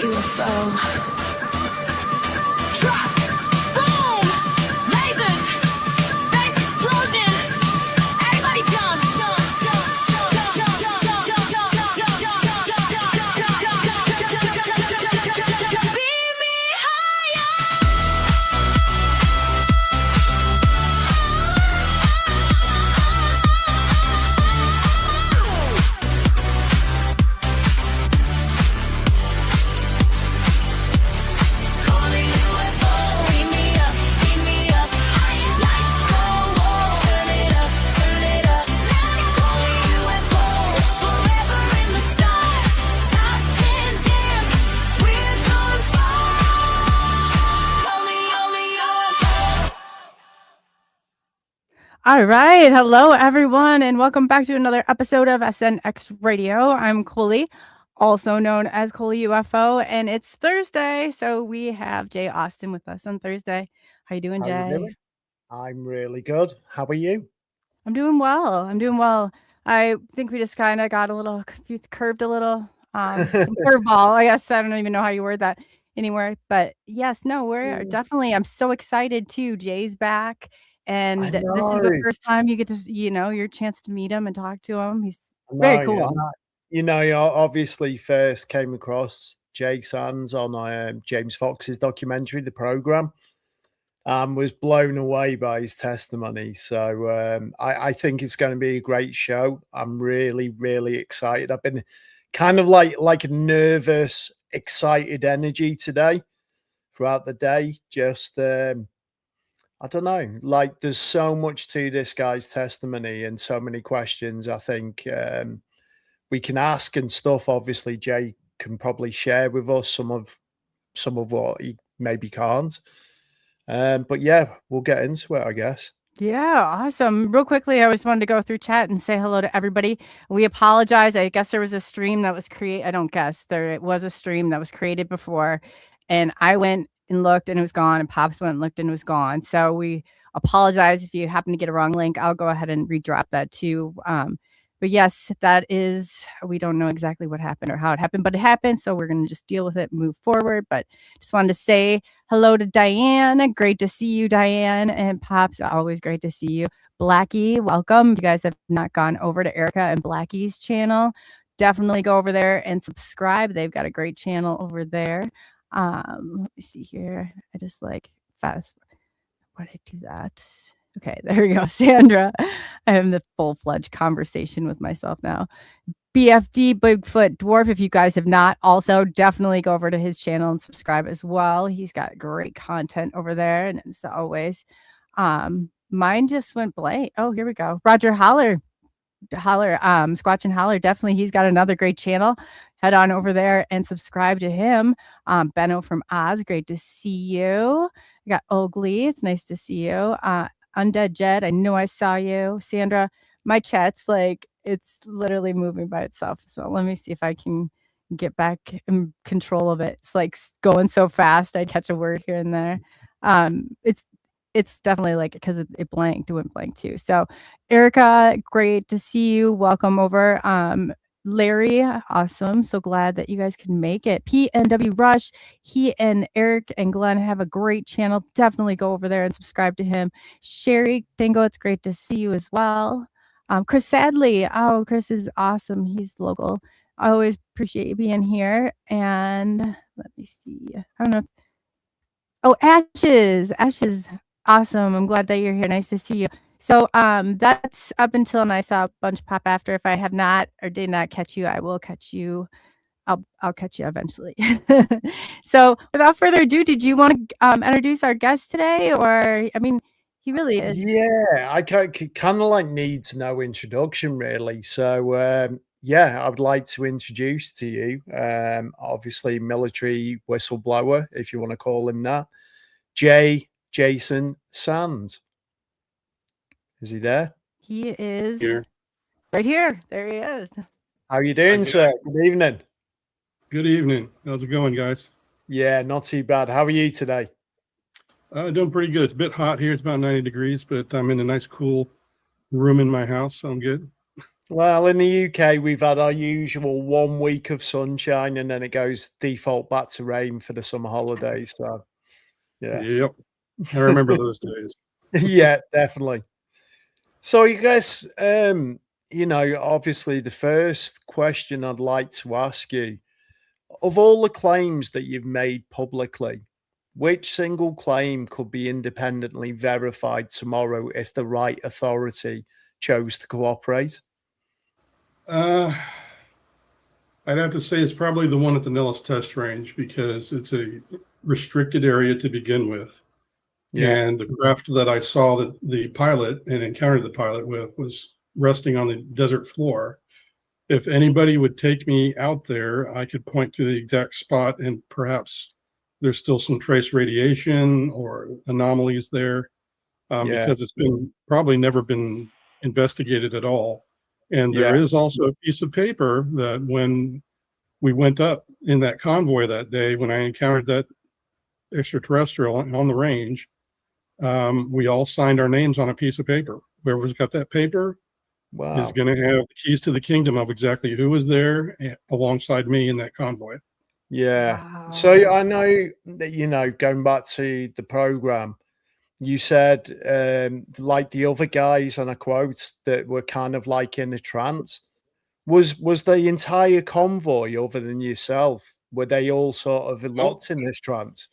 UFO. All right. Hello, everyone, and welcome back to another episode of SNX Radio. I'm Coley, also known as ColeyUFO, and it's Thursday, so we have Jay Austin with us on Thursday. How you doing, Jay? How you doing? I'm really good. How are you? I'm doing well. I think we just kind of got a little curved a little, some curveball. I guess I don't even know how you word that anywhere, but yes, no, we're definitely. I'm so excited too. Jay's back. And this is the first time you get to, your chance to meet him and talk to him. He's very cool. You obviously first came across Jay Sands on James Fox's documentary, The Program, was blown away by his testimony. So I think it's going to be a great show. I'm really, really excited. I've been kind of like a nervous, excited energy today throughout the day. Just I don't know, like there's so much to this guy's testimony and so many questions I think we can ask and stuff. Obviously, Jay can probably share with us some of what he maybe can't. But yeah, we'll get into it, I guess. Yeah, awesome. Real quickly, I just wanted to go through chat and say hello to everybody. We apologize. I guess there was a stream that was created. I don't guess. There was a stream that was created before, and I went and looked and it was gone, and Pops went and looked and it was gone. So we apologize if you happen to get a wrong link. I'll go ahead and redrop that too. But yes, that is, we don't know exactly what happened or how it happened, but it happened. So we're going to just deal with it, move forward. But just wanted to say hello to Diane. Great to see you, Diane. And Pops, always great to see you. Blackie, welcome. If you guys have not gone over to Erica and Blackie's channel, definitely go over there and subscribe. They've got a great channel over there. Let me see here. I just fast. Why did I do that? Okay, there we go. Sandra, I have the full-fledged conversation with myself now. BFD Bigfoot Dwarf, if you guys have not, also definitely go over to his channel and subscribe as well. He's got great content over there, and as always, mine just went blank. Oh, here we go. Roger Holler, Squatch and Holler, definitely. He's got another great channel. Head on over there and subscribe to him. Benno from Oz, great to see you. We got Oakley, it's nice to see you. Undead Jed, I know I saw you. Sandra, my chat's it's literally moving by itself. So let me see if I can get back in control of it. It's going so fast. I catch a word here and there. It's definitely because it went blank too. So Erica, great to see you. Welcome over. Larry, awesome. So glad that you guys can make it. PNW Rush, he and Eric and Glenn have a great channel. Definitely go over there and subscribe to him. Sherry Dingo, it's great to see you as well. Chris Sadley, oh, Chris is awesome. He's local. I always appreciate you being here. And let me see. I don't know. Oh, Ashes, awesome. I'm glad that you're here. Nice to see you. So that's up until and I saw a bunch pop after. If I have not or did not catch you, I will catch you. I'll catch you eventually. So without further ado, did you want to introduce our guest today? Or, I mean, he really is. Yeah, I kind of needs no introduction, really. So, yeah, I would like to introduce to you, obviously, military whistleblower, if you want to call him that, Jason Sands. Is he there? He is here. Right here. There he is. How are you doing, sir? Good evening. Good evening. How's it going, guys? Yeah, not too bad. How are you today? Doing pretty good. It's a bit hot here. It's about 90 degrees, but I'm in a nice, cool room in my house, so I'm good. Well, in the UK, we've had our usual 1 week of sunshine, and then it goes default back to rain for the summer holidays. So, yeah, Yep. I remember those days. yeah, definitely. So, I guess obviously, the first question I'd like to ask you, of all the claims that you've made publicly, which single claim could be independently verified tomorrow if the right authority chose to cooperate? Uh, I'd have to say it's probably the one at the Nellis Test Range because it's a restricted area to begin with. Yeah, And the craft that I saw that the pilot and encountered the pilot with was resting on the desert floor. If anybody would take me out there, I could point to the exact spot and perhaps there's still some trace radiation or anomalies there yeah, because it's been probably never been investigated at all. And there yeah, is also a piece of paper that when we went up in that convoy that day, when I encountered that extraterrestrial on the range, we all signed our names on a piece of paper. Whoever's got that paper is wow. going to have the keys to the kingdom of exactly who was there alongside me in that convoy. Yeah. Wow. So I know that, going back to the program, you said, like the other guys, and I quote, that were kind of like in a trance. Was the entire convoy, other than yourself, were they all sort of Oh, locked in this trance?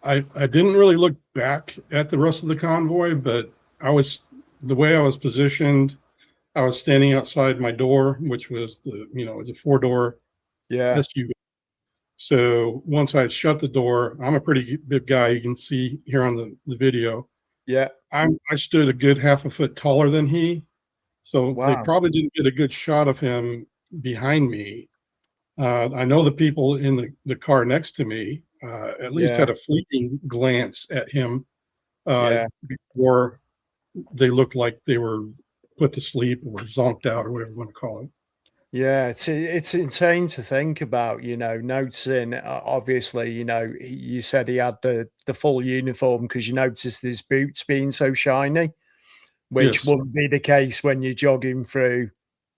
I didn't really look back at the rest of the convoy, but the way I was positioned, I was standing outside my door, which was it's a 4-door Yeah. SUV. So once I shut the door, I'm a pretty big guy. You can see here on the video. Yeah. I stood a good half a foot taller than he, so they Wow. probably didn't get a good shot of him behind me. I know the people in the car next to me at least Yeah. had a fleeting glance at him Yeah. before they looked like they were put to sleep or zonked out or whatever you want to call it. Yeah, it's insane to think about, noticing, obviously, you said he had the full uniform because you noticed his boots being so shiny, which Yes. wouldn't be the case when you're jogging through,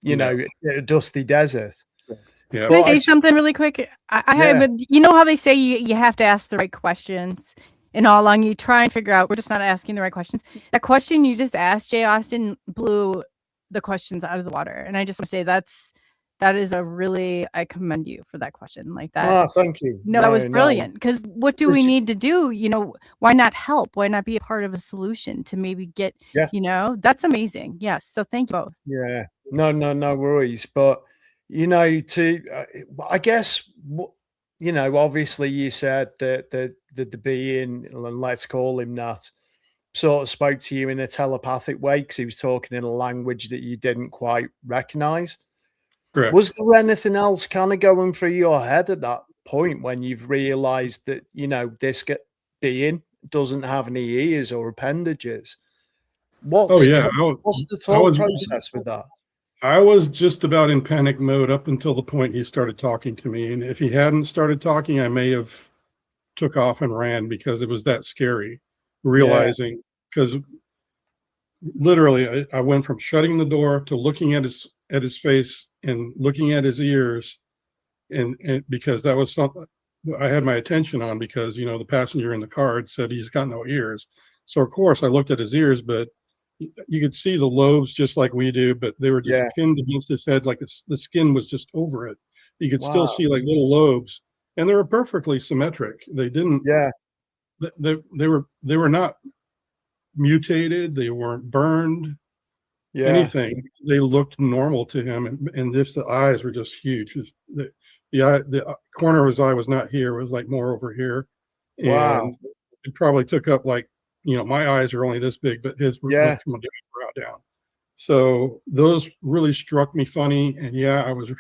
No. a dusty desert. Yeah. Can I But say something really quick? I have, yeah, you know how they say you have to ask the right questions, and all along you try and figure out we're just not asking the right questions. That question you just asked, Jay Austen, blew the questions out of the water, and I just want to say that is a really, I commend you for that question like that. oh, thank you. No, that was No, no. brilliant. Because what do we Which, need to do? Why not help? Why not be a part of a solution to maybe get, yeah, that's amazing. Yes. So thank you both. yeah. No, no, no worries. But, I guess, obviously you said that the being, and let's call him that, sort of spoke to you in a telepathic way because he was talking in a language that you didn't quite recognize. Correct. Was there anything else kind of going through your head at that point when you've realized that, this being doesn't have any ears or appendages? Oh What's yeah. what's the I thought was process with that? I was just about in panic mode up until the point he started talking to me. And if he hadn't started talking, I may have took off and ran because it was that scary, Yeah, realizing because literally I went from shutting the door to looking at his face and looking at his ears and because that was something I had my attention on because the passenger in the car had said he's got no ears. So of course I looked at his ears, but you could see the lobes just like we do, but they were just yeah. pinned against his head like the skin was just over it. You could still Wow. see like little lobes, and they were perfectly symmetric. They didn't. Yeah, They were not mutated. They weren't burned. yeah, Anything. They looked normal to him, and just the eyes were just huge. The corner of his eye was not here; it was like more over here, wow. and it probably took up like my eyes are only this big, but his Yeah, went from a brow down. So those really struck me funny, and yeah, I was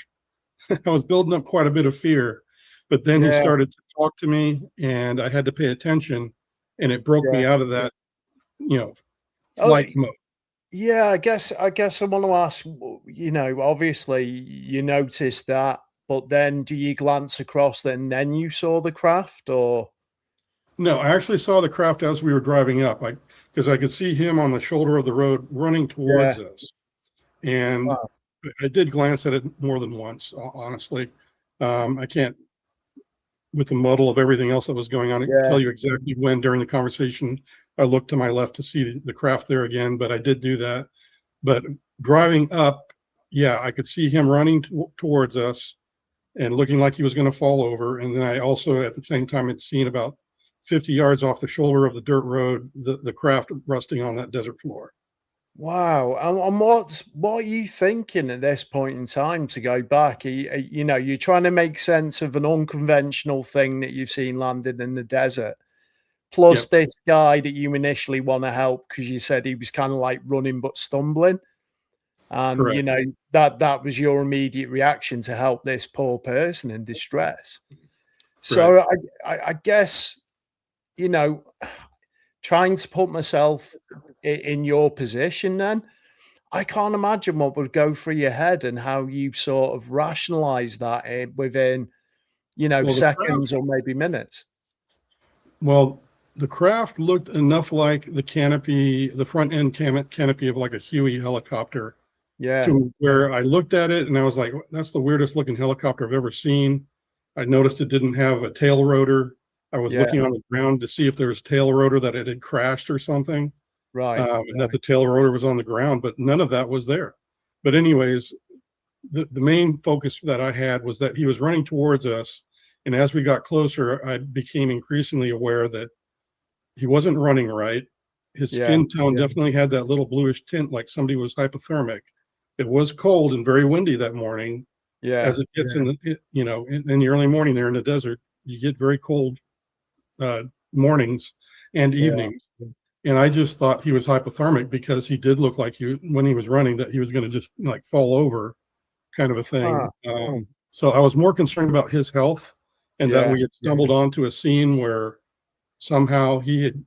I was building up quite a bit of fear, but then he yeah, started to talk to me, and I had to pay attention, and it broke yeah. me out of that you know Oh, flight mode. yeah, I guess I want to ask, obviously you noticed that, but then do you glance across then you saw the craft or No, I actually saw the craft as we were driving up, because I could see him on the shoulder of the road running yeah, towards us. And Wow. I did glance at it more than once, honestly. I can't, with the muddle of everything else that was going on, Yeah. tell you exactly when during the conversation I looked to my left to see the craft there again, but I did do that. But driving up, yeah, I could see him running towards us and looking like he was going to fall over. And then I also, at the same time, had seen about 50 yards off the shoulder of the dirt road, the craft rusting on that desert floor. Wow. And what are you thinking at this point in time to go back? You know, you're trying to make sense of an unconventional thing that you've seen landed in the desert, plus Yep. this guy that you initially want to help because you said he was kind of like running but stumbling. And you Correct. know, that was your immediate reaction to help this poor person in distress. So Right. I guess, you know, trying to put myself in your position then, I can't imagine what would go through your head and how you sort of rationalize that within, you know, Well, seconds or maybe minutes. well, the craft looked enough like the canopy, the front end canopy of like a Huey helicopter, Yeah, to where I looked at it and I was like, that's the weirdest looking helicopter I've ever seen. I noticed it didn't have a tail rotor. I was yeah, looking on the ground to see if there was tail rotor, that it had crashed or something, right. and that the tail rotor was on the ground, but none of that was there. But anyways, the main focus that I had was that he was running towards us. And as we got closer, I became increasingly aware that he wasn't running right. His Yeah, skin tone definitely had that little bluish tint, like somebody was hypothermic. It was cold and very windy that morning, yeah, as it gets in the, you know, in the early morning there in the desert. You get very cold uh, mornings and yeah. evenings. And I just thought he was hypothermic because he did look like when he was running, that he was going to just like fall over, kind of a thing. Huh, So I was more concerned about his health, and that yeah, we had stumbled onto a scene where somehow he had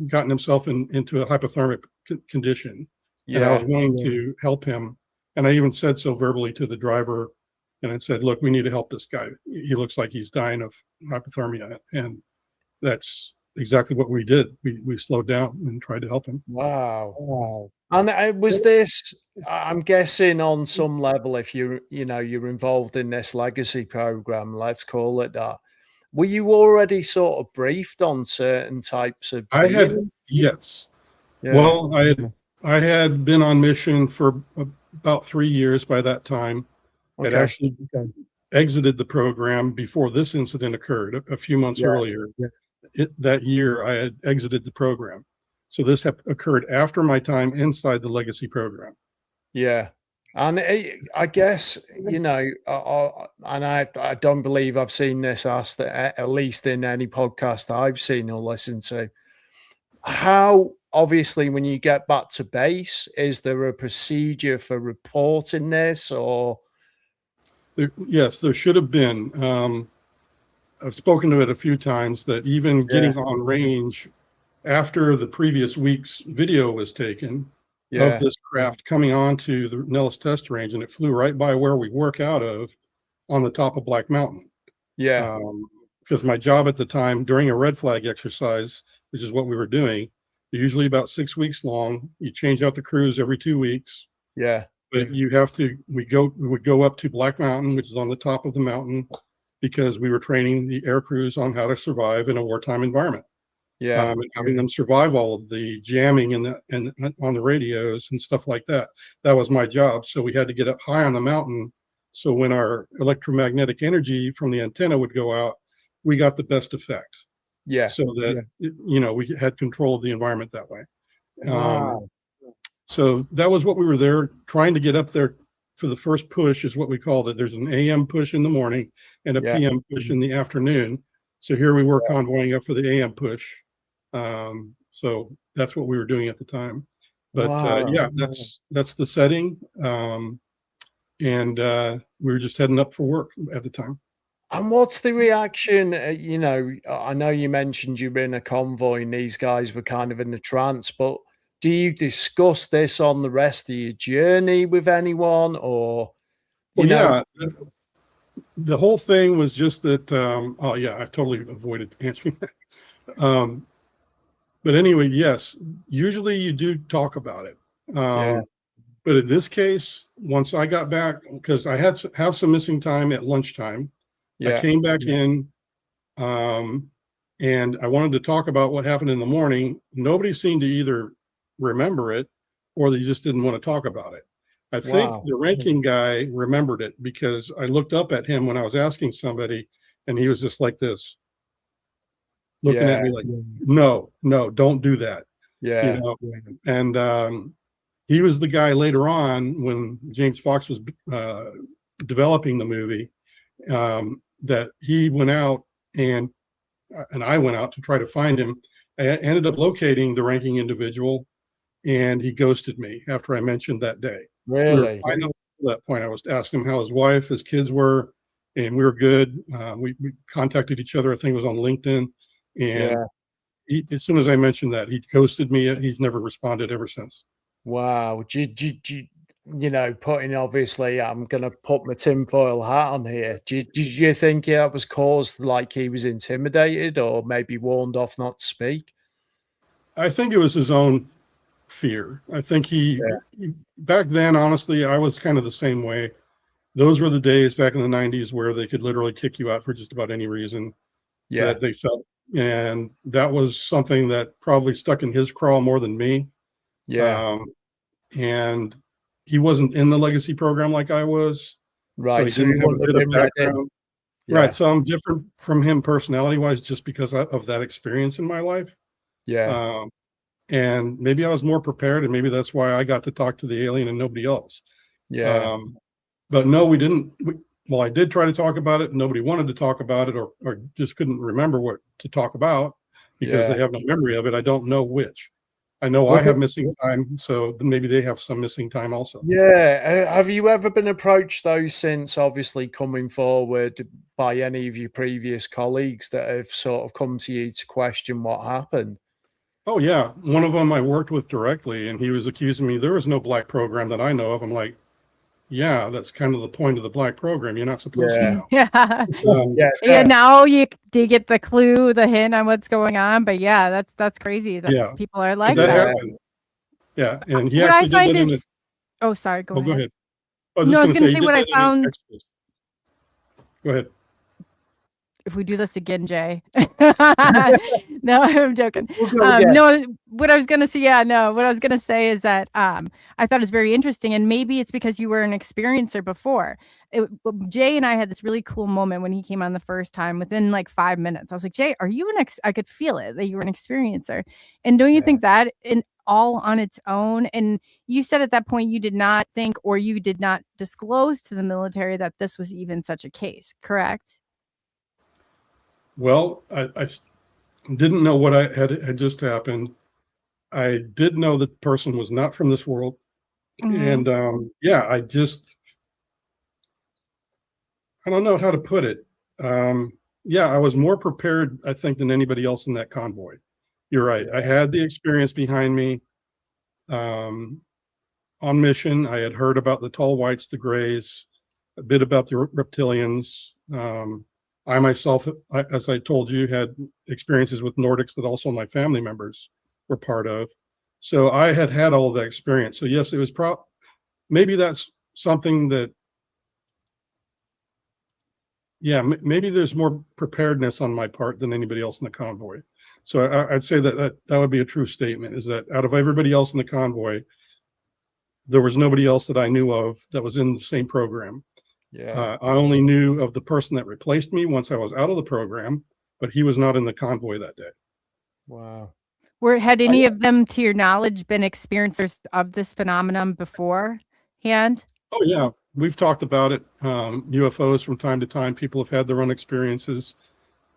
gotten himself into a hypothermic condition, and I was yeah. wanting to help him. And I even said so verbally to the driver, and I said, "Look, we need to help this guy. He looks like he's dying of hypothermia." And that's exactly what we did. We slowed down and tried to help him. Wow. And was this, I'm guessing on some level, if you know, you're involved in this legacy program, let's call it that. Were you already sort of briefed on certain types of I had, being? yes. Yeah. Well, I had been on mission for about 3 years by that time. Had Okay. actually exited the program before this incident occurred a few months Yeah. earlier. That year, I had exited the program. So this occurred after my time inside the legacy program. Yeah. And I guess, you know, and I don't believe I've seen this asked at least in any podcast I've seen or listened to. How, obviously, when you get back to base, is there a procedure for reporting this or? Yes, there should have been. I've spoken to it a few times, that even Yeah, getting on range after the previous week's video was taken of yeah, this craft coming onto the Nellis test range, and it flew right by where we work out of on the top of Black Mountain. yeah, Because my job at the time during a red flag exercise, which is what we were doing, they're usually about 6 weeks long. You change out the crews every 2 weeks, yeah, but you have to, we would go up to Black Mountain, which is on the top of the mountain, because we were training the air crews on how to survive in a wartime environment. yeah, And having them survive all of the jamming and on the radios and stuff like that. That was my job. So we had to get up high on the mountain. So when our electromagnetic energy from the antenna would go out, we got the best effect. yeah. So that, you know, we had control of the environment that way. Wow. So that was what we were there trying to get up there for. The first push is what we called it. There's an AM push in the morning and a Yeah, PM push in the afternoon. So here we were convoying up for the AM push. So that's what we were doing at the time. But wow. yeah, that's the setting. And we were just heading up for work at the time. And what's the reaction? You know, I know you mentioned you were in a convoy and these guys were kind of in a trance, but do you discuss this on the rest of your journey with anyone or, you Well, know? yeah, the whole thing was just that. Oh, yeah, I totally avoided answering that. But anyway, yes, usually you do talk about it. Yeah, But in this case, once I got back, because I had have some missing time at lunchtime, I came back in, and I wanted to talk about what happened in the morning. Nobody seemed to either remember it or they just didn't want to talk about it. I think the ranking guy remembered it because I looked up at him when I was asking somebody, and he was just like this, looking at me like, no, don't do that. You know, and he was the guy later on when James Fox was developing the movie, that he went out and I went out to try to find him. I ended up locating the ranking individual, and he ghosted me after I mentioned that day. Really? I know at that point I was asking him how his wife, his kids were, and we were good. We contacted each other. I think it was on LinkedIn, and he, as soon as I mentioned that, he ghosted me. He's never responded ever since. Wow. You know, putting, obviously, I'm going to put my tinfoil hat on here. Did you think that was caused, like he was intimidated or maybe warned off not to speak? I think it was his own fear. I think he back then, honestly, I was kind of the same way. Those were the days back in the 90s where they could literally kick you out for just about any reason that they felt. And that was something that probably stuck in his craw more than me. And he wasn't in the legacy program like I was. Right. So he didn't have a bit of background. Right. So I'm different from him personality wise, just because of that experience in my life. And maybe I was more prepared, and maybe that's why I got to talk to the alien and nobody else. But no, we didn't. Well, I did try to talk about it, and nobody wanted to talk about it, or just couldn't remember what to talk about because they have no memory of it. I don't know which. I know I have missing time, so maybe they have some missing time also. Have you ever been approached, though, since obviously coming forward by any of your previous colleagues that have sort of come to you to question what happened? Oh, yeah. One of them I worked with directly, and he was accusing me. There was no black program that I know of. I'm like, yeah, that's kind of the point of the black program. You're not supposed to know. Now you do get the clue, the hint on what's going on. But yeah, that's crazy that people are like that. Happened. Yeah, and he actually did that in oh, sorry, go ahead. Go ahead. I was going to say what I found. Go ahead. If we do this again, Jay. No, I'm joking. No, what I was going to say, what I was going to say is that I thought it was very interesting, and maybe it's because you were an experiencer before. Jay and I had this really cool moment when he came on the first time. Within like 5 minutes, I was like, Jay, are you I could feel it that you were an experiencer. And don't you think that all on its own? And you said at that point you did not think, or you did not disclose to the military that this was even such a case, correct? Well, I didn't know what had just happened. I did know that the person was not from this world. And I don't know how to put it. I was more prepared, I think, than anybody else in that convoy. You're right. I had the experience behind me on mission. I had heard about the tall whites, the grays, a bit about the reptilians. I myself, as I told you, had experiences with Nordics that also my family members were part of. So I had all of that experience. So yes, it was maybe that's something that, maybe there's more preparedness on my part than anybody else in the convoy. So I'd say that would be a true statement, is that out of everybody else in the convoy, there was nobody else that I knew of that was in the same program. I only knew of the person that replaced me once I was out of the program, but he was not in the convoy that day. Wow. Had any of them, to your knowledge, been experiencers of this phenomenon beforehand? Oh, yeah. We've talked about it. UFOs from time to time. People have had their own experiences.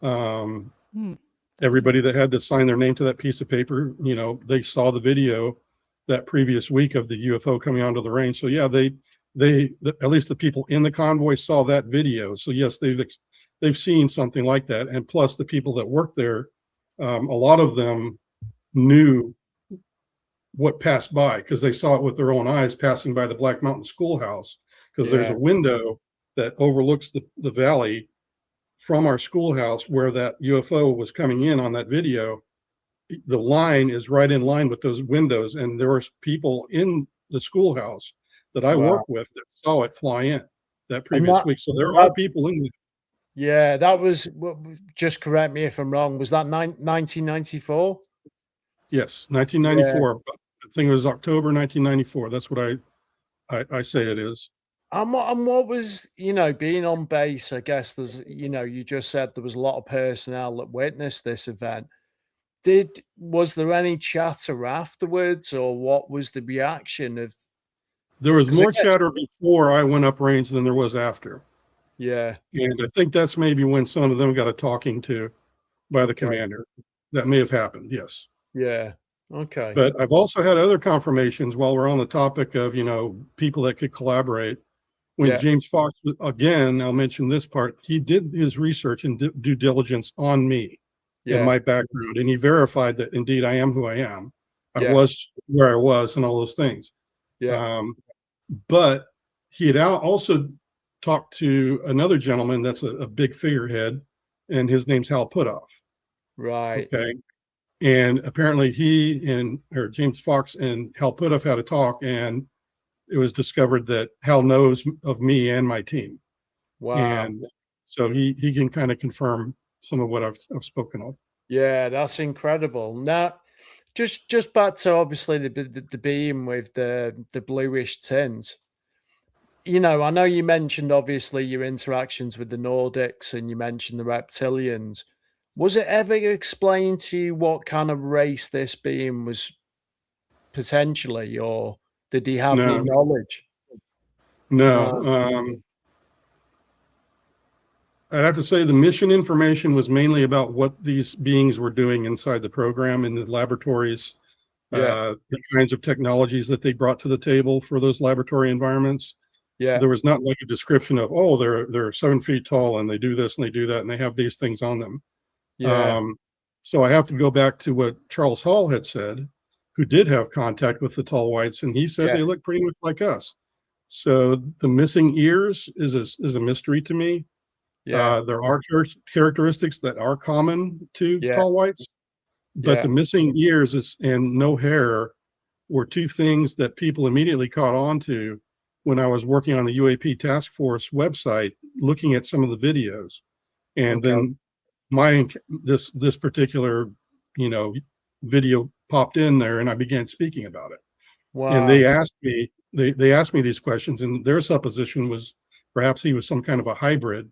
Everybody that had to sign their name to that piece of paper, they saw the video that previous week of the UFO coming onto the range. So yeah, they at least the people in the convoy saw that video. So yes, they've seen something like that. And plus the people that worked there, a lot of them knew what passed by because they saw it with their own eyes passing by the Black Mountain Schoolhouse, because there's a window that overlooks the valley from our schoolhouse where that UFO was coming in on that video. The line is right in line with those windows, and there were people in the schoolhouse that I Wow. work with that saw it fly in that And previous that, week. So there are people in there. yeah, that was, just correct me if I'm wrong, was that 1994? Yes, Yeah. 1994. But I think it was October 1994. That's what I say it is. And what was, being on base, I guess there's, you just said there was a lot of personnel that witnessed this event. Was there any chatter afterwards, or what was the reaction of, There was 'cause I more guess, chatter before I went up range than there was after. yeah, And I think that's maybe when some of them got a talking to by the okay, commander. That may have happened, yes. yeah, okay, But I've also had other confirmations while we're on the topic of, people that could collaborate. When yeah, James Fox, again, I'll mention this part, he did his research and due diligence on me and yeah, my background, and he verified that indeed I am who I am. I yeah, was where I was and all those things. yeah, But he had also talked to another gentleman that's a big figurehead, and his name's Hal Puthoff. right, Okay. And apparently or James Fox and Hal Puthoff had a talk, and it was discovered that Hal knows of me and my team. wow. And so he can kind of confirm some of what I've spoken of. Yeah, that's incredible. Now, just back to obviously the beam with the bluish tint. I know you mentioned obviously your interactions with the Nordics and you mentioned the reptilians. Was it ever explained to you what kind of race this being was potentially, or did he have any No, knowledge? No. no. I'd have to say the mission information was mainly about what these beings were doing inside the program in the laboratories, Yeah, the kinds of technologies that they brought to the table for those laboratory environments. yeah, There was not like a description of, oh, they're 7 feet tall and they do this and they do that and they have these things on them. yeah, So I have to go back to what Charles Hall had said, who did have contact with the tall whites, and he said yeah, they look pretty much like us. So the missing ears is a mystery to me. yeah, There are characteristics that are common to yeah, tall whites, but yeah, the missing ears and no hair were two things that people immediately caught on to when I was working on the UAP task force website, looking at some of the videos. And okay, then this particular, you know, video popped in there and I began speaking about it. And wow, they asked me these questions, and their supposition was perhaps he was some kind of a hybrid.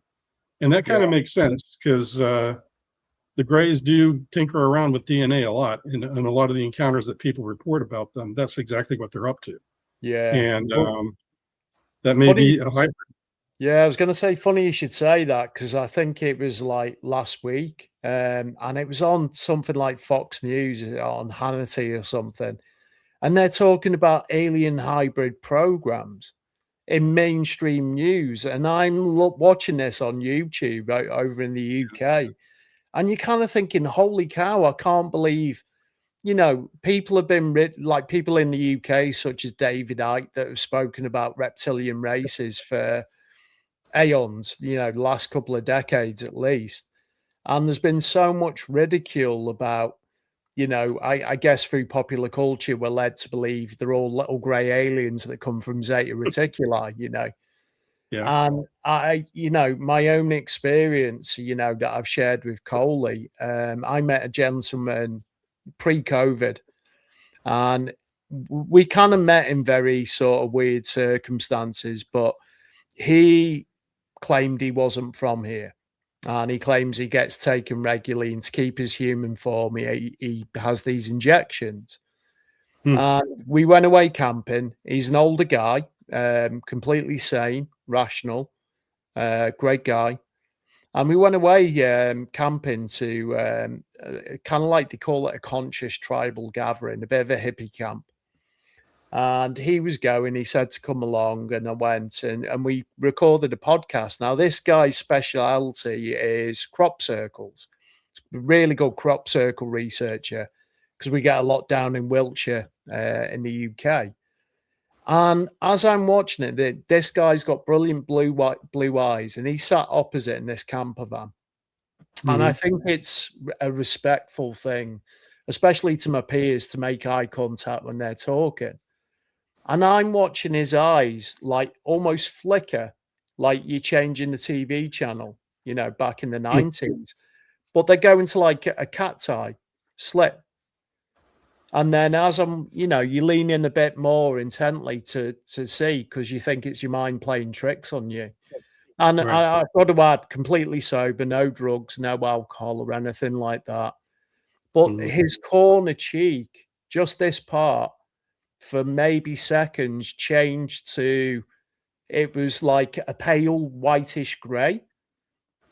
And that yeah, kind of makes sense because the Greys do tinker around with DNA a lot, and a lot of the encounters that people report about them, that's exactly what they're up to. yeah. And Well, that may funny. be a hybrid. Yeah, I was going to say, funny you should say that because I think it was like last week, and it was on something like Fox News on Hannity or something, and they're talking about alien hybrid programs in mainstream news, and I'm watching this on YouTube over in the UK, and you're kind of thinking, "Holy cow! I can't believe." People have been like people in the UK, such as David Icke, that have spoken about reptilian races for aeons, the last couple of decades at least. And there's been so much ridicule about, I guess through popular culture, we're led to believe they're all little grey aliens that come from Zeta Reticuli. Yeah. And my own experience, that I've shared with Coley, I met a gentleman pre-COVID and we kind of met in very sort of weird circumstances, but he claimed he wasn't from here. And he claims he gets taken regularly, and to keep his human form, he has these injections. Hmm. And we went away camping. He's an older guy, completely sane, rational, great guy. And we went away camping to kind of like they call it a conscious tribal gathering, a bit of a hippie camp. And he was going, he said to come along, and I went and we recorded a podcast. Now, this guy's speciality is crop circles, really good crop circle researcher, because we get a lot down in Wiltshire in the UK. And as I'm watching it, this guy's got brilliant blue eyes, and he sat opposite in this camper van. And I Mhm. think it's a respectful thing, especially to my peers, to make eye contact when they're talking. And I'm watching his eyes like almost flicker, like you're changing the TV channel, you know, back in the 90s. But they go into like a cat's eye slip. And then as I'm, you know, you lean in a bit more intently to see, because you think it's your mind playing tricks on you. And Right. I've got to add, completely sober, no drugs, no alcohol or anything like that. But Mhm. his corner cheek, just this part, for maybe seconds, changed to, it was like a pale whitish grey,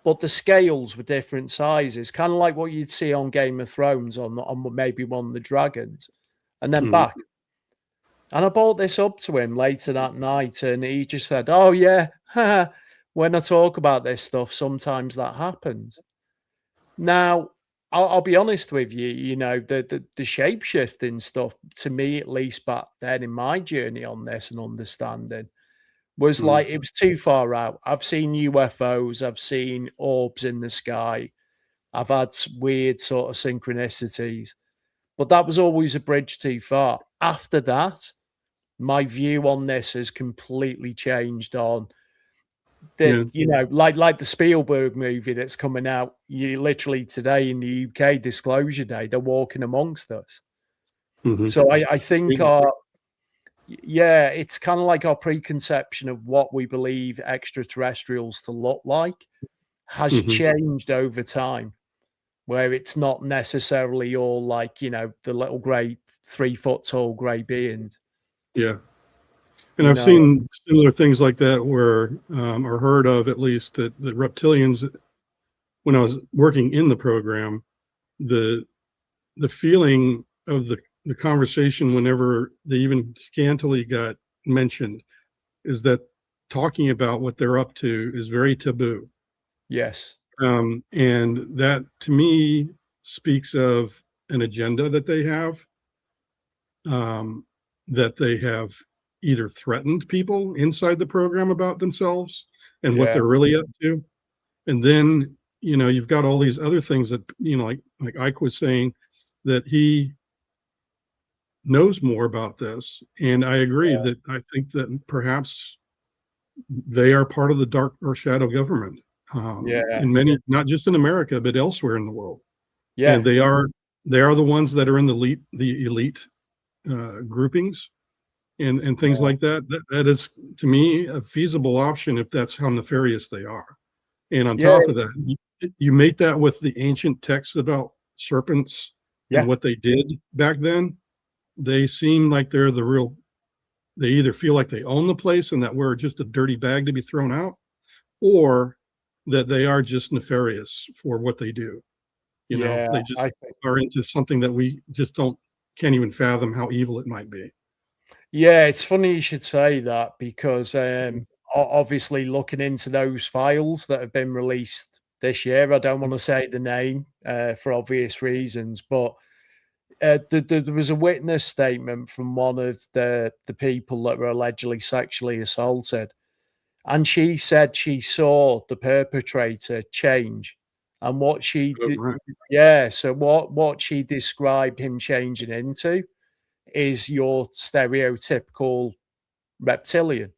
but the scales were different sizes, kind of like what you'd see on Game of Thrones on maybe one of the dragons, and then Mhm. back. And I brought this up to him later that night, and he just said, "Oh yeah, when I talk about this stuff, sometimes that happens." Now, I'll be honest with you, you know, the shape shifting stuff, to me at least back then in my journey on this and understanding, was Mhm. like it was too far out. I've seen UFOs, I've seen orbs in the sky, I've had weird sort of synchronicities, but that was always a bridge too far. After that, my view on this has completely changed on that, Yeah. you know, like the Spielberg movie that's coming out, you literally today in the UK, Disclosure Day, they're walking amongst us. Mhm. So I think Yeah. yeah, it's kind of like our preconception of what we believe extraterrestrials to look like has Mhm. changed over time, where it's not necessarily all like, you know, the little grey 3 foot tall grey beings, Yeah. And you I've know. seen similar things like that where, or heard of at least, that the reptilians, when I was working in the program, the the feeling of the conversation whenever they even scantily got mentioned is that talking about what they're up to is very taboo. Yes. And that to me speaks of an agenda um, that they have either threatened people inside the program about themselves and what Yeah. they're really up to. And then, you know, you've got all these other things that, you know, like Ike was saying, that he knows more about this. And I agree that I think that perhaps they are part of the dark or shadow government, Yeah. in many, not just in America, but elsewhere in the world. And Yeah. they are the ones that are in the elite groupings and things Yeah. like that. That is, to me, a feasible option if that's how nefarious they are. And on Yeah. top of that, you mate that with the ancient texts about serpents and Yeah. what they did back then. They seem like they're the real. They either feel like they own the place and that we're just a dirty bag to be thrown out, or that they are just nefarious for what they do. You know, Yeah. they just I think. are into something that we just can't even fathom how evil it might be. Yeah, it's funny you should say that because obviously looking into those files that have been released this year, I don't want to say the name for obvious reasons, but there was a witness statement from one of the people that were allegedly sexually assaulted, and she said she saw the perpetrator change, and what she Oh, did, right. yeah. So what she described him changing into is your stereotypical reptilian,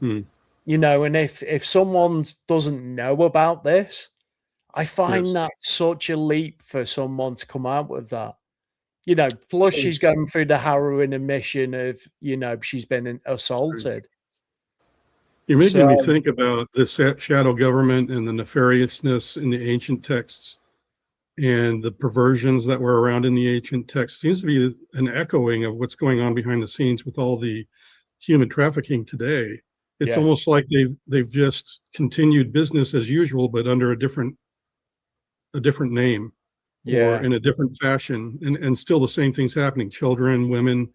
Hmm. you know. And if someone doesn't know about this, I find Yes. that such a leap for someone to come out with that. You know, plus Yes. she's going through the harrowing admission of, you know, she's been Right. assaulted. You're making me So think about the shadow government and the nefariousness in the ancient texts and the perversions that were around in the ancient texts. Seems to be an echoing of what's going on behind the scenes with all the human trafficking today. It's yeah, almost like they've just continued business as usual, but under a different name or yeah, in a different fashion, and still the same things happening. Children, women,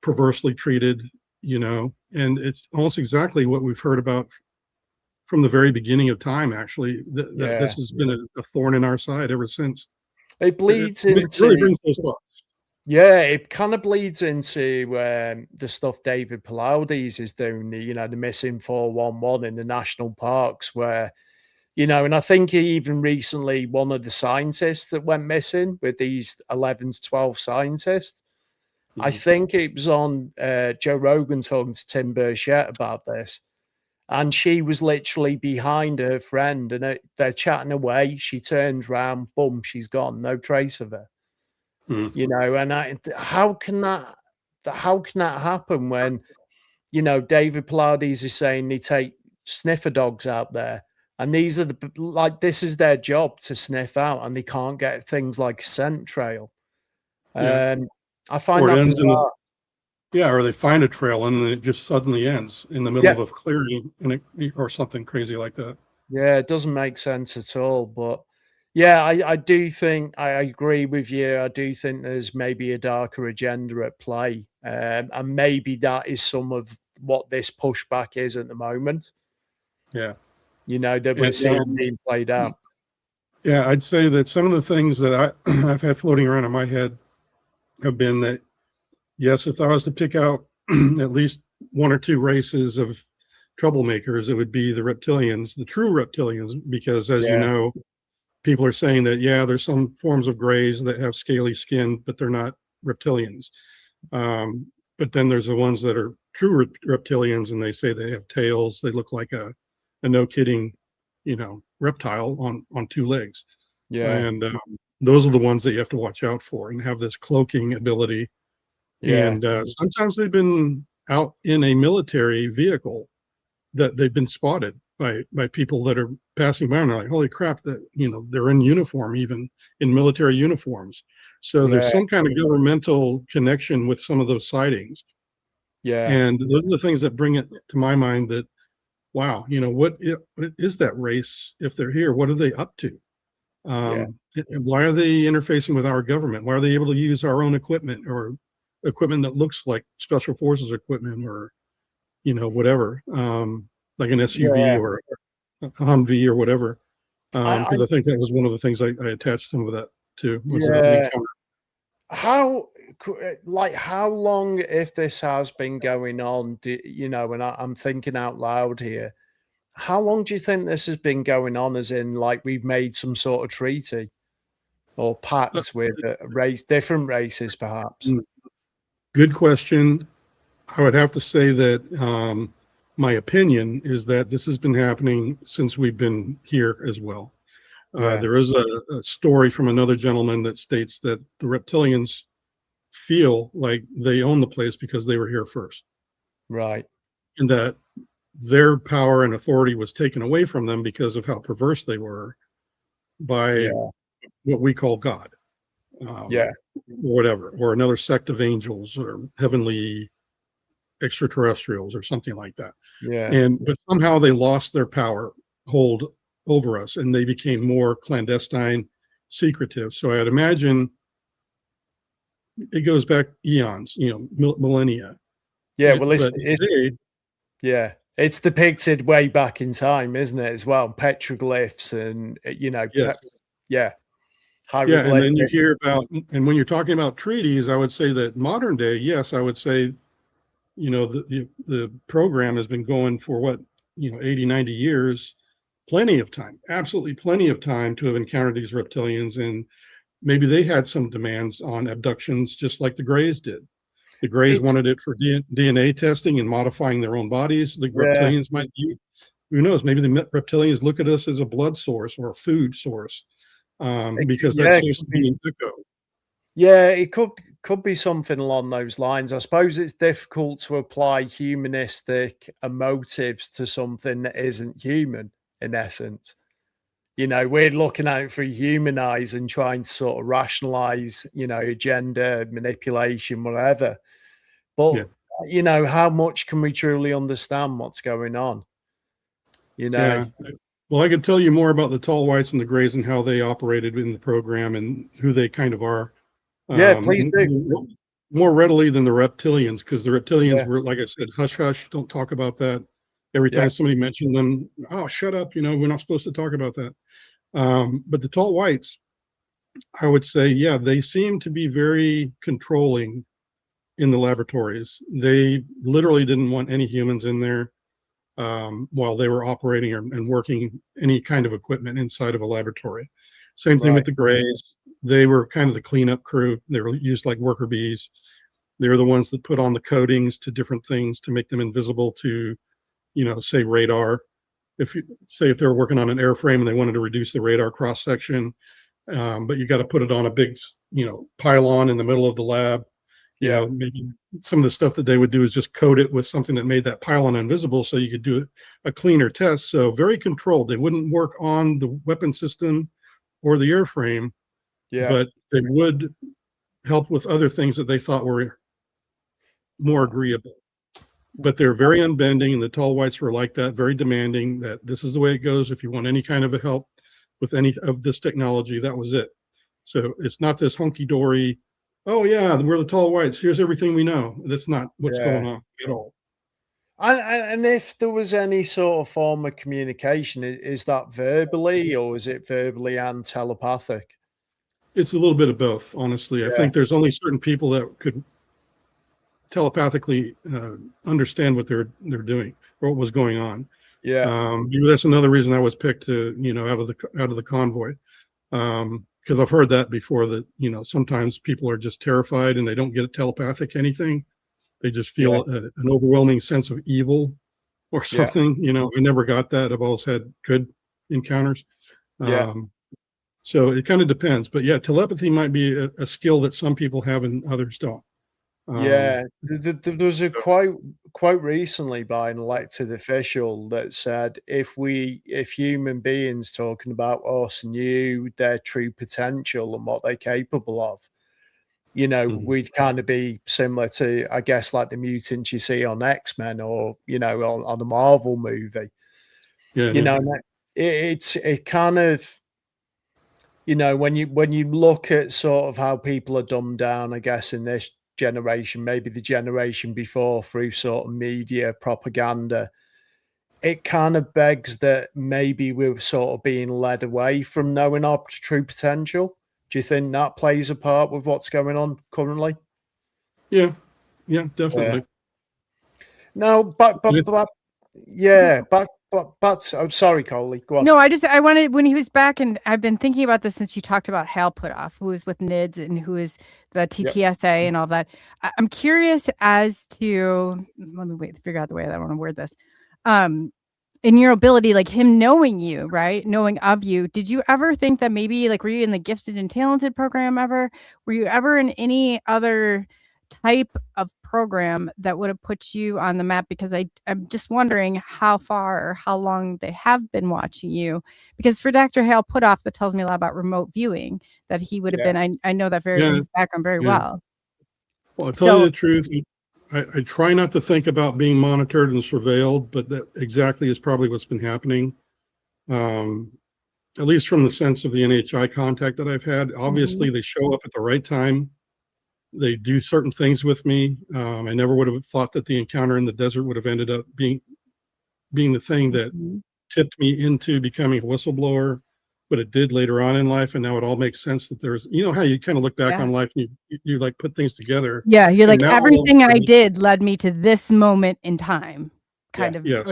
perversely treated, you know, and it's almost exactly what we've heard about from the very beginning of time. Actually, that yeah. this has been a thorn in our side ever since. It It bleeds really into, brings those thoughts. yeah, it kind of bleeds into the stuff David Palaudes is doing, you know, the missing 411 in the national parks, where, you know, and I think he even recently, one of the scientists that went missing with these 11 to 12 scientists, I think it was on Joe Rogan talking to Tim Burchett about this. And she was literally behind her friend, and they're chatting away. She turns round, boom, she's gone. No trace of her. You know, and how can that happen when, you know, David Pilates is saying they take sniffer dogs out there, and these are this is their job to sniff out, and they can't get things like a scent trail. I find that bizarre. Yeah, or they find a trail and then it just suddenly ends in the middle of a clearing, or something crazy like that. Yeah, it doesn't make sense at all. But yeah, I do think I agree with you. I do think there's maybe a darker agenda at play, and maybe that is some of what this pushback is at the moment. Yeah, you know, that we're seeing being played out. Yeah, I'd say that some of the things that I've had floating around in my head have been that, yes, if I was to pick out at least one or two races of troublemakers, it would be the reptilians, the true reptilians, because as you know, people are saying that, yeah, there's some forms of grays that have scaly skin, but they're not reptilians. But then there's the ones that are true reptilians, and they say they have tails. They look like a no kidding, you know, reptile on two legs. Yeah. And those are the ones that you have to watch out for and have this cloaking ability. Yeah. And sometimes they've been out in a military vehicle that they've been spotted by people that are passing by, and they're like, holy crap, that, you know, they're in uniform, even in military uniforms. So there's some kind of governmental connection with some of those sightings. Yeah. And those are the things that bring it to my mind that, wow, you know, what is that race? If they're here, what are they up to? Why are they interfacing with our government? Why are they able to use our own equipment, or equipment that looks like special forces equipment, or, you know, whatever, like an SUV or a Humvee or whatever? Because I think that was one of the things I attached some of that to. How long, if this has been going on, you know, and I'm thinking out loud here, how long do you think this has been going on, as in like we've made some sort of treaty or pact with different races perhaps? Good question. I would have to say that my opinion is that this has been happening since we've been here as well. There is a story from another gentleman that states that the reptilians feel like they own the place because they were here first. Right. And that their power and authority was taken away from them because of how perverse they were by what we call God. Or whatever, or another sect of angels or heavenly extraterrestrials or something like that. But somehow they lost their power hold over us, and they became more clandestine, secretive. So I'd imagine it goes back eons, you know, millennia. It's depicted way back in time, isn't it, as well? Petroglyphs and, you know, and then you hear about, and when you're talking about treaties, I would say that modern day, yes, I would say, you know, the program has been going for what, you know, 80, 90 years, plenty of time, absolutely plenty of time to have encountered these reptilians. And maybe they had some demands on abductions, just like the Greys did. The Greys wanted it for DNA testing and modifying their own bodies. The reptilians might, who knows, maybe the reptilians look at us as a blood source or a food source. Because that seems to be an echo. Yeah, it could be something along those lines. I suppose it's difficult to apply humanistic motives to something that isn't human, in essence. You know, we're looking at it through human eyes and trying to sort of rationalize, you know, agenda, manipulation, whatever. But, you know, how much can we truly understand what's going on? You know? Well, I could tell you more about the tall whites and the Greys and how they operated in the program and who they kind of are. Please do. More readily than the reptilians, because the reptilians were, like I said, hush, hush, don't talk about that. Every time somebody mentioned them, oh, shut up, you know, we're not supposed to talk about that. But the tall whites, I would say, they seem to be very controlling in the laboratories. They literally didn't want any humans in there while they were operating and working any kind of equipment inside of a laboratory. Same thing with the Greys. They were kind of the cleanup crew. They were used like worker bees. They're the ones that put on the coatings to different things to make them invisible to, say radar. If they were working on an airframe and they wanted to reduce the radar cross section, but you got to put it on a big, pylon in the middle of the lab. Maybe some of the stuff that they would do is just coat it with something that made that pylon invisible so you could do a cleaner test. So very controlled. They wouldn't work on the weapon system or the airframe, but they would help with other things that they thought were more agreeable. But they're very unbending, and the tall whites were like that, very demanding, that this is the way it goes. If you want any kind of a help with any of this technology, that was it. So it's not this hunky-dory, oh yeah, we're the tall whites, here's everything we know. That's not what's going on at all. And if there was any sort of form of communication, is that verbally, or is it verbally and telepathic? It's a little bit of both, honestly. I think there's only certain people that could telepathically understand what they're doing or what was going on. That's another reason I was picked to, out of the convoy, because I've heard that before, that sometimes people are just terrified and they don't get a telepathic anything. They just feel an overwhelming sense of evil or something. I never got that. I've always had good encounters. So it kind of depends, but telepathy might be a skill that some people have and others don't. There was a quote recently by an elected official that said, if human beings talking about us knew their true potential and what they're capable of, we'd kind of be similar to, I guess, like the mutants you see on X-Men or, on a Marvel movie. It kind of, when you look at sort of how people are dumbed down, I guess, in this generation, maybe the generation before, through sort of media propaganda, it kind of begs that maybe we're sort of being led away from knowing our true potential. Do you think that plays a part with what's going on currently? Yeah, definitely. No, but I'm sorry, Coley. Go on. No, I wanted, when he was back, and I've been thinking about this since you talked about Hal Putoff, who is with NIDS and who is the TTSA and all that. I'm curious as to, let me figure out the way that I want to word this. In your ability, like him knowing you, right? Knowing of you, did you ever think that maybe, like, were you in the gifted and talented program ever? Were you ever in any other type of program that would have put you on the map? Because I'm just wondering how far or how long they have been watching you. Because for Dr. Hale Putoff, that tells me a lot about remote viewing, that he would have been, I know that his background very well. Well, I'll tell you the truth. I try not to think about being monitored and surveilled, but that exactly is probably what's been happening. At least from the sense of the NHI contact that I've had. Obviously, they show up at the right time. They do certain things with me. I never would have thought that the encounter in the desert would have ended up being the thing that tipped me into becoming a whistleblower, but it did later on in life. And now it all makes sense that there's, how you kind of look back on life and you like put things together. Yeah. You're like, everything I did led me to this moment in time, kind of. Yes.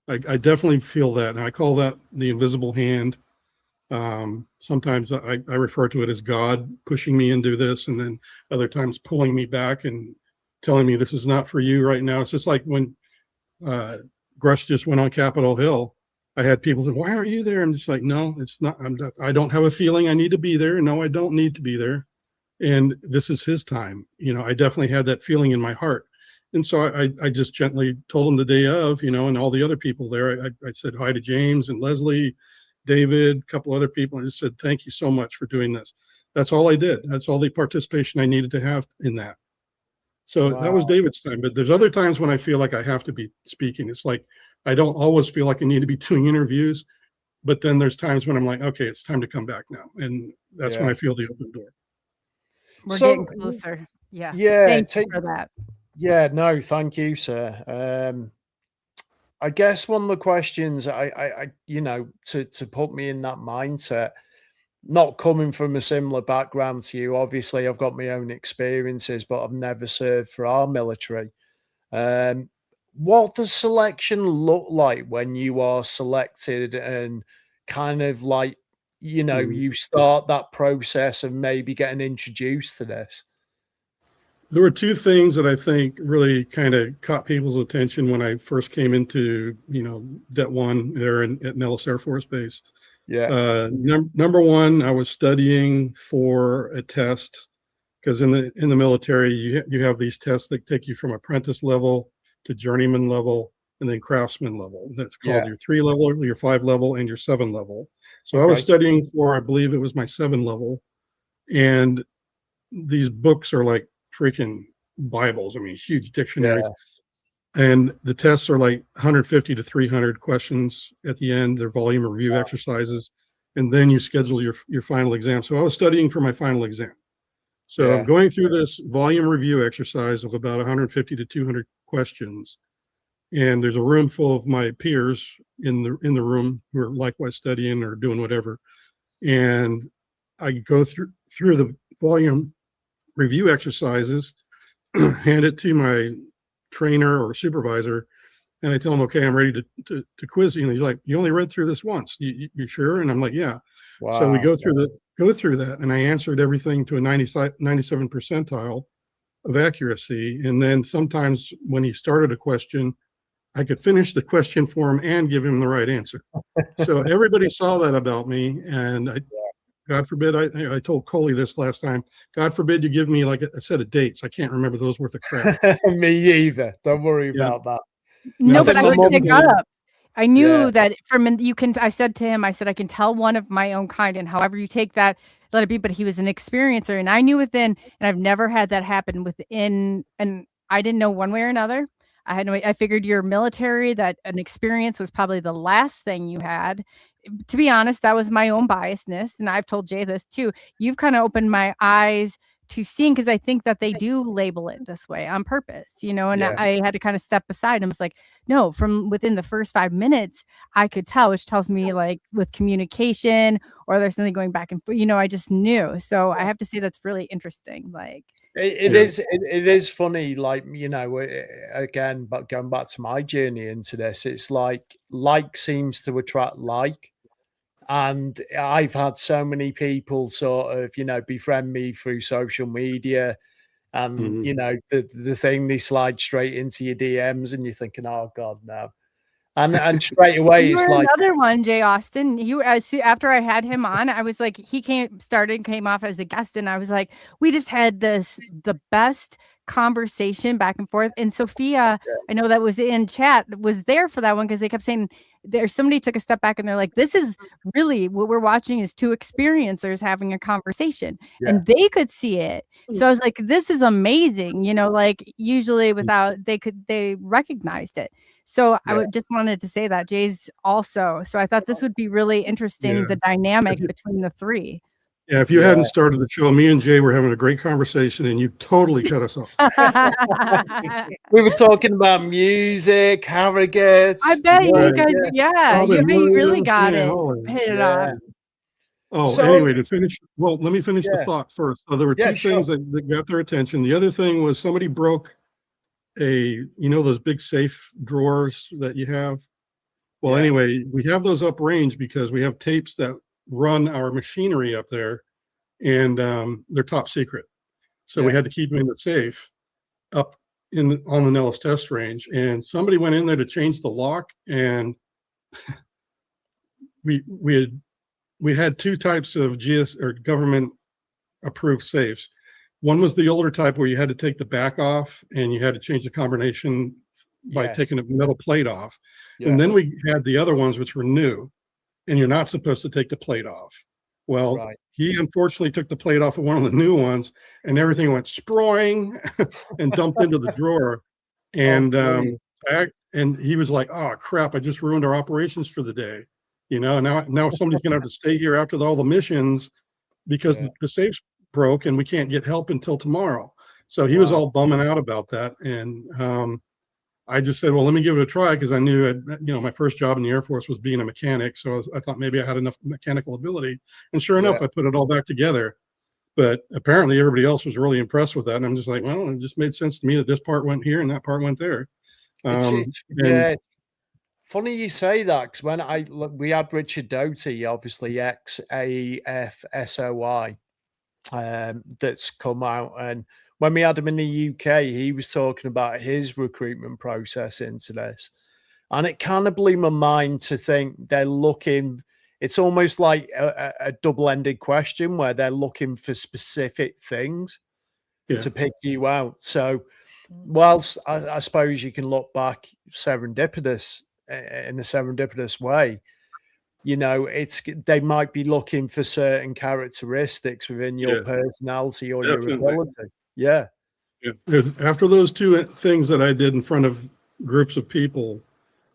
I definitely feel that. And I call that the invisible hand. Sometimes I refer to it as God pushing me into this, and then other times pulling me back and telling me this is not for you right now. It's just like when Grush just went on Capitol Hill. I had people say, why aren't you there? I'm just like, no, it's not. I don't have a feeling I need to be there. No, I don't need to be there. And this is his time. I definitely had that feeling in my heart. And so I just gently told him the day of, and all the other people there. I said hi to James and Leslie, David, a couple other people, and just said, thank you so much for doing this. That's all I did. That's all the participation I needed to have in that. So that was David's time. But there's other times when I feel like I have to be speaking. It's like, I don't always feel like I need to be doing interviews, but then there's times when I'm like, okay, it's time to come back now. And that's when I feel the open door. We're getting closer. Yeah. Thank you for that. Yeah, no, thank you, sir. I guess one of the questions I to put me in that mindset, not coming from a similar background to you, obviously I've got my own experiences, but I've never served for our military. What does selection look like when you are selected and kind of like, you start that process of maybe getting introduced to this? there were two things that I think really kind of caught people's attention when I first came into, Det 1 there at Nellis Air Force Base. Yeah. Number one, I was studying for a test because in the military, you have these tests that take you from apprentice level to journeyman level and then craftsman level. That's called your 3 level, your 5 level, and your 7 level. So I was studying for, I believe it was my 7 level. And these books are like freaking Bibles. I mean, huge dictionaries. Yeah. And the tests are like 150 to 300 questions at the end. They're volume review exercises. And then you schedule your final exam. So I was studying for my final exam. So I'm going through this volume review exercise of about 150 to 200 questions. And there's a room full of my peers in the room who are likewise studying or doing whatever. And I go through the volume review exercises, hand it to my trainer or supervisor, and I tell him, okay, I'm ready to quiz you. And he's like, you only read through this once. You sure? And I'm like, yeah. Wow. So we go through that, and I answered everything to a 97 percentile of accuracy. And then sometimes when he started a question, I could finish the question for him and give him the right answer. So everybody saw that about me, and God forbid, I told Coley this last time, God forbid you give me like a set of dates. I can't remember those worth of crap. Me either. Don't worry about that. No, but I would pick up. I knew that I said to him, I said, I can tell one of my own kind, and however you take that, let it be. But he was an experiencer, and I knew within, and I've never had that happen within, and I didn't know one way or another. I figured you're military, that an experience was probably the last thing you had. To be honest, that was my own biasness. And I've told Jay this too. You've kind of opened my eyes to seeing, because I think that they do label it this way on purpose, and I had to kind of step aside and was like, no, from within the first 5 minutes, I could tell, which tells me like with communication or there's something going back and forth, I just knew. So I have to say that's really interesting. Like it is funny, like, again, but going back to my journey into this, it's like seems to attract like. And I've had so many people sort of, befriend me through social media, and the thing, they slide straight into your DMs, and you're thinking, oh God, no. And straight away, it's like another one, Jay Austin. After I had him on, I was like, he came off as a guest, and I was like, we just had the best conversation back and forth. And Sophia, I know that was in chat, was there for that one, because they kept saying somebody took a step back and they're like, this is really what we're watching is two experiencers having a conversation, and they could see it. So I was like, this is amazing, like usually without they recognized it. So I just wanted to say that Jay's also. So I thought this would be really interesting, the dynamic between the three. Yeah, if you hadn't started the show, me and Jay were having a great conversation, and you totally cut us off. We were talking about music, harrogates. I bet you guys, you really got it. Hit it off. Oh, so, anyway, let me finish the thought first. So there were two things that got their attention. The other thing was somebody broke those big safe drawers that you have. Well, anyway, we have those uprange because we have tapes that run our machinery up there, and they're top secret. So we had to keep them in the safe up on the Nellis test range. And somebody went in there to change the lock, and we had two types of GS or government approved safes. One was the older type where you had to take the back off and you had to change the combination by taking a metal plate off. And then we had the other ones, which were new, and you're not supposed to take the plate off. Well, he unfortunately took the plate off of one of the new ones, and everything went sproing and dumped into the drawer. And and he was like, oh crap, I just ruined our operations for the day. Now somebody's gonna have to stay here after all the missions because the safe's broke and we can't get help until tomorrow. So he was all bumming out about that. And I just said, well, let me give it a try, because I knew my first job in the Air Force was being a mechanic. So I thought maybe I had enough mechanical ability. And sure enough, I put it all back together. But apparently everybody else was really impressed with that. And I'm just like, well, it just made sense to me that this part went here and that part went there. It's funny you say that, because when we had Richard Doty, obviously ex-AFSOI, that's come out. And when we had him in the UK, he was talking about his recruitment process into this. And it kind of blew my mind to think they're looking, it's almost like a double-ended question where they're looking for specific things to pick you out. So whilst I suppose you can look back serendipitous in a serendipitous way, you know, they might be looking for certain characteristics within your personality or your ability. Yeah. After those two things that I did in front of groups of people,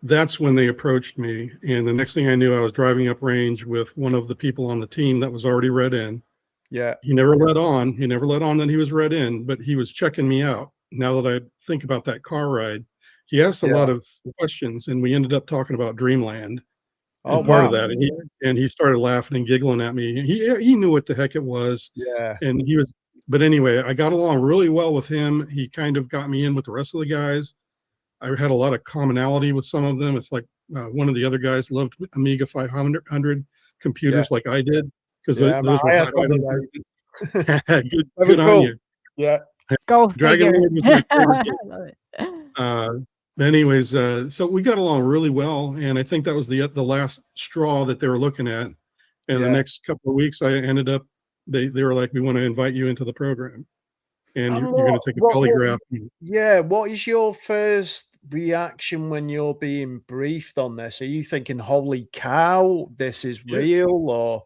that's when they approached me. And the next thing I knew, I was driving up range with one of the people on the team that was already read in. Yeah. He never let on. He never let on that he was read in, but he was checking me out. Now that I think about that car ride, he asked a lot of questions, and we ended up talking about Dreamland. Oh, part of wow. that, and he started laughing and giggling at me. He knew what the heck it was. Yeah. And he was, but anyway, I got along really well with him. He kind of got me in with the rest of the guys. I had a lot of commonality with some of them. It's like one of the other guys loved Amiga 500 computers like I did, because those were hot items. Good on you. Yeah. Go Dragon figure. Lord was my favorite game. I love it. Anyways, so we got along really well, and I think that was the last straw that they were looking at. And the next couple of weeks, I ended up, they were like, we want to invite you into the program, and you're going to take a polygraph. What is your first reaction when you're being briefed on this? Are you thinking, holy cow, this is real? Or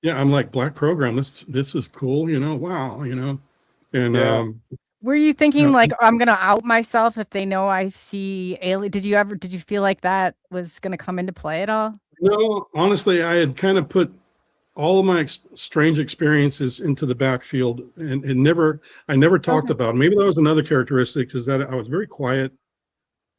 I'm like, black program, this is cool, you know, wow, you know. And were you thinking like, I'm gonna out myself if they know I see alien? Did you feel like that was gonna come into play at all? No, honestly, I had kind of put all of my strange experiences into the backfield, and I never talked about them. Maybe that was another characteristic, is that I was very quiet.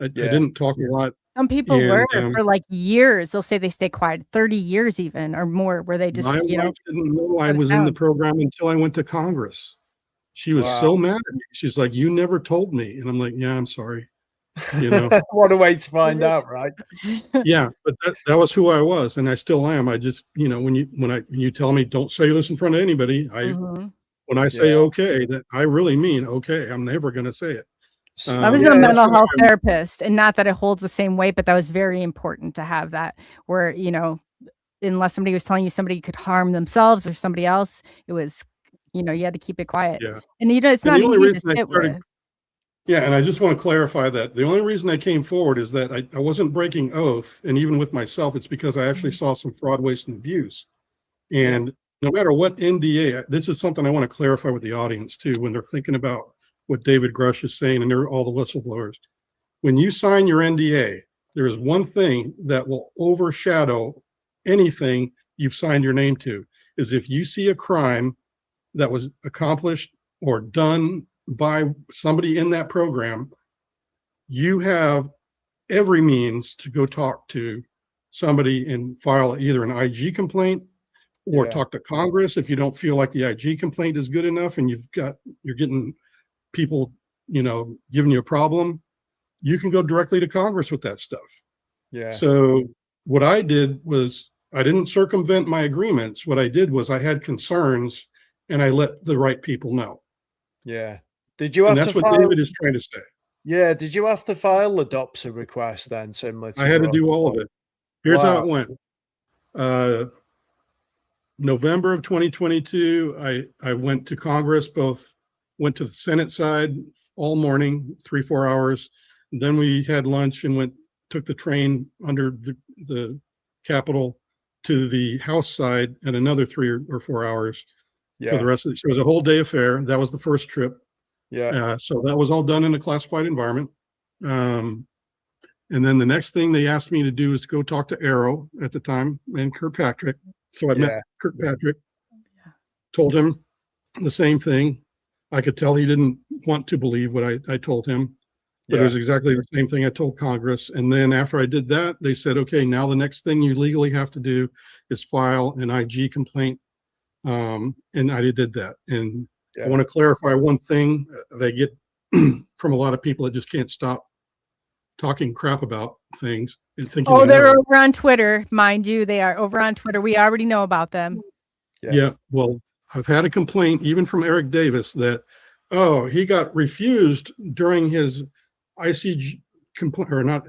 I didn't talk a lot. Some people were for like years. They'll say they stay quiet 30 years even or more, where they just, my wife didn't know I was in the program until I went to Congress. She was so mad at me. She's like, you never told me. And I'm like, yeah, I'm sorry. You know, what a way to find out, right? Yeah, but that was who I was, and I still am. I just, you know, when you tell me don't say this in front of anybody, when I say okay, that I really mean okay. I'm never going to say it. I was a mental health therapist, and not that it holds the same weight, but that was very important to have that, where, you know, unless somebody was telling you somebody could harm themselves or somebody else, it was, you know, you had to keep it quiet. Yeah. And you know, it's not easy to sit with. Yeah, and I just want to clarify that the only reason I came forward is that I wasn't breaking oath, and even with myself, it's because I actually saw some fraud, waste, and abuse. And no matter what NDA, this is something I want to clarify with the audience too, when they're thinking about what David Grush is saying, and they're all the whistleblowers. When you sign your NDA, there is one thing that will overshadow anything you've signed your name to, is if you see a crime that was accomplished or done by somebody in that program, you have every means to go talk to somebody and file either an IG complaint or talk to Congress if you don't feel like the IG complaint is good enough and you're getting people, you know, giving you a problem. You can go directly to Congress with that stuff. Yeah. So what I did was, I didn't circumvent my agreements. What I did was, I had concerns and I let the right people know. Yeah. Did you have to file? That's what David is trying to say. Yeah. Did you have to file a DOPSA request then, similar to? I had to do all of it. Here's how it went. November of 2022, I went to Congress, went to the Senate side all morning, 3-4 hours. And then we had lunch and took the train under the Capitol to the House side at another 3 or 4 hours. For the rest of it. So it was a whole day affair. That was the first trip. So that was all done in a classified environment. And then the next thing they asked me to do is go talk to Arrow at the time and Kirkpatrick. So I met Kirkpatrick, told him the same thing. I could tell he didn't want to believe what I told him, but it was exactly the same thing I told Congress. And then after I did that, they said, okay, now the next thing you legally have to do is file an IG complaint. And I did that. And I want to clarify one thing that I get from a lot of people that just can't stop talking crap about things and thinking. Oh, they're over on Twitter, mind you. They are over on Twitter. We already know about them. Yeah. Well, I've had a complaint even from Eric Davis that, oh, he got refused during his ICG complaint, or not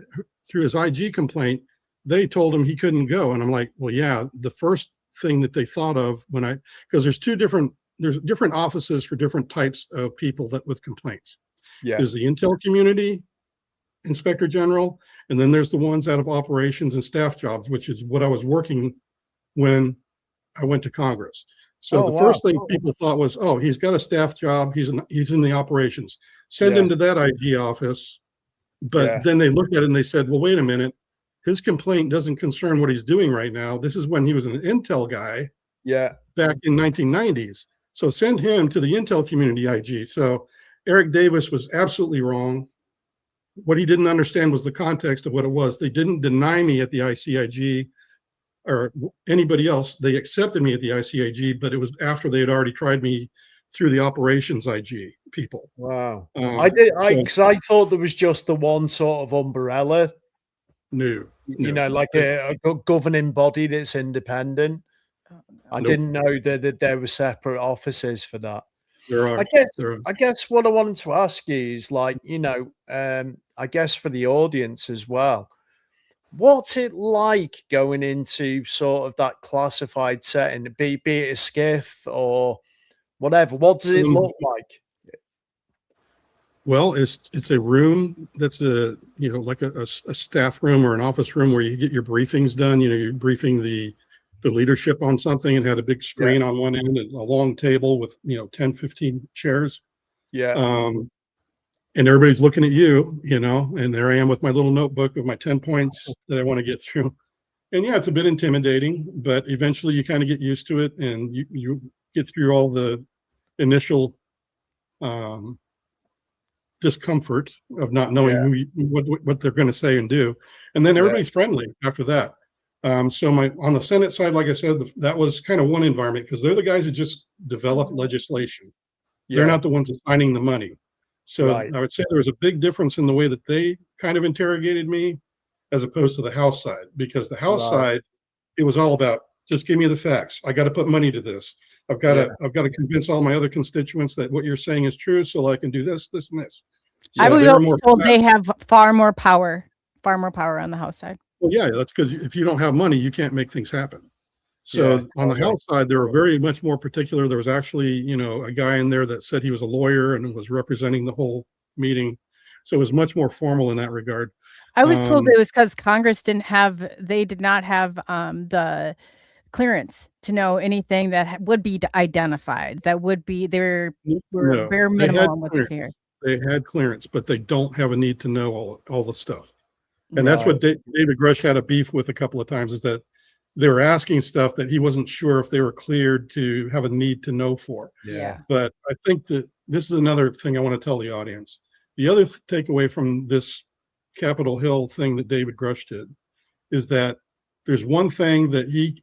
through his IG complaint. They told him he couldn't go. And I'm like, well, yeah, the first thing that they thought of because there's different offices for different types of people with complaints. Yeah. There's the Intel Community Inspector General, and then there's the ones out of operations and staff jobs, which is what I was working when I went to Congress. So the first thing people thought was, oh, he's got a staff job. He's in the operations. Send him to that IG office. But then they looked at it and they said, well, wait a minute. His complaint doesn't concern what he's doing right now. This is when he was an Intel guy. Yeah. Back in 1990s. So send him to the Intel Community IG. So Eric Davis was absolutely wrong. What he didn't understand was the context of what it was. They didn't deny me at the ICIG or anybody else. They accepted me at the ICIG, but it was after they had already tried me through the operations IG people. Wow. Because I thought there was just the one sort of umbrella. No. You know, like a governing body that's independent. I didn't know that there were separate offices for that. There are. I guess what I wanted to ask you is, like, you know, I guess for the audience as well, what's it like going into sort of that classified setting, be it a skiff or whatever? What does it look like? Well, it's a room that's like a staff room or an office room where you get your briefings done. You know, you're briefing the leadership on something, and had a big screen on one end and a long table with 10, 15 chairs. Yeah. And everybody's looking at you, and there I am with my little notebook of my 10 points that I want to get through. And yeah, it's a bit intimidating, but eventually you kind of get used to it, and you get through all the initial discomfort of not knowing what they're going to say and do. And then everybody's friendly after that. So on the Senate side, like I said, that was kind of one environment, because they're the guys who just develop legislation. They're not the ones assigning the money. So I would say there was a big difference in the way that they kind of interrogated me as opposed to the House side, because the House side, it was all about, just give me the facts. I got to put money to this. I've got to convince all my other constituents that what you're saying is true, so I can do this, this, and this. So I was always told they have far more power on the House side. Well, yeah, that's because if you don't have money, you can't make things happen. So on the House side, they were very much more particular. There was actually, a guy in there that said he was a lawyer and was representing the whole meeting. So it was much more formal in that regard. I was told it was because Congress did not have the clearance to know anything that would be identified. That would be bare minimum on what they hear. They had clearance, but they don't have a need to know all the stuff. And that's what David Grush had a beef with a couple of times, is that they were asking stuff that he wasn't sure if they were cleared to have a need to know for. Yeah. But I think that this is another thing I want to tell the audience. The other takeaway from this Capitol Hill thing that David Grush did is that there's one thing that he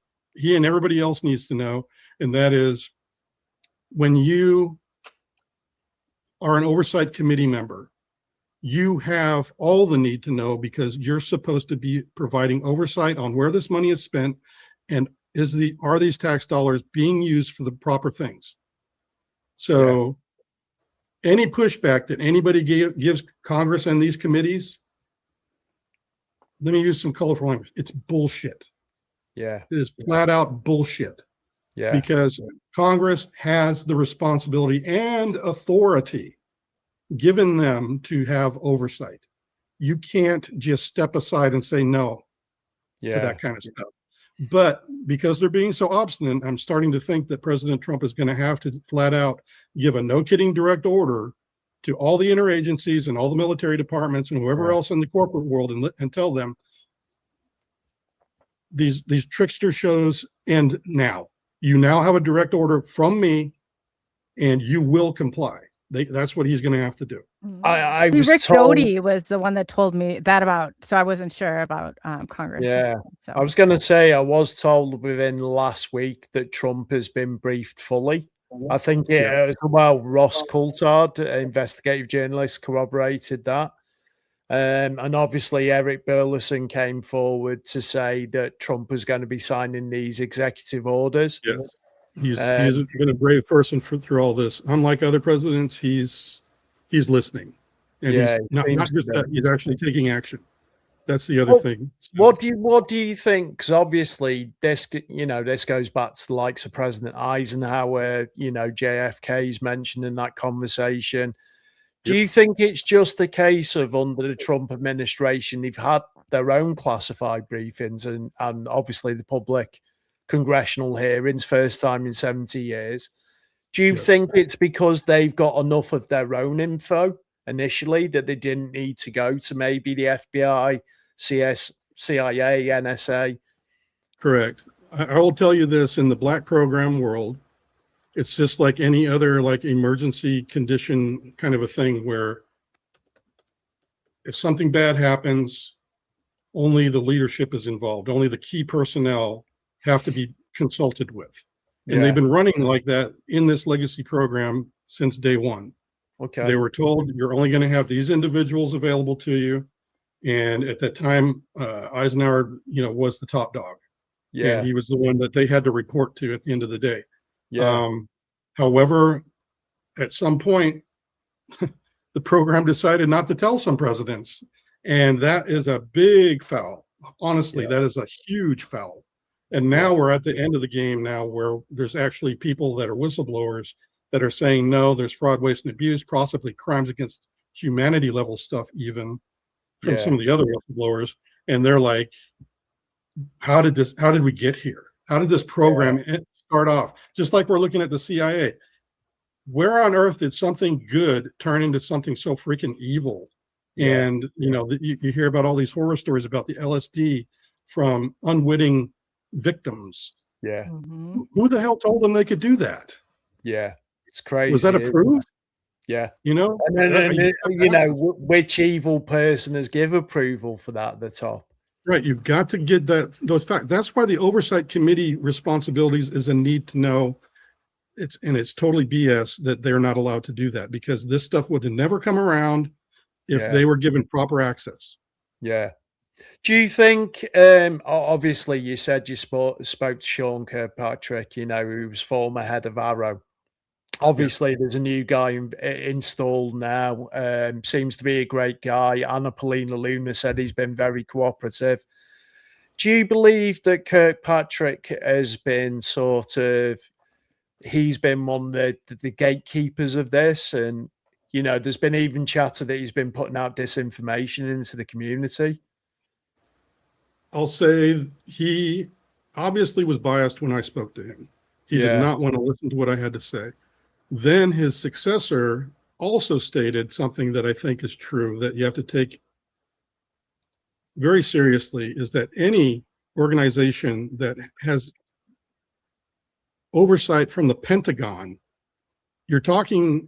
and everybody else needs to know, and that is, when you are an oversight committee member, you have all the need to know, because you're supposed to be providing oversight on where this money is spent, and are these tax dollars being used for the proper things. So any pushback that anybody gives Congress and these committees, let me use some colorful language, it's bullshit. Yeah. It is flat out bullshit. Yeah. Because Congress has the responsibility and authority given them to have oversight. You can't just step aside and say no to that kind of stuff. But because they're being so obstinate, I'm starting to think that President Trump is going to have to flat out give a no kidding direct order to all the interagencies and all the military departments and whoever else in the corporate world, and tell them these trickster shows end now. You now have a direct order from me, and you will comply. That's what he's going to have to do. I was Rick told, Doty was the one that told me that about, so I wasn't sure about Congress. Yeah. So. I was going to say, I was told within last week that Trump has been briefed fully. I think Ross Coulthard, investigative journalist, corroborated that. And obviously Eric Burleson came forward to say that Trump was going to be signing these executive orders. Yes. He's been a brave person through all this. Unlike other presidents, he's listening, and Yeah, he's not just that, he's actually taking action. That's the other thing. So, what do you think? Because obviously this goes back to the likes of President Eisenhower. JFK's mentioned in that conversation. Do you think it's just the case of under the Trump administration, they've had their own classified briefings and obviously the public congressional hearings, first time in 70 years? Do you think it's because they've got enough of their own info initially that they didn't need to go to maybe the FBI, CIA, NSA? Correct. I will tell you this, in the black program world, it's just like any other emergency condition kind of a thing, where if something bad happens, only the leadership is involved. Only the key personnel have to be consulted with. And they've been running like that in this legacy program since day one. Okay. They were told you're only going to have these individuals available to you. And at that time, Eisenhower, was the top dog. Yeah. And he was the one that they had to report to at the end of the day. Yeah. However, at some point, the program decided not to tell some presidents. And that is a big foul. Honestly, that is a huge foul. And now we're at the end of the game now, where there's actually people that are whistleblowers that are saying, no, there's fraud, waste, and abuse, possibly crimes against humanity level stuff, even from some of the other whistleblowers. And they're like, how did we get here? How did this program start off? Just like we're looking at the CIA. Where on earth did something good turn into something so freaking evil? And, you hear about all these horror stories about the LSD from unwitting victims. Yeah. Who the hell told them they could do that? Yeah. It's crazy. Was that approved? Yeah. And then, which evil person has given approval for that at the top? Right. You've got to get those facts. That's why the oversight committee responsibilities is a need to know. It's totally BS that they're not allowed to do that, because this stuff would have never come around if they were given proper access. Yeah. Do you think, obviously you said you spoke to Sean Kirkpatrick, who was former head of Arrow. Obviously there's a new guy installed now, seems to be a great guy. Anna Paulina Luna said he's been very cooperative. Do you believe that Kirkpatrick has been he's been one of the gatekeepers of this? And, there's been even chatter that he's been putting out disinformation into the community. I'll say he obviously was biased when I spoke to him. He did not want to listen to what I had to say. Then his successor also stated something that I think is true, that you have to take very seriously, is that any organization that has oversight from the Pentagon, you're talking,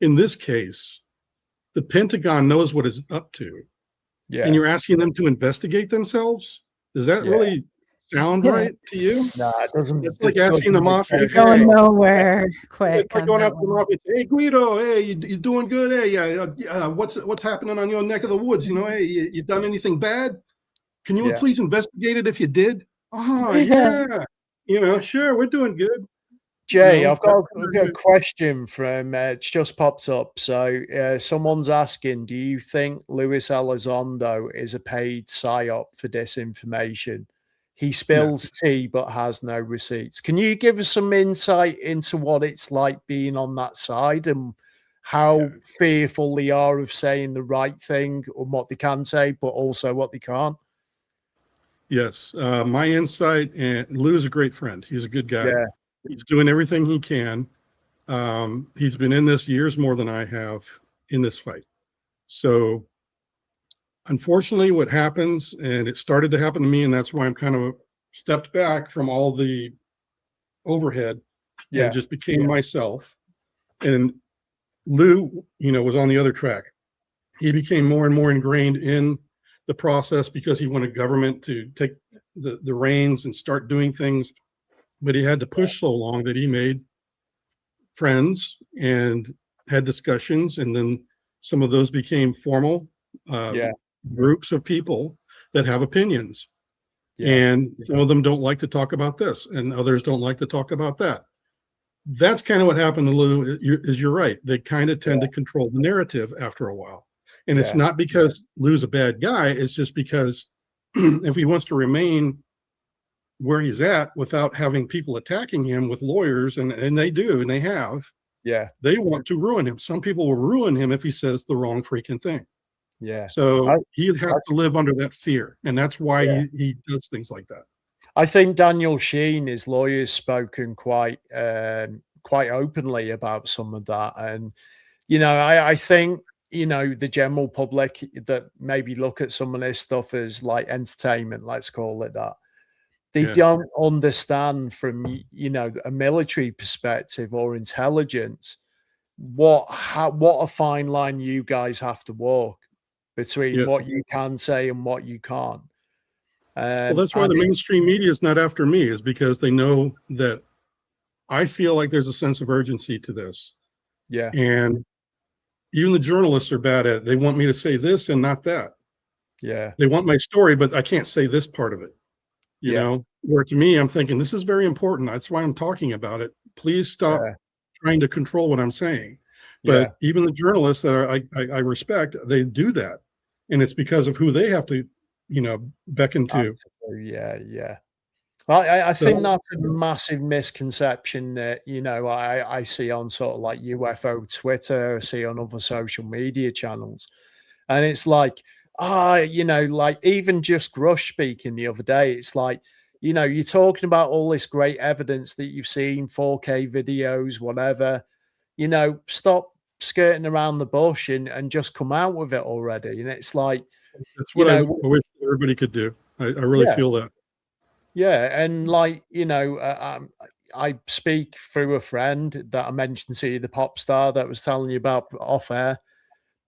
in this case, the Pentagon knows what it's up to. Yeah. And you're asking them to investigate themselves? Does that really sound right to you? No, it doesn't. It's like asking the mafia. Going nowhere quick. It's like going after the mafia. Hey, Guido. Hey, you doing good? Hey, what's happening on your neck of the woods? Hey, you done anything bad? Can you please investigate it if you did? Oh, yeah. Sure, we're doing good. Jay, I've got a question from it's just popped up. So someone's asking, do you think Luis Elizondo is a paid psyop for disinformation? He spills tea but has no receipts. Can you give us some insight into what it's like being on that side and how fearful they are of saying the right thing, or what they can say, but also what they can't? Yes, my insight, and Lou's a great friend. He's a good guy. Yeah. He's doing everything he can. He's been in this years more than I have in this fight. So unfortunately what happens, and it started to happen to me, and that's why I'm kind of stepped back from all the overhead and just became myself. And Lou, was on the other track. He became more and more ingrained in the process because he wanted government to take the reins and start doing things. But he had to push so long that he made friends and had discussions, and then some of those became formal groups of people that have opinions. And some of them don't like to talk about this, and others don't like to talk about that. That's kind of what happened to Lou. You're right. They kind of tend to control the narrative after a while. And it's not because Lou's a bad guy. It's just because if he wants to remain where he's at without having people attacking him with lawyers, and they do, and they have, they want to ruin him. Some people will ruin him if he says the wrong freaking thing. So he has to live under that fear, and that's why he does things like that. I think Daniel Sheen, his lawyer's spoken quite openly about some of that. And, you know, I think, you know, the general public that maybe look at some of this stuff as like entertainment, let's call it that. They don't understand from, you know, a military perspective or intelligence, what a fine line you guys have to walk between what you can say and what you can't. Well, that's why the mainstream media is not after me, is because they know that I feel like there's a sense of urgency to this. And even the journalists are bad at it. They want me to say this and not that. They want my story, but I can't say this part of it. You know, where to me, I'm thinking this is very important. That's why I'm talking about it. Please stop trying to control what I'm saying. But even the journalists that I respect, they do that. And it's because of who they have to, you know, beckon to. Well, I think that's a massive misconception that, you know, I see on sort of like UFO Twitter, I see on other social media channels. And it's like, you know, like even just Grush speaking the other day, it's like, you know, you're talking about all this great evidence that you've seen, 4K videos, whatever, you know, stop skirting around the bush and just come out with it already. And it's like, that's what I wish everybody could do. I really feel that. And like, you know, I speak through a friend that I mentioned to you, the pop star that I was telling you about off air.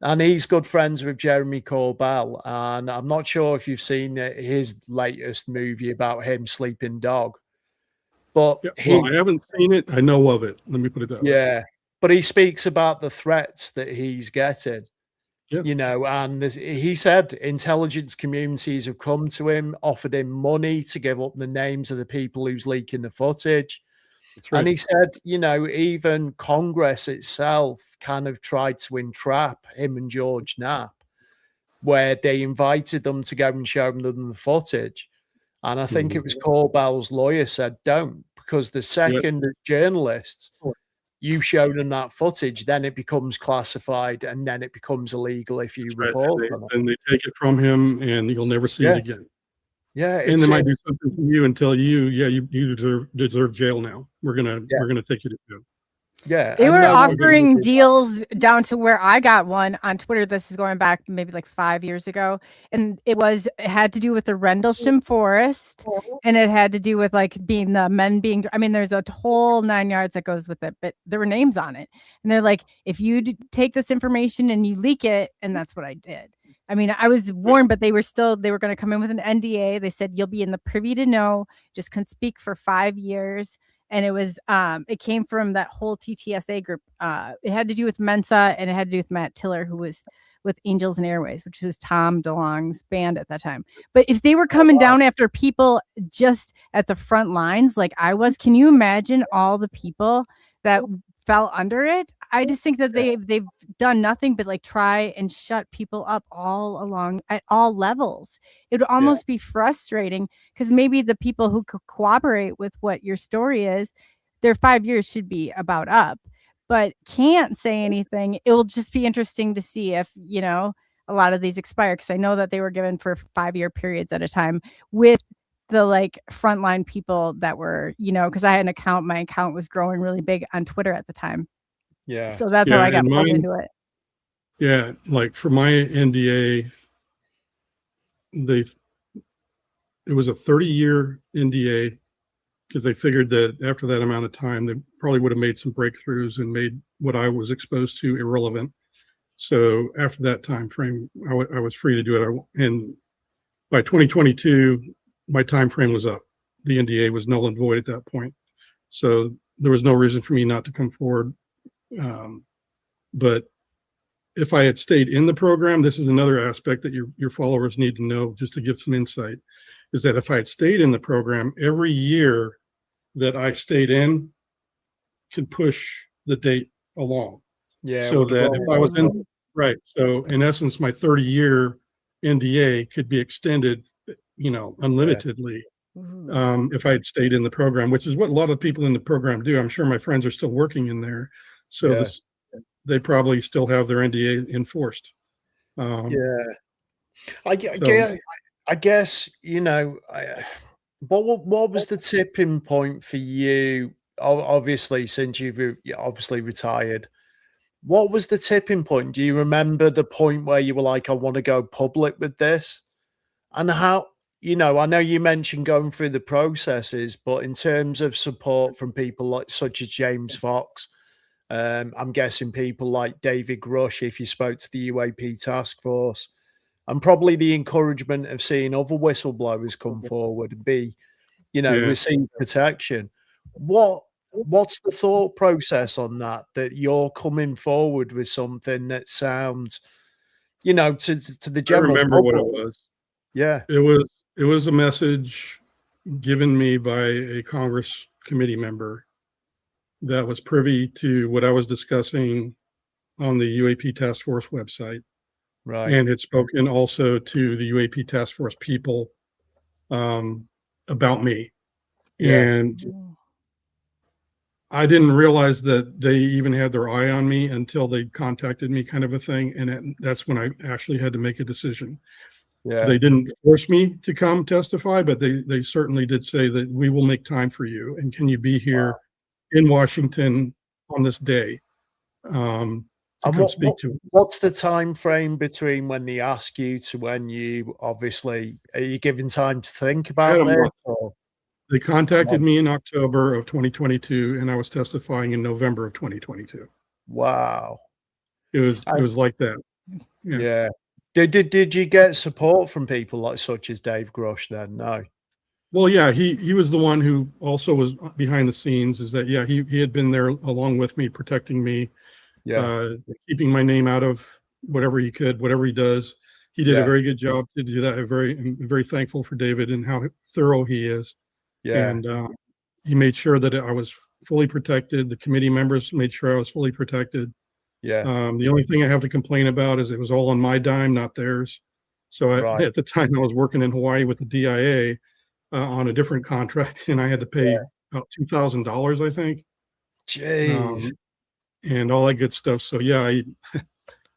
And he's good friends with Jeremy Corbell. And I'm not sure if you've seen his latest movie about him, Sleeping Dog. But well, I haven't seen it. I know of it. Let me put it that way. But he speaks about the threats that he's getting. You know, and he said intelligence communities have come to him, offered him money to give up the names of the people who's leaking the footage. And he said, you know, even Congress itself kind of tried to entrap him and George Knapp, where they invited them to go and show them the footage. And I think it was Corbell's lawyer said, don't, because the second that journalists, you show them that footage, then it becomes classified and then it becomes illegal if you report on it. And they take it from him and you'll never see it again. And they might do something to you and tell you, you deserve jail now. We're gonna take you to jail. They were offering deals down to where I got one on Twitter. This is going back maybe like 5 years ago. And it had to do with the Rendlesham Forest. And it had to do with like I mean, there's a whole 9 yards that goes with it, but there were names on it. And they're like, if you take this information and you leak it, and that's what I did. I mean, I was warned, but they were going to come in with an NDA. They said, you'll be in the privy to know, just can speak for 5 years. And it was, it came from that whole TTSA group. It had to do with Mensa, and it had to do with Matt Tiller, who was with Angels and Airways, which was Tom DeLonge's band at that time. But if they were coming down after people just at the front lines, like I was, can you imagine all the people that fell under it? I just think that they've done nothing but like try and shut people up all along at all levels. It would almost be frustrating, because maybe the people who could cooperate with what your story is, their 5 years should be about up, but can't say anything. It will just be interesting to see if, you know, a lot of these expire, because I know that they were given for 5-year periods at a time with the like frontline people that were, you know, because I had an account, my account was growing really big on Twitter at the time. So that's how I got pulled into it. Yeah, like for my NDA, it was a 30-year NDA, because they figured that after that amount of time, they probably would have made some breakthroughs and made what I was exposed to irrelevant. So after that time frame, I was free to do it. And by 2022, my time frame was up. The NDA was null and void at that point. So there was no reason for me not to come forward. But if I had stayed in the program, this is another aspect that your followers need to know, just to give some insight, is that if I had stayed in the program, every year that I stayed in could push the date along. Yeah. So would that if I was roll. in, right, so in essence, my 30-year NDA could be extended, unlimitedly. If I had stayed in the program, which is what a lot of people in the program do. I'm sure my friends are still working in there. So Yeah. they probably still have their NDA enforced. Yeah. I So guess, what was the tipping point for you? Obviously, since you've obviously retired, what was the tipping point? Do you remember the point where you were like, I want to go public with this? And how, I know you mentioned going through the processes, but in terms of support from people like such as James Fox, I'm guessing people like David Grush, if you spoke to the UAP task force, and probably the encouragement of seeing other whistleblowers come forward and be, yeah. receive protection. What's the thought process on that you're coming forward with something that sounds, to the I general remember what it public? was. Yeah. It was a message given me by a Congress committee member that was privy to what I was discussing on the UAP task force website. Right. And had spoken also to the UAP task force people about me. Yeah. And I didn't realize that they even had their eye on me until they contacted me, kind of a thing. And that's when I actually had to make a decision. Yeah. They didn't force me to come testify, but they certainly did say that we will make time for you. And can you be here in Washington on this day to And come speak to? what's the time frame between when they ask you to when you obviously are you given time to think I had about a this? month. Or They contacted me in October of 2022, and I was testifying in November of 2022. wow. It was like that. Yeah. Yeah. Did you get support from people like such as Dave Grush then? No. Well, yeah, he was the one who also was behind the scenes. Is that, yeah, he had been there along with me, protecting me, Yeah. keeping my name out of whatever he could, whatever he does. He did a Yeah. very good job to do that. I'm very thankful for David and how thorough he is. Yeah. And he made sure that I was fully protected. The committee members made sure I was fully protected. Yeah. The only thing I have to complain about is it was all on my dime, not theirs. So Right. at the time I was working in Hawaii with the DIA on a different contract, and I had to pay about $2,000, I think, Jeez. and all that good stuff. So yeah, I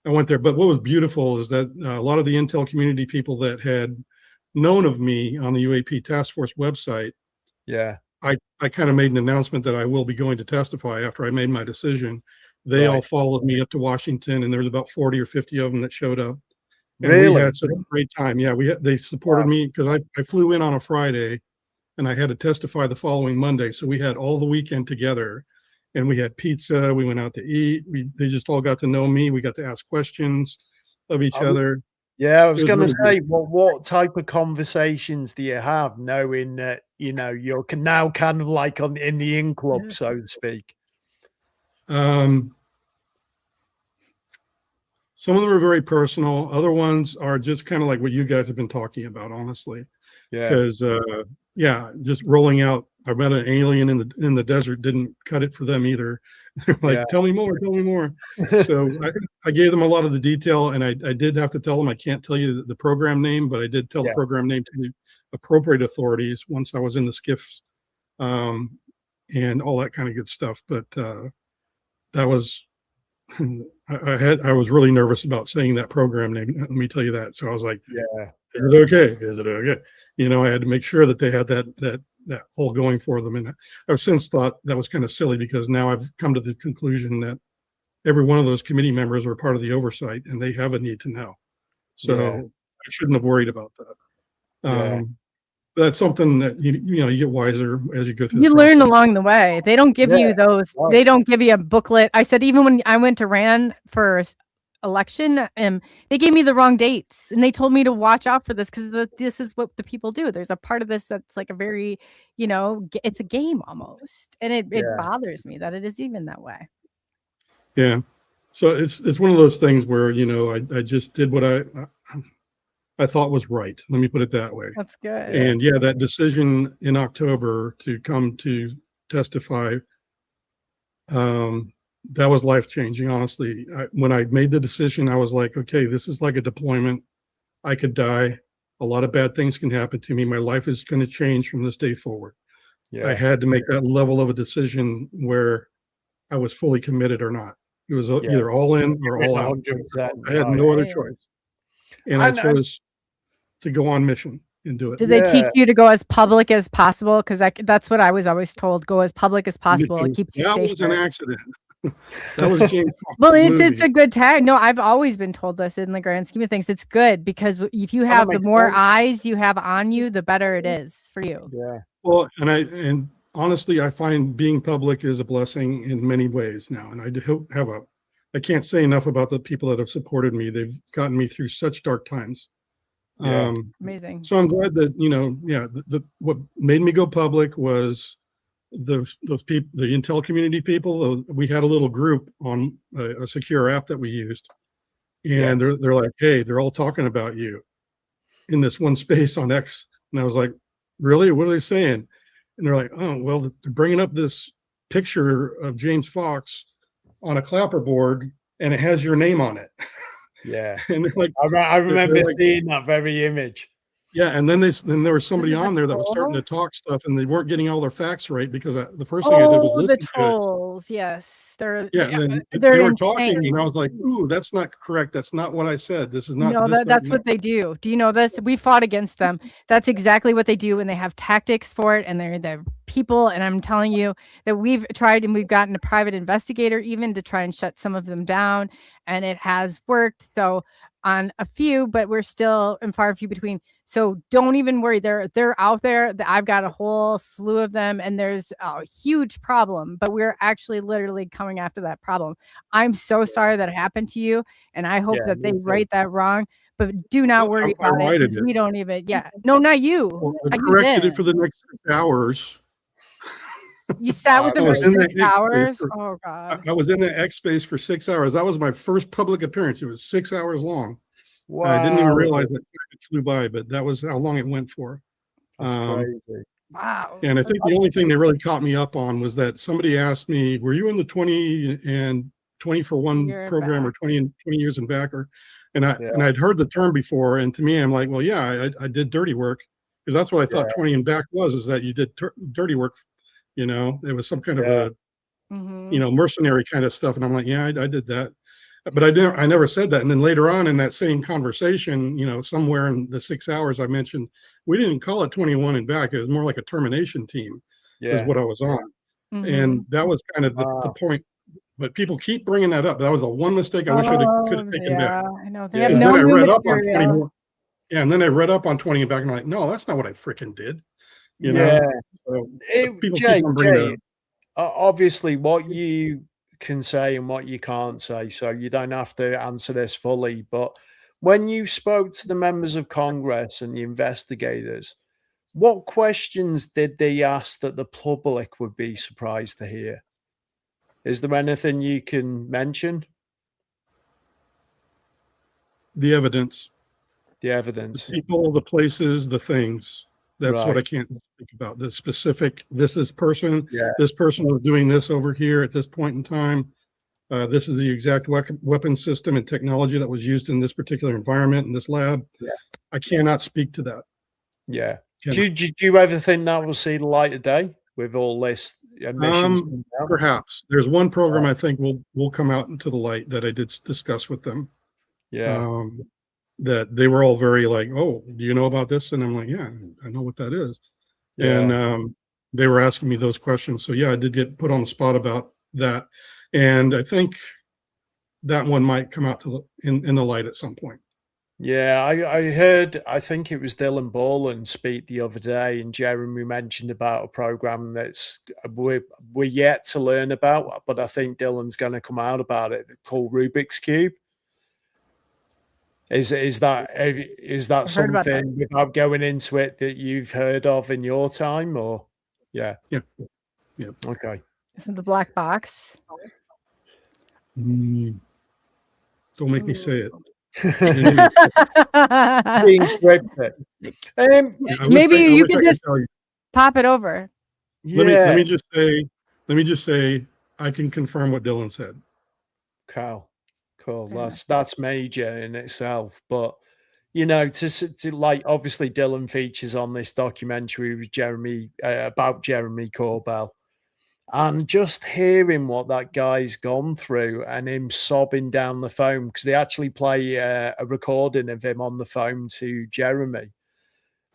went there. But what was beautiful is that a lot of the intel community people that had known of me on the UAP task force website, Yeah. I kind of made an announcement that I will be going to testify after I made my decision. They all Right. followed me up to Washington, and there was about 40 or 50 of them that showed up. And we Really? had such a great time. Yeah, they supported me because I flew in on a Friday and I had to testify the following Monday. So we had all the weekend together, and we had pizza. We went out to eat. They just all got to know me. We got to ask questions of each other. Yeah, I It was was going to really say, beautiful. what type of conversations do you have, knowing that you're now kind of like in the in club, so to speak? Some of them are very personal. Other ones are just kind of like what you guys have been talking about, honestly. Yeah. Because yeah, just rolling out. I met an alien in the desert didn't cut it for them either. They're like, Yeah. tell me more, tell me more. So I gave them a lot of the detail, and I did have to tell them I can't tell you the program name, but I did tell the program name to the appropriate authorities once I was in the skiffs, and all that kind of good stuff. But that was I was really nervous about saying that program name. Let me tell you that. So I was like, Yeah. is it okay? Is it okay? I had to make sure that they had that whole going for them. And I've since thought that was kind of silly because now I've come to the conclusion that every one of those committee members were part of the oversight and they have a need to know. So Yeah. I shouldn't have worried about that. Yeah. But that's something that you get wiser as you go through You the learn process. along the way. They don't give Yeah, you those. right. They don't give you a booklet. I said, even when I went to RAN for election, they gave me the wrong dates, and they told me to watch out for this because this is what the people do. There's a part of this that's like a very, it's a game almost, and it Yeah. bothers me that it is even that way. Yeah. So it's one of those things where I just did what I thought was right. Let me put it that way. That's good. And yeah, that decision in October to come to testify, that was life-changing, honestly. When I made the decision, I was like, okay, this is like a deployment. I could die. A lot of bad things can happen to me. My life is going to change from this day forward. I had to make that level of a decision where I was fully committed or not. It was either all in or all out. 100%. I had no other choice. And I chose to go on mission and do it. Did they teach you to go as public as possible? Because that's what I was always told. Go as public as possible. It keeps you safe. That was an accident. That was James Fox. Well, it's a good tag. No, I've always been told this in the grand scheme of things. It's good because if you have the more eyes you have on you, the better it is for you. Yeah. Well, and honestly, I find being public is a blessing in many ways now. And I can't say enough about the people that have supported me. They've gotten me through such dark times. Yeah. Amazing. So I'm glad that, what made me go public was those people, the intel community people. We had a little group on a secure app that we used, and they're like, hey, they're all talking about you in this one space on X. And I was like, really? What are they saying? And they're like, oh, well, they're bringing up this picture of James Fox on a clapperboard, and it has your name on it. Yeah. And they're like, I remember seeing that very image. Yeah, and then there was somebody on there that was starting to talk stuff, and they weren't getting all their facts right because the first thing I did was listen the trolls. To it. Yes, and then they were talking, and I was like, "Ooh, that's not correct. That's not what I said. This is not." No, that's what they do. Do you know this? We fought against them. That's exactly what they do, and they have tactics for it, and they're people. And I'm telling you that we've tried, and we've gotten a private investigator even to try and shut some of them down, and it has worked. So on a few, but we're still in far few between. So don't even worry. They're out there. I've got a whole slew of them, and there's a huge problem, but we're actually literally coming after that problem. I'm so sorry that happened to you, and I hope that they right that wrong, but do not worry about it. We don't even, no, not you. Well, I corrected it for the next 6 hours. You sat with them for 6 hours? Oh, God. I was in the X space for 6 hours. That was my first public appearance. It was 6 hours long. Wow. I didn't even realize that it flew by, but that was how long it went for. That's crazy. Wow. And I think the only thing they really caught me up on was that somebody asked me, were you in the 20 for 1 program or 20 years and back? And I'd heard the term before. And to me, I'm like, well, yeah, I did dirty work, because that's what I thought 20 and back was, is that you did dirty work. You know, it was some kind of a, mercenary kind of stuff. And I'm like, yeah, I did that. But I never said that. And then later on in that same conversation, somewhere in the 6 hours I mentioned, we didn't call it 21 and back. It was more like a termination team is what I was on. And that was kind of the point. But people keep bringing that up. That was the one mistake I wish I could have taken back. I know. They have no new material. And then I read up on 20 and back, and I'm like, no, that's not what I freaking did. So Jay, obviously what you can say and what you can't say, so you don't have to answer this fully, but when you spoke to the members of Congress and the investigators, what questions did they ask that the public would be surprised to hear? Is there anything you can mention? The evidence. The people, the places, the things. That's what I can't speak about. The specific, this person was doing this over here at this point in time. This is the exact weapon system and technology that was used in this particular environment in this lab. Yeah. I cannot speak to that. Yeah. Do you ever think that will see the light of day with all this emissions? Perhaps. There's one program I think will come out into the light that I did discuss with them. Yeah. That they were all very like, oh, do you know about this? And I'm like, yeah, I know what that is. Yeah. And they were asking me those questions. So yeah, I did get put on the spot about that. And I think that one might come out in the light at some point. Yeah, I heard, I think it was Dylan Borland speak the other day, and Jeremy mentioned about a program that's we're yet to learn about, but I think Dylan's going to come out about it, called Rubik's Cube. Is that something, without going into it, that you've heard of in your time, or yeah? Okay. Isn't the black box? Don't make me say it. Being cryptic. Maybe I you wish could I just tell you. pop it over. Yeah. Let me just say, I can confirm what Dylan said. Cool. Fair That's major in itself. But you know, to like, obviously Dylan features on this documentary with Jeremy about Jeremy Corbell, and just hearing what that guy's gone through and him sobbing down the phone, because they actually play a recording of him on the phone to Jeremy.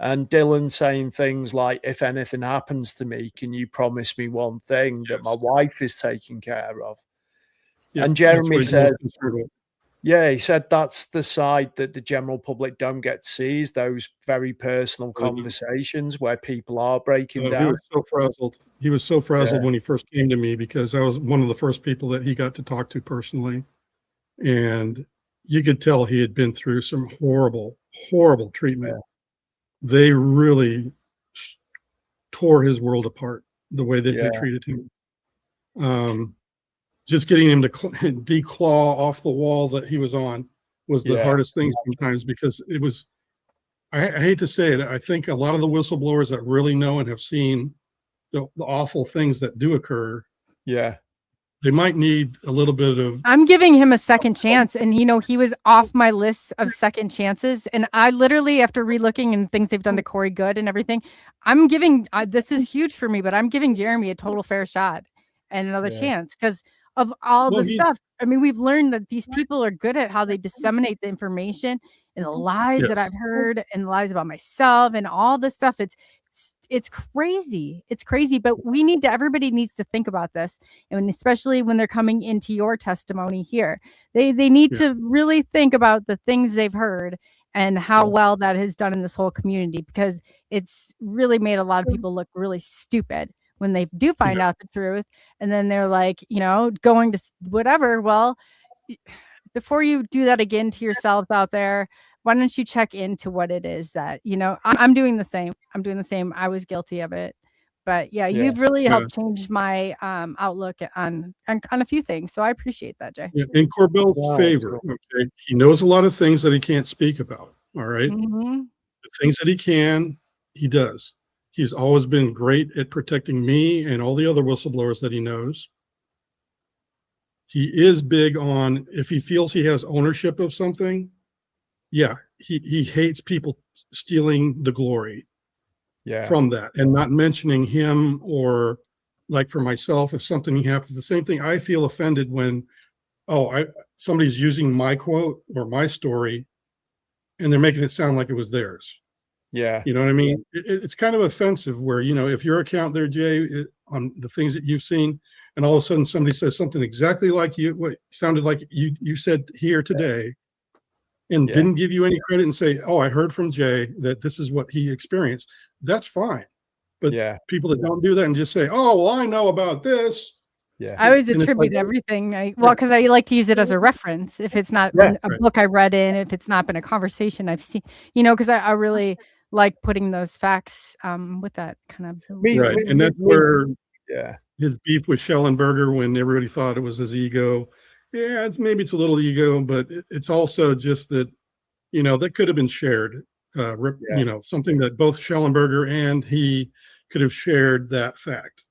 And Dylan saying things like, if anything happens to me, can you promise me one thing, that my wife is taken care of? Yeah, And that's Jeremy what he's said, most concerned with. yeah, he said that's the side that the general public don't get to see, is those very personal Mhm. conversations where people are breaking He down. was so frazzled. He was so frazzled Yeah. when he first came to me, because I was one of the first people that he got to talk to personally. And you could tell he had been through some horrible, horrible treatment. They really tore his world apart, the way that they treated him. Just getting him to declaw off the wall that he was on was the hardest thing sometimes, because it was, I hate to say it, I think a lot of the whistleblowers that really know and have seen the awful things that do occur, they might need a little bit of. I'm giving him a second chance, and you know, he was off my list of second chances, and I literally, after relooking and things they've done to Corey Good and everything, I'm giving this is huge for me, but I'm giving Jeremy a total fair shot and another chance, because of all the stuff. I mean, we've learned that these people are good at how they disseminate the information and the lies that I've heard, and lies about myself and all this stuff. It's crazy. It's crazy, but everybody needs to think about this. And especially when they're coming into your testimony here, they need to really think about the things they've heard and how well that has done in this whole community, because it's really made a lot of people look really stupid when they do find out the truth. And then they're like, you know, going to whatever. Well, before you do that again to yourselves out there, why don't you check into what it is that, you know, I'm doing the same. I'm doing the same. I was guilty of it. But you've really helped change my outlook on a few things. So I appreciate that, Jay. In Corbell's favor, okay, he knows a lot of things that he can't speak about. All right. The things that he can, he does. He's always been great at protecting me and all the other whistleblowers that he knows. He is big on, if he feels he has ownership of something, he hates people stealing the glory from that, and not mentioning him. Or like for myself, if something happens, the same thing, I feel offended when somebody's using my quote or my story and they're making it sound like it was theirs. You know what I mean? It's kind of offensive where, you know, if your account there, Jay, on the things that you've seen, and all of a sudden somebody says something exactly like what sounded like you said here today, and didn't give you any credit and say, oh, I heard from Jay that this is what he experienced. That's fine. But people that don't do that and just say, oh, well, I know about this. I always attribute everything. Because I like to use it as a reference. If it's not been a book I read in, if it's not been a conversation I've seen, you know, because I really like putting those facts with that kind of. Right. And that's where his beef with Schellenberger, when everybody thought it was his ego. Yeah, maybe it's a little ego, but it's also just that, you know, that could have been shared. You know, something that both Schellenberger and he could have shared that fact.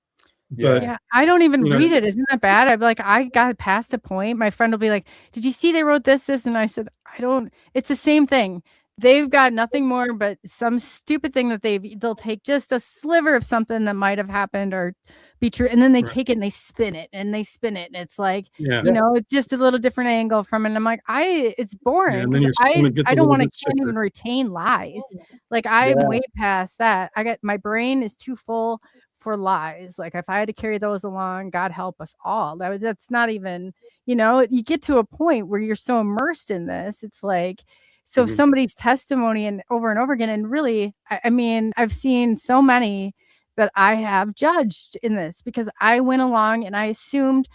But I don't even read it. Isn't that bad? I'd be like, I got past a point. My friend will be like, did you see they wrote this? And I said, I don't. It's the same thing. They've got nothing more but some stupid thing that they'll take just a sliver of something that might have happened or be true, and then they take it and they spin it and they spin it, and it's like, you know, just a little different angle from it. And I'm like, it's boring. I don't want to, can't even retain lies. Like I'm way past that. My brain is too full for lies. Like if I had to carry those along, God help us all. That's not even, you know, you get to a point where you're so immersed in this. It's like, so if somebody's testimony and over again, and really, I mean, I've seen so many that I have judged in this, because I went along and I assumed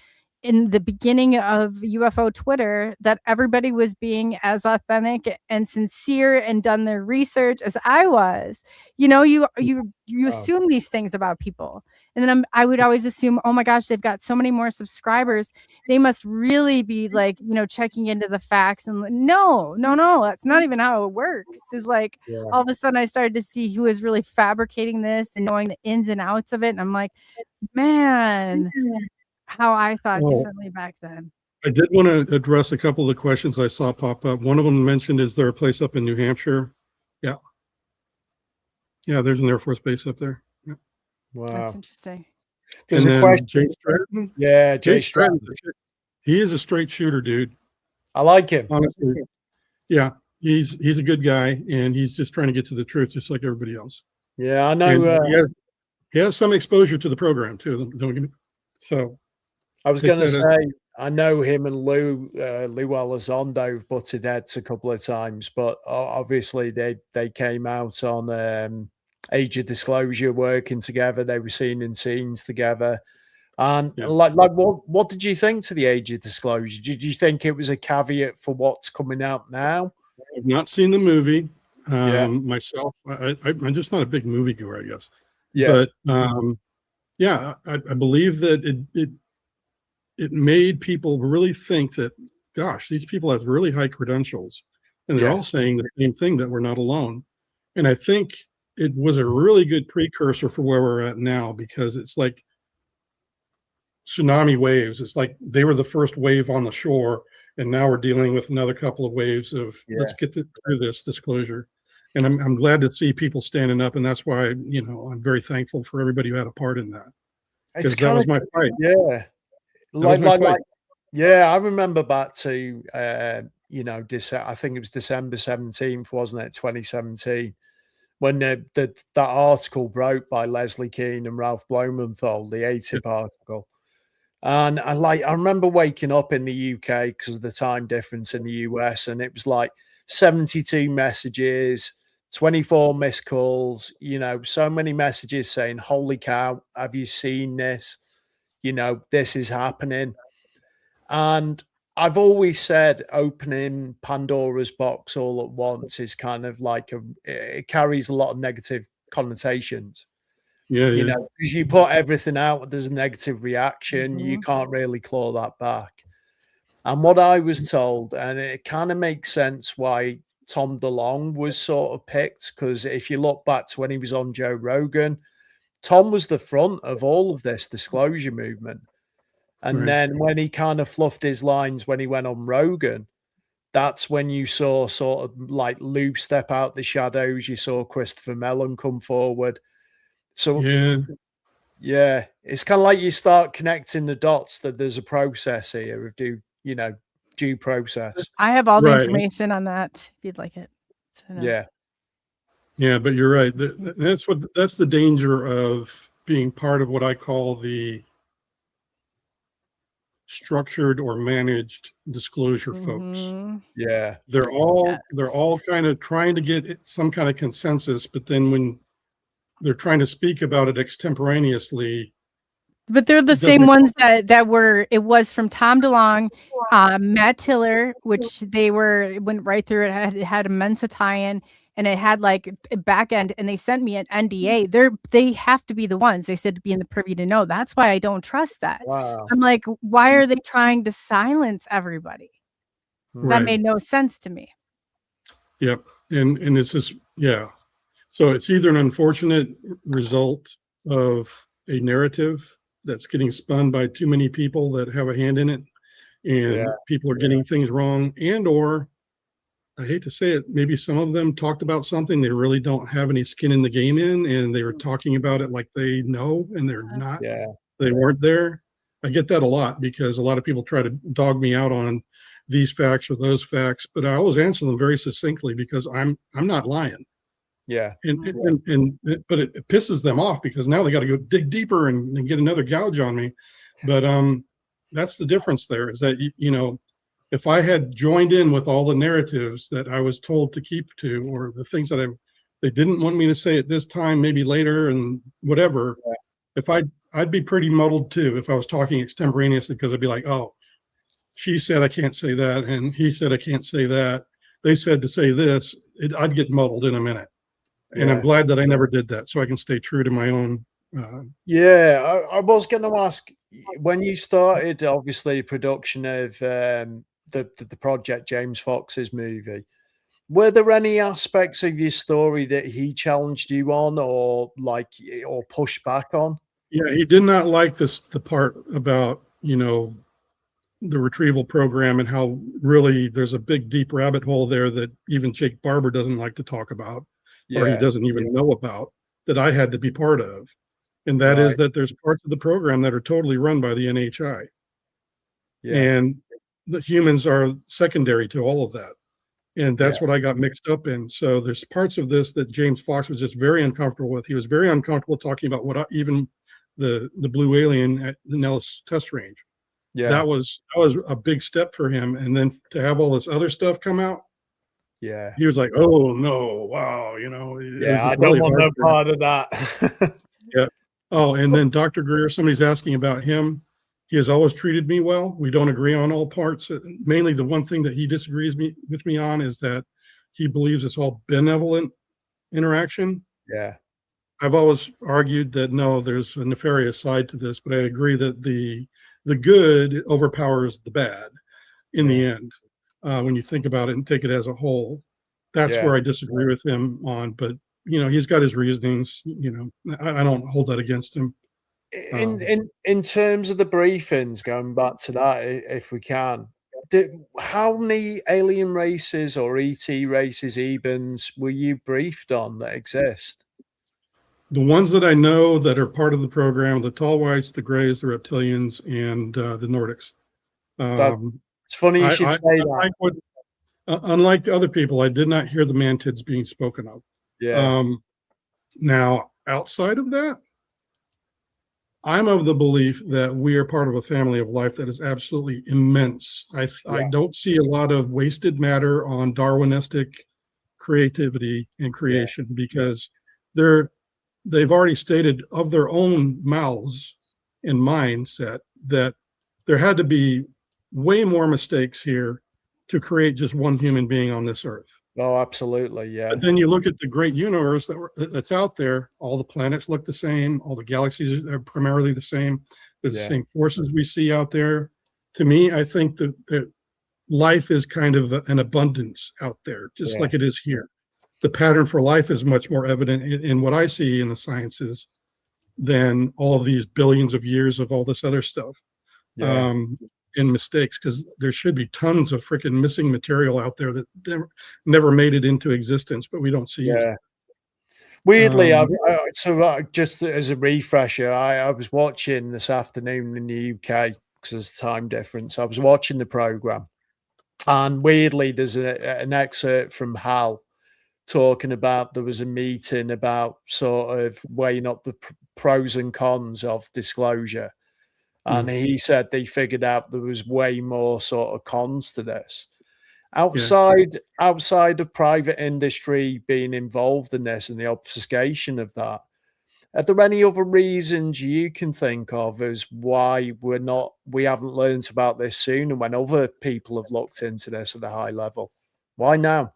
in the beginning of UFO Twitter that everybody was being as authentic and sincere and done their research as I was. You know, you assume these things about people. And then I would always assume, oh my gosh, they've got so many more subscribers. They must really be like, checking into the facts. And no, that's not even how it works. Is like all of a sudden I started to see who is really fabricating this and knowing the ins and outs of it. And I'm like, man, how I thought differently back then. I did want to address a couple of the questions I saw pop up. One of them mentioned, is there a place up in New Hampshire? Yeah. Yeah, there's an Air Force base up there. Yeah. Wow. That's interesting. There's a question. Jay Stratton? Yeah, Jay Stratton. He is a straight shooter, dude. I like him. Honestly. Yeah, he's a good guy, and he's just trying to get to the truth, just like everybody else. Yeah, I know. He has some exposure to the program, too. Don't get me. So I was going to say, I know him and Lou Elizondo have butted heads a couple of times, but obviously they came out on Age of Disclosure working together. They were seen in scenes together. And like what did you think to the Age of Disclosure? Did you think it was a caveat for what's coming out now? I've not seen the movie myself. I'm just not a big movie goer, I guess. Yeah. But I believe that it made people really think that, gosh, these people have really high credentials, and they're all saying the same thing, that we're not alone. And I think it was a really good precursor for where we're at now, because it's like tsunami waves. It's like they were the first wave on the shore, and now we're dealing with another couple of waves of let's get through this disclosure. And I'm glad to see people standing up, and that's why I'm very thankful for everybody who had a part in that. Because that was my fight. Yeah. I remember back to I think it was December 17th, wasn't it, 2017, when that article broke by Leslie Keane and Ralph Blumenthal, the ATIP article. And I remember waking up in the UK because of the time difference in the US, and it was like 72 messages, 24 missed calls, so many messages saying, holy cow, have you seen this? This is happening. And I've always said opening Pandora's box all at once is kind of like it carries a lot of negative connotations. Because you put everything out, there's a negative reaction. You can't really claw that back. And what I was told, and it kind of makes sense why Tom DeLonge was sort of picked, because if you look back to when he was on Joe Rogan, Tom was the front of all of this disclosure movement. And then when he kind of fluffed his lines when he went on Rogan, that's when you saw sort of like Lou step out the shadows. You saw Christopher Mellon come forward. So it's kind of like you start connecting the dots that there's a process here of due process. I have all the information on that if you'd like it. So, Yeah, but you're right. That's the danger of being part of what I call the structured or managed disclosure folks. Yeah. They're all kind of trying to get some kind of consensus, but then when they're trying to speak about it extemporaneously. But they're the same ones that were, it was from Tom DeLonge, Matt Tiller, which went right through it. It had a Mensa tie-in, and it had like a back end, and they sent me an NDA. They have to be the ones. They said to be in the privy to know. That's why I don't trust that. Wow. I'm like, why are they trying to silence everybody? That made no sense to me. Yep. And it's just, so it's either an unfortunate result of a narrative that's getting spun by too many people that have a hand in it, and people are getting things wrong, or I hate to say it, maybe some of them talked about something they really don't have any skin in the game in, and they were talking about it like they know, and they're not. They weren't there. I get that a lot, because a lot of people try to dog me out on these facts or those facts, but I always answer them very succinctly, because I'm not lying. Yeah. But it pisses them off, because now they got to go dig deeper and get another gouge on me. But that's the difference there, is that, if I had joined in with all the narratives that I was told to keep to, or the things that they didn't want me to say at this time, maybe later and whatever, if I'd be pretty muddled too, if I was talking extemporaneously, because I'd be like, oh, she said I can't say that, and he said I can't say that. They said to say this. I'd get muddled in a minute. And I'm glad that I never did that, so I can stay true to my own Yeah, I was going to ask, when you started, obviously, production of the project James Fox's movie, were there any aspects of your story that he challenged you on, or or pushed back on? Yeah, he did not like the part about, you know, the retrieval program and how really there's a big deep rabbit hole there that even Jake Barber doesn't like to talk about, or he Yeah, doesn't even know about, that I had to be part of. And that is right. that there's parts of the program that are totally run by the NHI, Yeah, and the humans are secondary to all of that. And yeah, that's what I got mixed up in. So there's parts of this that James Fox was just very uncomfortable with. He was very uncomfortable talking about even the blue alien at the Nellis test range. yeah, That was a big step for him. And then to have all this other stuff come out, yeah, he was like, "Oh no, wow," you know, it was yeah. I just don't really want hard no for him. part of that. Yeah. Oh, and then Dr. Greer, somebody's asking about him. He has always treated me well. We don't agree on all parts. Mainly the one thing that he disagrees with me on is that he believes it's all benevolent interaction. Yeah, I've always argued that no, there's a nefarious side to this, but I agree that the good overpowers the bad in yeah, the end. When you think about it and take it as a whole, that's yeah. where I disagree with him on. But you know, he's got his reasonings. You know, I don't hold that against him. In terms of the briefings, going back to that, if we can, how many alien races or ET races, Ebens, were you briefed on that exist? The ones that I know that are part of the program: the tall whites, the grays, the reptilians, and the Nordics. That Um, it's funny you should say that. unlike the other people, I did not hear the mantids being spoken of. Yeah, Um, Now, outside of that, I'm of the belief that we are part of a family of life that is absolutely immense. I yeah, don't see a lot of wasted matter on Darwinistic creativity and yeah, creation, because they're they've already stated of their own mouths and mindset that there had to be way more mistakes here to create just one human being on this earth. oh, absolutely, But yeah, then you look at the great universe that's out there. All the planets look the same. All the galaxies are primarily the same. There's the yeah, same forces we see out there. To me, I think that life is kind of an abundance out there, just yeah, like it is here. The pattern for life is much more evident in what I see in the sciences than all of these billions of years of all this other stuff, yeah, um, and mistakes, because there should be tons of freaking missing material out there that never made it into existence, but we don't see it. yeah. Weirdly, Um, just as a refresher, I was watching this afternoon in the UK because there's time difference. I was watching the program, and weirdly, there's an excerpt from Hal talking about there was a meeting about sort of weighing up the pros and cons of disclosure. And mm, he said they figured out there was way more sort of cons to this. yeah. Outside of private industry being involved in this and the obfuscation of that, are there any other reasons you can think of as why we haven't learned about this sooner when other people have looked into this at a high level? Why now?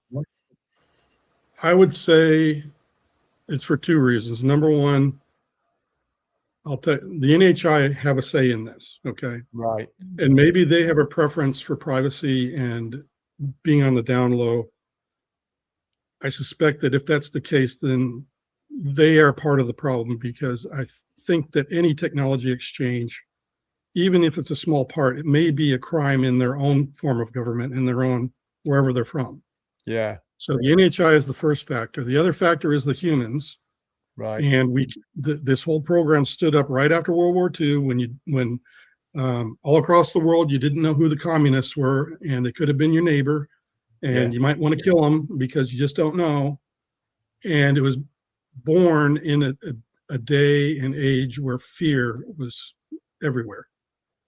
I would say it's for two reasons. Number one, I'll tell you, the NHI have a say in this, okay? Right. And maybe they have a preference for privacy and being on the down low. I suspect that if that's the case, then they are part of the problem, because I think that any technology exchange, even if it's a small part, it may be a crime in their own form of government, in their own, wherever they're from. Yeah. So the NHI is the first factor. The other factor is the humans. Right. And this whole program stood up right after World War II, when all across the world, you didn't know who the communists were, and they could have been your neighbor, Yeah. and you might want to kill them because you just don't know. And it was born in a day and age where fear was everywhere.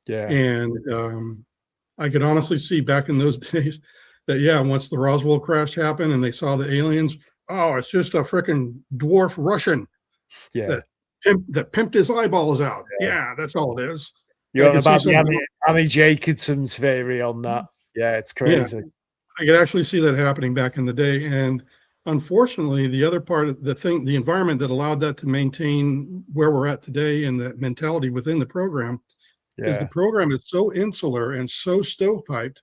Yeah. And I could honestly see back in those days that, yeah, once the Roswell crash happened and they saw the aliens, oh, it's just a freaking dwarf Russian Yeah. that pimped his eyeballs out. Yeah, that's all it is. You're I on could see about the something. Annie Jacobson's theory on that. Yeah, it's Yeah, crazy. I could actually see that happening back in the day. And unfortunately, the other part of the environment that allowed that to maintain where we're at today and that mentality within the program is the program is so insular and so stovepiped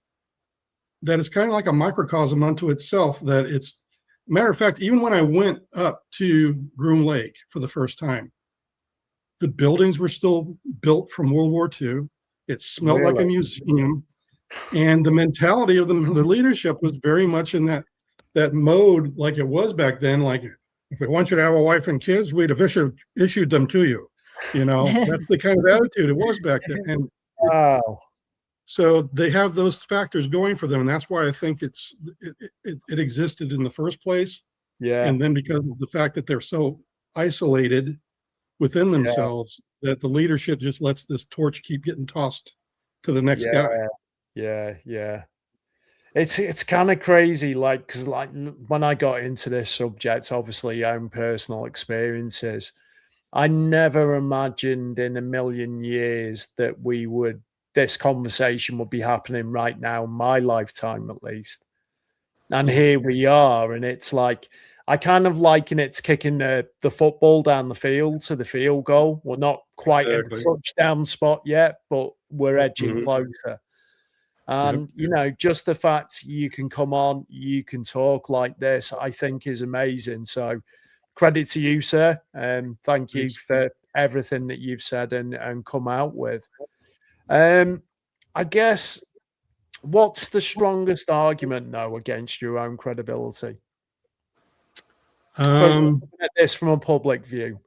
that it's kind of like a microcosm unto itself. That it's, matter of fact, even when I went up to Groom Lake for the first time, the buildings were still built from World War II. It smelled like a museum. And the mentality of the leadership was very much in that mode, like it was back then. Like, if we want you to have a wife and kids, we'd have issued them to you. You know, that's the kind of attitude it was back then. And wow. So they have those factors going for them, and that's why I think it existed in the first place. Yeah. And then because of the fact that they're so isolated within themselves, that the leadership just lets this torch keep getting tossed to the next guy. Yeah. It's kind of crazy, like, because like when I got into this subject, obviously own personal experiences, I never imagined in a million years that this conversation would be happening right now, in my lifetime at least. And here we are, and it's like, I kind of liken it to kicking the football down the field to the field goal. We're not quite in the touchdown spot yet, but we're edging closer. And, you know, just the fact you can come on, you can talk like this, I think is amazing. So credit to you, sir. Thank you for everything that you've said and come out with. I guess, what's the strongest argument, though, against your own credibility? From a public view.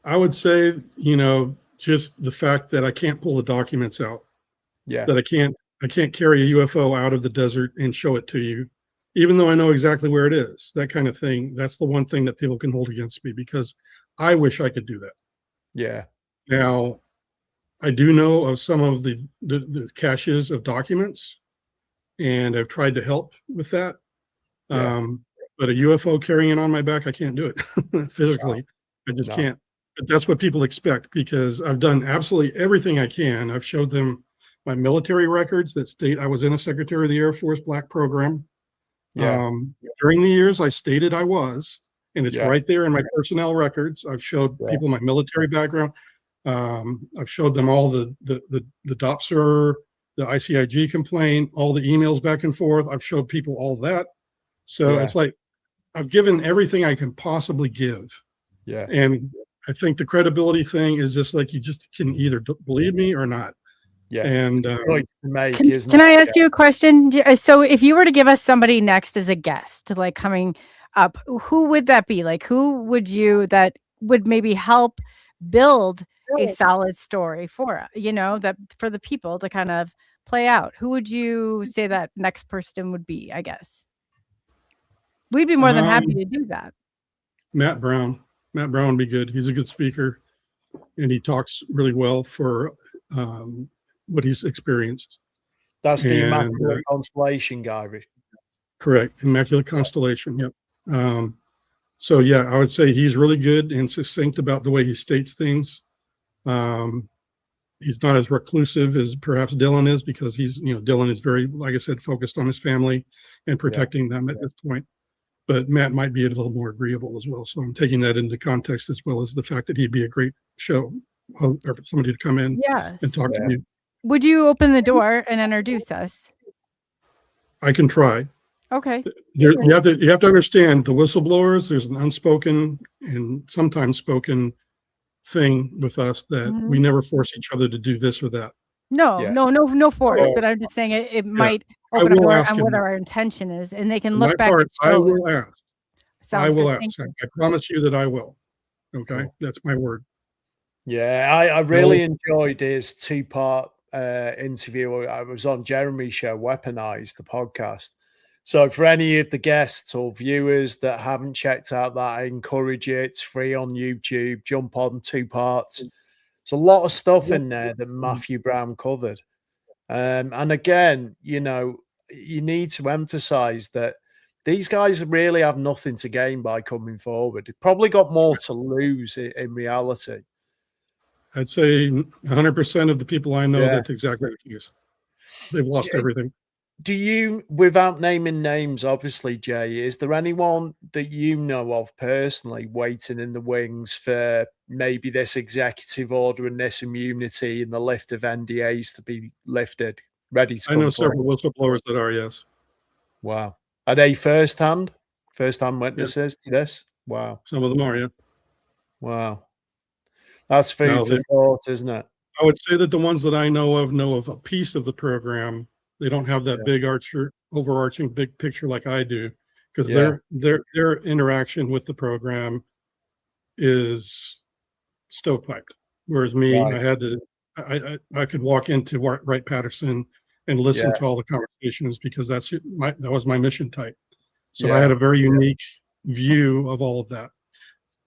I would say, you know, just the fact that I can't pull the documents out. Yeah. That I can't carry a UFO out of the desert and show it to you, even though I know exactly where it is. That kind of thing. That's the one thing that people can hold against me, because I wish I could do that. Yeah. Now, I do know of some of the caches of documents, and I've tried to help with that. But a UFO carrying it on my back, I can't do it physically. I just can't. But that's what people expect, because I've done absolutely everything I can. I've showed them my military records that state I was in a Secretary of the Air Force black program. During the years I stated I was, and it's right there in my personnel records. I've showed people my military background. I've showed them all the DOPSR, the ICIG complaint, all the emails back and forth. I've showed people all that. So it's like, I've given everything I can possibly give. Yeah. And I think the credibility thing is just like, you just can either believe me or not. Yeah. And can I ask you a question? So if you were to give us somebody next as a guest, like coming up, who would that be? Like, who would you, that would maybe help build a solid story for, you know, that for the people to kind of play out? Who would you say that next person would be? I guess we'd be more than happy to do that. Matt Brown would be good. He's a good speaker, and he talks really well for what he's experienced. That's the Immaculate Constellation guy. Correct. Immaculate Constellation. Yep. So yeah, I would say he's really good and succinct about the way he states things. He's not as reclusive as perhaps Dylan is, because Dylan is very, like I said, focused on his family and protecting them at this point. But Matt might be a little more agreeable as well. So I'm taking that into context, as well as the fact that he'd be a great show, or somebody to come in and talk to you. Would you open the door and introduce us? I can try. Okay. You have to understand, the whistleblowers, there's an unspoken and sometimes spoken thing with us that we never force each other to do this or that. No force. But I'm just saying it might open a door on what our intention is, and they can look back. I will ask. I will ask. I promise you that I will. Okay, cool. That's my word. Yeah, I really enjoyed his two-part interview. I was on Jeremy's show, Weaponized, the podcast. So for any of the guests or viewers that haven't checked out that, I encourage you. It's free on YouTube. Jump on, 2 parts. There's a lot of stuff in there that Matthew Brown covered. And again, you know, you need to emphasize that these guys really have nothing to gain by coming forward. They've probably got more to lose in reality. I'd say 100% of the people I know, that's exactly the case. They've lost everything. Do you, without naming names, obviously, Jay, is there anyone that you know of personally waiting in the wings for maybe this executive order and this immunity and the lift of NDAs to be lifted, ready to I know come forward? several whistleblowers that are, yes. Wow. Are they first-hand Yeah, witnesses to this? Wow. some of them are, yeah. Wow. That's Now, food for thought, isn't it? I would say that the ones that I know of a piece of the program. They don't have that Yeah. big overarching big picture like I do, because Yeah. their interaction with the program is stovepiped. Whereas me, Right. I had to, I could walk into Wright-Patterson and listen Yeah. to all the conversations because that was my mission type. So I had Yeah. a very unique view of all of that.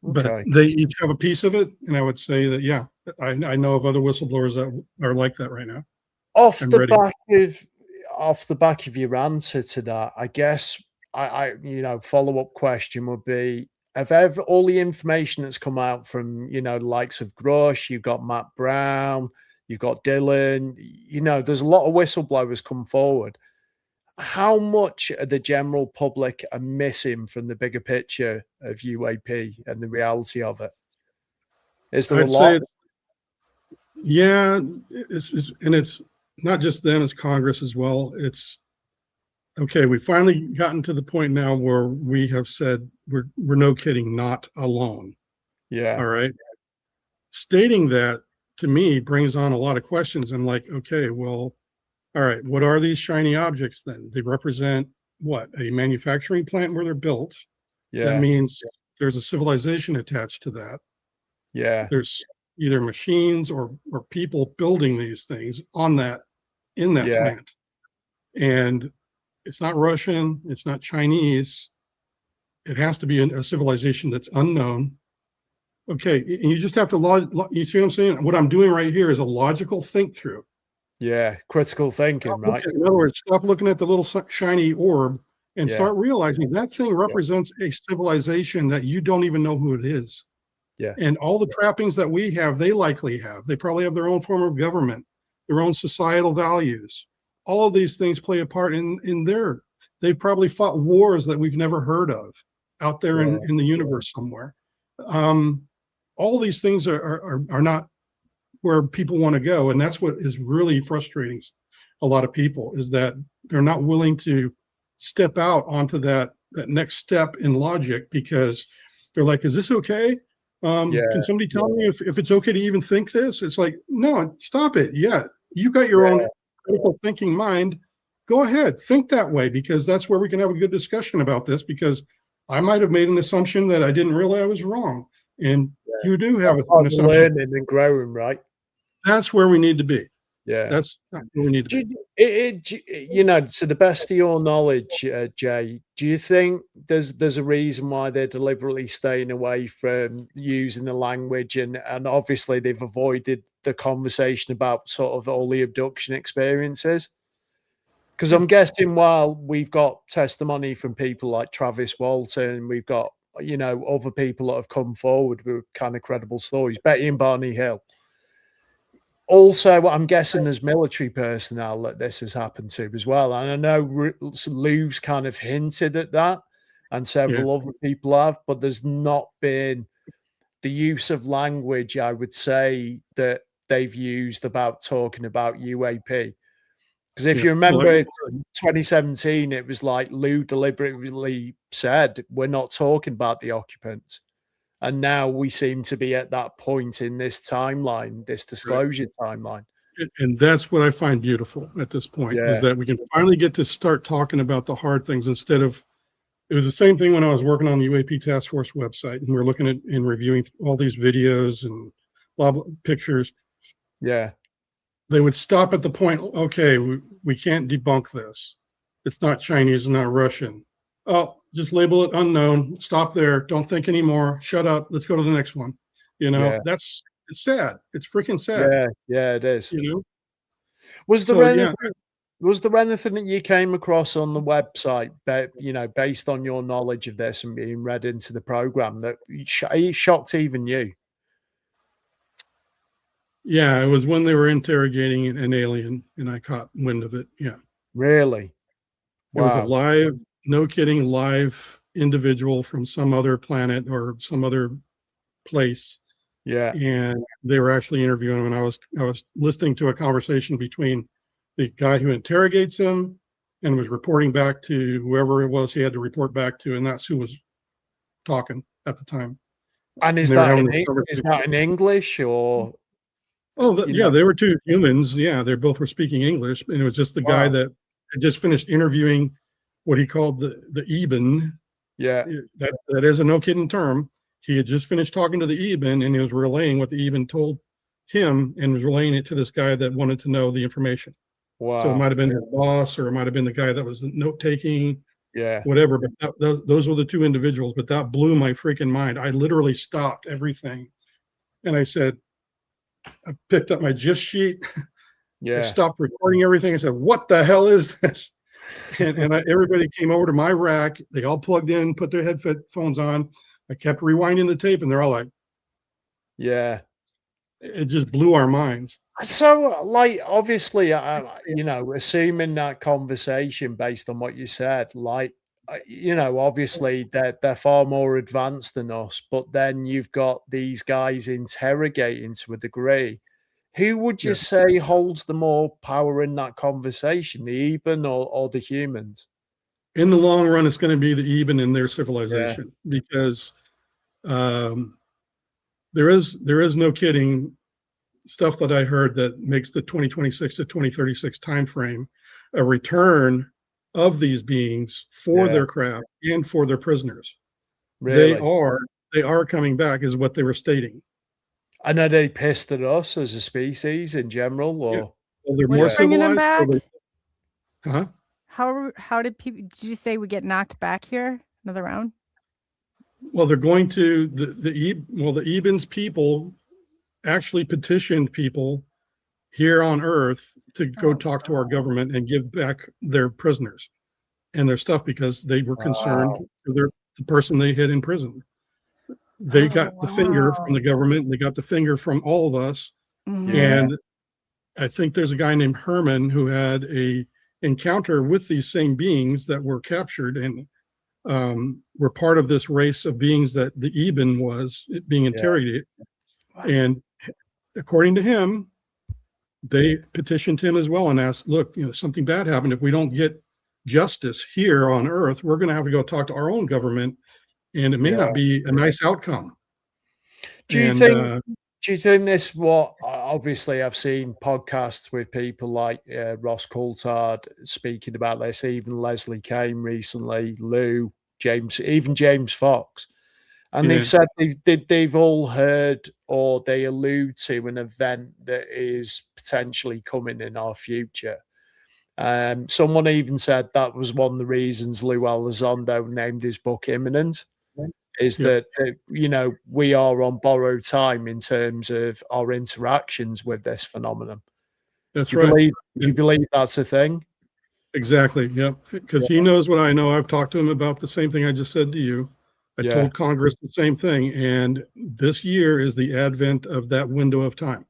But Okay. they each have a piece of it, and I would say that, yeah, I know of other whistleblowers that are like that right now. Off I'm the ready. back of your answer to that, I guess follow-up question would be, have ever all the information that's come out from, the likes of Grush, you've got Matt Brown, you've got Dylan, there's a lot of whistleblowers come forward. How much of the general public are missing from the bigger picture of UAP and the reality of it? Is there a I'd say lot? yeah, it's not just them, it's Congress as well. It's okay. We've finally gotten to the point now where we have said we're no kidding, not alone. Yeah. All right. Stating that to me brings on a lot of questions. I'm like, okay, well, all right, what are these shiny objects then? They represent what? A manufacturing plant where they're built. That Yeah. means there's a civilization attached to that. Yeah. There's either machines or people building these things in that Yeah. plant. And it's not Russian, it's not Chinese. It has to be a civilization that's unknown. Okay, and you just have to you see what I'm saying? What I'm doing right here is a logical think through. Yeah. Critical thinking, right? In other words, stop looking at the little shiny orb and Yeah. start realizing that thing represents a civilization that you don't even know who it is. Yeah. And all the trappings that we have, they likely have. They probably have their own form of government, their own societal values. All of these things play a part in their. They've probably fought wars that we've never heard of out there Yeah. in the universe somewhere. All these things are not where people want to go, and that's what is really frustrating a lot of people, is that they're not willing to step out onto that next step in logic, because they're like, is this okay? Yeah. Can somebody tell me if it's okay to even think this? It's like, no, stop it. Yeah, you got your own critical thinking mind. Go ahead, think that way, because that's where we can have a good discussion about this, because I might have made an assumption that I didn't realize I was wrong. And you do have an assumption. Learning and growing, right? That's where we need to be. Yeah. That's where we need to be. To the best of your knowledge, Jay, do you think there's a reason why they're deliberately staying away from using the language, and obviously they've avoided the conversation about sort of all the abduction experiences? Because I'm guessing while we've got testimony from people like Travis Walton, we've got, other people that have come forward with kind of credible stories, Betty and Barney Hill. Also, I'm guessing there's military personnel that this has happened to as well. And I know Lou's kind of hinted at that, and several other people have, but there's not been the use of language, I would say, that they've used about talking about UAP. Because if you remember 2017, it was like Lou deliberately said, we're not talking about the occupants. And now we seem to be at that point in this timeline, this disclosure timeline. And that's what I find beautiful at this point, is that we can finally get to start talking about the hard things instead of, it was the same thing when I was working on the UAP Task Force website, and we're looking at and reviewing all these videos and blah, blah, pictures. Yeah. They would stop at the point, okay, we can't debunk this. It's not Chinese, it's not Russian. Oh, just label it unknown. Stop there. Don't think anymore. Shut up. Let's go to the next one. It's sad. It's freaking sad. Yeah, it is. Was there anything that you came across on the website, based on your knowledge of this and being read into the program, that shocked even you? Yeah, it was when they were interrogating an alien, and I caught wind of it. Yeah. Really? It was a Wow. live, no kidding, live individual from some other planet or some other place. Yeah. And they were actually interviewing him. And I was listening to a conversation between the guy who interrogates him and was reporting back to whoever it was he had to report back to, and that's who was talking at the time. And is they were that having in this conversation. is that in English or? Oh, You yeah, know? they were two humans. Yeah, they both were speaking English, and it was just the guy Wow. that had just finished interviewing what he called the Eben. Yeah. That is a no kidding term. He had just finished talking to the Eben, and he was relaying what the Eben told him, and was relaying it to this guy that wanted to know the information. So it Wow. might have been his boss, or it might have been the guy that was note taking, Yeah. whatever. But those were the two individuals. But that blew my freaking mind. I literally stopped everything, and I said, I picked up my gist sheet. I Yeah. stopped recording everything. I said, "What the hell is this?" And everybody came over to my rack. They all plugged in, put their headphones on. I kept rewinding the tape, and they're all like, Yeah. it just blew our minds. So, like, obviously, you know, assuming that conversation based on what you said, like, you know, obviously they're far more advanced than us, but then you've got these guys interrogating to a degree. Who would you Yeah. say holds the more power in that conversation, the Eben or the humans? In the long run, it's going to be the Eben in their Yeah. civilization, because there is no kidding stuff that I heard that makes the 2026 to 2036 timeframe a return of these beings for Yeah. their craft and for their prisoners. Really? They are coming back, is what they were stating. And are they pissed at us as a species in general, Yeah. or? Well, they're What's more bringing them civilized. back? Huh? How did people? Did you say we get knocked back here another round? Well, they're going to the Eben's people actually petitioned people here on Earth to go talk to our government and give back their prisoners and their stuff, because they were concerned Wow. for the person they had in prison. They got the finger from the government. They got the finger from all of us. Mhm. Yeah. And I think there's a guy named Herman who had a encounter with these same beings that were captured and were part of this race of beings that the Eben was being interrogated. Wow. And according to him, they petitioned him as well and asked, look, you know, something bad happened. If we don't get justice here on Earth, we're going to have to go talk to our own government, and it may Yeah. not be a nice outcome. Do you And think this? What obviously I've seen podcasts with people like Ross Coulthard speaking about this, even Leslie Kane recently, Lou, James, even James Fox, and they've said they've all heard or they allude to an event that is potentially coming in our future. Someone even said that was one of the reasons Lou Elizondo named his book Imminent. Is that you know, we are on borrowed time in terms of our interactions with this phenomenon. That's Do you right. do you believe that's a thing? Exactly. Yep. Because he knows what I know. I've talked to him about the same thing I just said to you. I Yeah. told Congress the same thing. And this year is the advent of that window of time.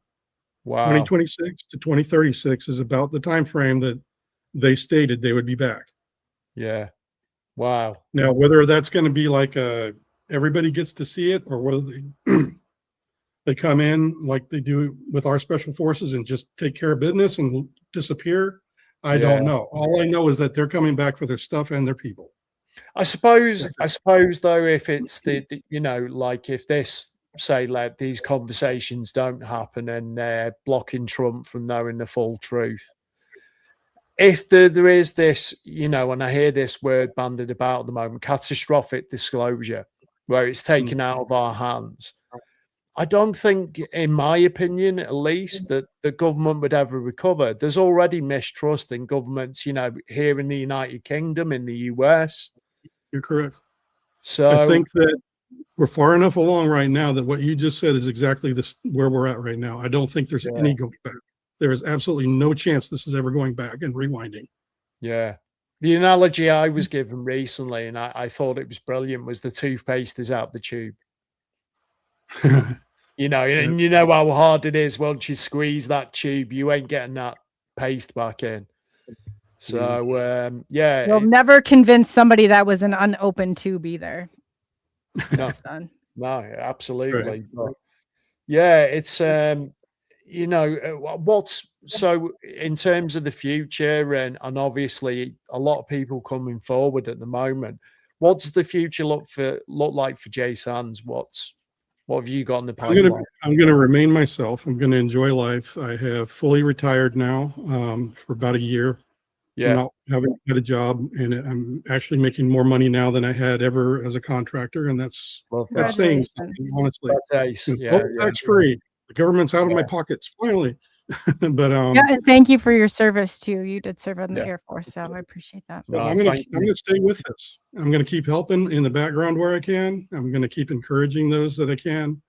Wow. 2026 to 2036 is about the time frame that they stated they would be back. Yeah. Wow. Now, whether that's going to be like everybody gets to see it, or whether they come in like they do with our special forces and just take care of business and disappear, I don't know. All I know is that they're coming back for their stuff and their people. I suppose though, if it's the you know, like if this, say, like these conversations don't happen and they're blocking Trump from knowing the full truth, if there is this, you know, and I hear this word bandied about at the moment, catastrophic disclosure, where it's taken out of our hands, I don't think, in my opinion at least, that the government would ever recover. There's already mistrust in governments, you know, here in the United Kingdom, in the US. You're correct. So I think that we're far enough along right now that what you just said is exactly where we're at right now. I don't think there's any going back. There is absolutely no chance this is ever going back and rewinding. Yeah. The analogy I was given recently, and I thought it was brilliant, was the toothpaste is out the tube. You know, and you know how hard it is once you squeeze that tube, you ain't getting that paste back in. So yeah, You'll never convince somebody that was an unopened tube either. no, Done. no, absolutely. But yeah, it's what's so in terms of the future, and obviously a lot of people coming forward at the moment. What's the future look like for Jay Sands? What have you got in the pipeline? I'm gonna remain myself. I'm gonna enjoy life. I have fully retired now for about a year. Yeah, Not having had a job, and I'm actually making more money now than I had ever as a contractor, and that's saying something, honestly. That's ace. Tax free. The government's out of my pockets finally. But yeah, and thank you for your service too. You did serve in the Air Force, so I appreciate that. So I'm gonna stay with this. I'm gonna keep helping in the background where I can. I'm gonna keep encouraging those that I can.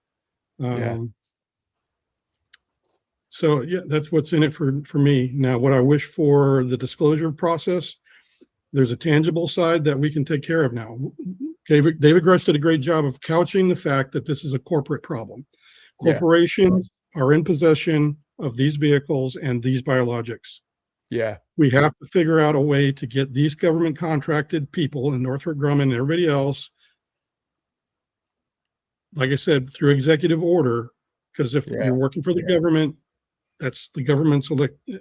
So yeah, that's what's in it for me. Now, what I wish for the disclosure process, there's a tangible side that we can take care of now. David Grush did a great job of couching the fact that this is a corporate problem. Corporations are in possession of these vehicles and these biologics. Yeah. We have to figure out a way to get these government contracted people in Northrop Grumman and everybody else, like I said, through executive order, because if you're working for the government, that's the government's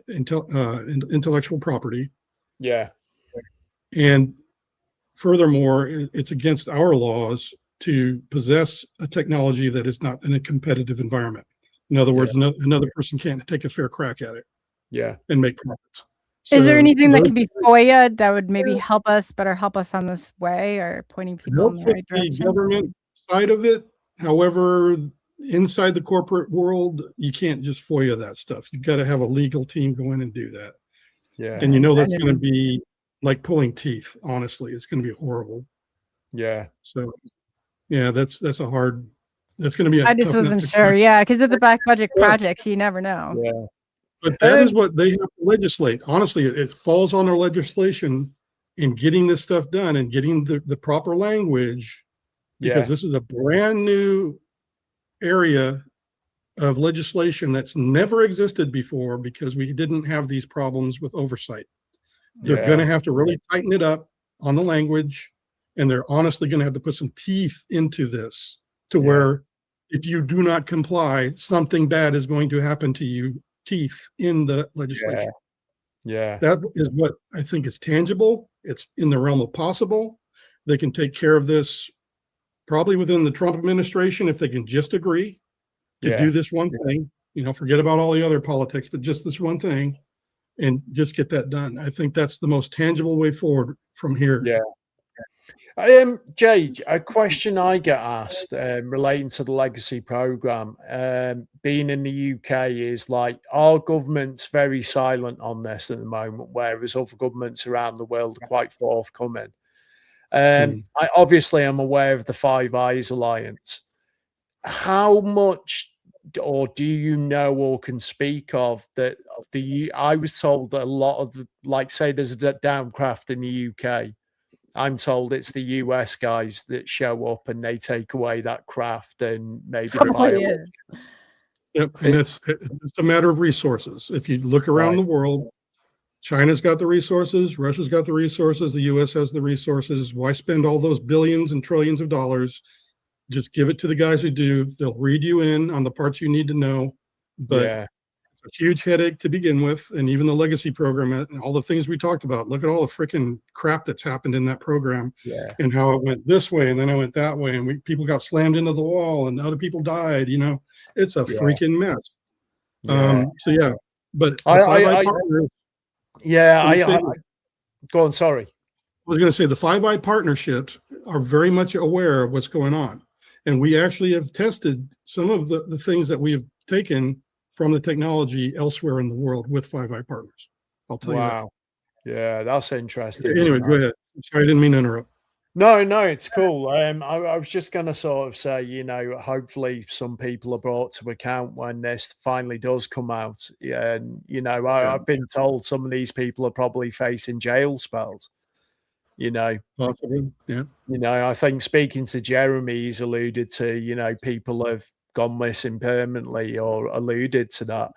intellectual property. Yeah. And furthermore, it's against our laws to possess a technology that is not in a competitive environment. In other words, another person can't take a fair crack at it. Yeah. And make profits. Is there anything that can be FOIA that would maybe help us on this way, or pointing people in the right direction? The government side of it, however, inside the corporate world, you can't just FOIA that stuff. You've got to have a legal team go in and do that. Yeah. And that's going to be like pulling teeth. Honestly, it's going to be horrible. Yeah. So, yeah, that's going to be. I just wasn't sure. Yeah, because of the back budget projects, you never know. Yeah. But that is what they have to legislate. Honestly, it falls on our legislation in getting this stuff done and getting the proper language, because this is a brand new area of legislation that's never existed before, because we didn't have these problems with oversight. They're going to have to really tighten it up on the language, and they're honestly going to have to put some teeth into this to where if you do not comply, something bad is going to happen to you. Teeth in the legislation. Yeah. That is what I think is tangible. It's in the realm of possible. They can take care of this probably within the Trump administration if they can just agree to do this one thing. Forget about all the other politics, but just this one thing, and just get that done. I think that's the most tangible way forward from here. Yeah. Jay, a question I get asked relating to the legacy program, being in the UK, is like, our government's very silent on this at the moment, whereas other governments around the world are quite forthcoming. I obviously am aware of the Five Eyes Alliance. How much, or do you know, or can speak of that? I was told that a lot of say there's a downcraft in the UK. I'm told it's the US guys that show up and they take away that craft and maybe the Yep, and it's a matter of resources. If you look around the world, China's got the resources, Russia's got the resources, the US has the resources. Why spend all those billions and trillions of dollars? Just give it to the guys who do. They'll read you in on the parts you need to know. But it's a huge headache to begin with, and even the legacy program and all the things we talked about. Look at all the freaking crap that's happened in that program, and how it went this way and then it went that way, and people got slammed into the wall and other people died. It's a freaking mess. So yeah, but partners. Go on. Sorry, I was going to say the Five Eye partnerships are very much aware of what's going on, and we actually have tested some of the things that we have taken from the technology elsewhere in the world with Five Eye partners. I'll tell you that. Yeah, that's interesting. Anyway, go ahead. Sorry, I didn't mean to interrupt. No, it's cool. I was just going to sort of say, hopefully some people are brought to account when this finally does come out. And, I've been told some of these people are probably facing jail spells, Possibly, yeah. I think speaking to Jeremy, he's alluded to, people have gone missing permanently or alluded to that.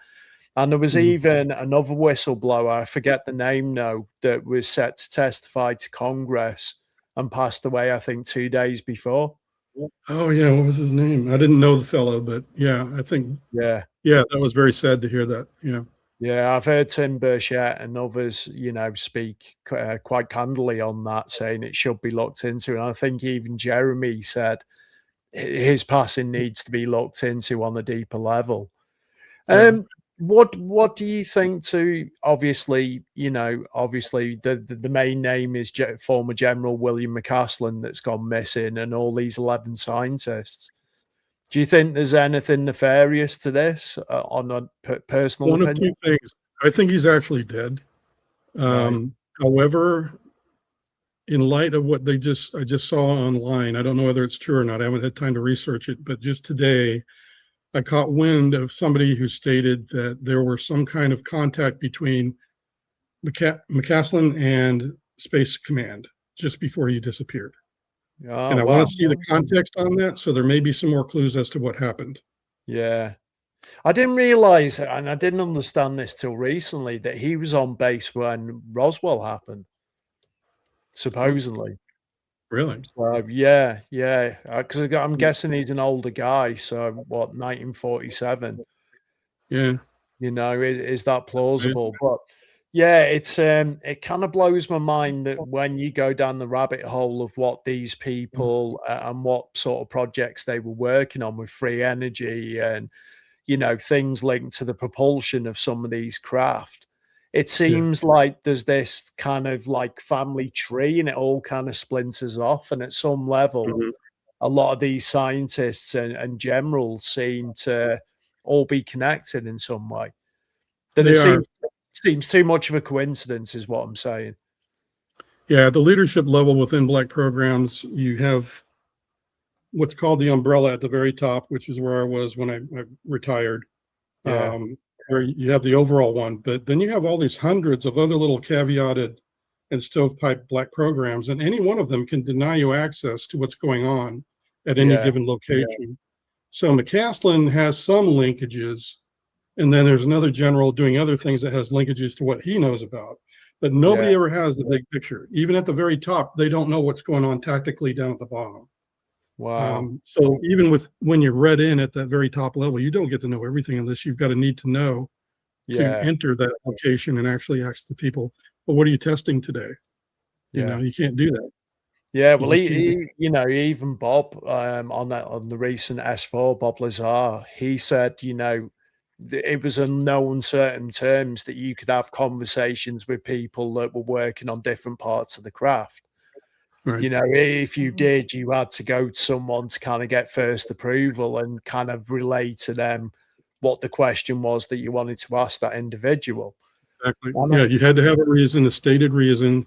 And there was Mhm. even another whistleblower, I forget the name now, that was set to testify to Congress and passed away, I think, 2 days before. Oh yeah, what was his name? I didn't know the fellow, but yeah, I think Yeah. yeah, that was very sad to hear that. Yeah. Yeah, I've heard Tim Burchett and others, speak quite candidly on that, saying it should be looked into. And I think even Jeremy said his passing needs to be looked into on a deeper level. Yeah. What do you think? To obviously, obviously the main name is former General William McCaslin that's gone missing, and all these 11 scientists. Do you think there's anything nefarious to this on a personal One of opinion? two things. I think he's actually dead. Right. However, in light of what I just saw online, I don't know whether it's true or not. I haven't had time to research it, but just today I caught wind of somebody who stated that there were some kind of contact between McCaslin and Space Command just before he disappeared. Oh, And I wow. want to see the context on that, so there may be some more clues as to what happened. Yeah. I didn't realize, and I didn't understand this till recently, that he was on base when Roswell happened, supposedly. Really? So, yeah, yeah. Because I'm guessing he's an older guy. So, what, 1947? Yeah. Is that plausible? But yeah, it kind of blows my mind that when you go down the rabbit hole of what these people and what sort of projects they were working on with free energy and things linked to the propulsion of some of these craft. It seems like there's this kind of like family tree and it all kind of splinters off. And at some level, a lot of these scientists and generals seem to all be connected in some way. That it They are. seems too much of a coincidence, is what I'm saying. Yeah, at the leadership level within Black programs, you have what's called the umbrella at the very top, which is where I was when I retired. Yeah, Where you have the overall one, but then you have all these hundreds of other little caveated and stovepipe Black programs, and any one of them can deny you access to what's going on at any yeah, given location. So McCaslin has some linkages, and then there's another general doing other things that has linkages to what he knows about. But nobody yeah. ever has the big picture. Even at the very top, they don't know what's going on tactically down at the bottom. Wow. So even when you're read in at that very top level, you don't get to know everything unless you've got a need to know to Yeah, enter that location and actually ask the people, well, what are you testing today? yeah. You can't do that. Yeah, You well, just can't. even Bob on the recent S4, Bob Lazar, he said, it was in no uncertain terms that you could have conversations with people that were working on different parts of the craft. Right. If you did, you had to go to someone to kind of get first approval and kind of relay to them what the question was that you wanted to ask that individual. Exactly. I Yeah, know. you had to have a reason, a stated reason,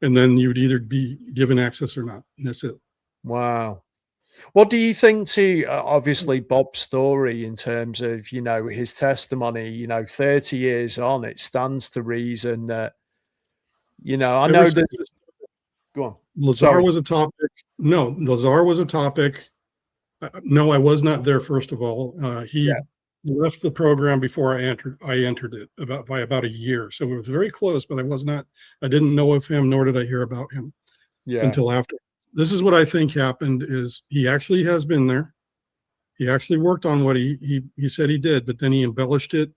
and then you would either be given access or not. And that's it. Wow. What do you think to obviously Bob's story in terms of, his testimony, 30 years on, it stands to reason that, I Ever know that, since go on. Lazar Sorry. was a topic, no, Lazar was a topic. No, I was not there, first of all. He Yeah. left the program before I entered it by about a year. So it was very close, but I didn't know of him, nor did I hear about him Yeah. until after. This is what I think happened is he actually has been there. He actually worked on what he said he did, but then he embellished it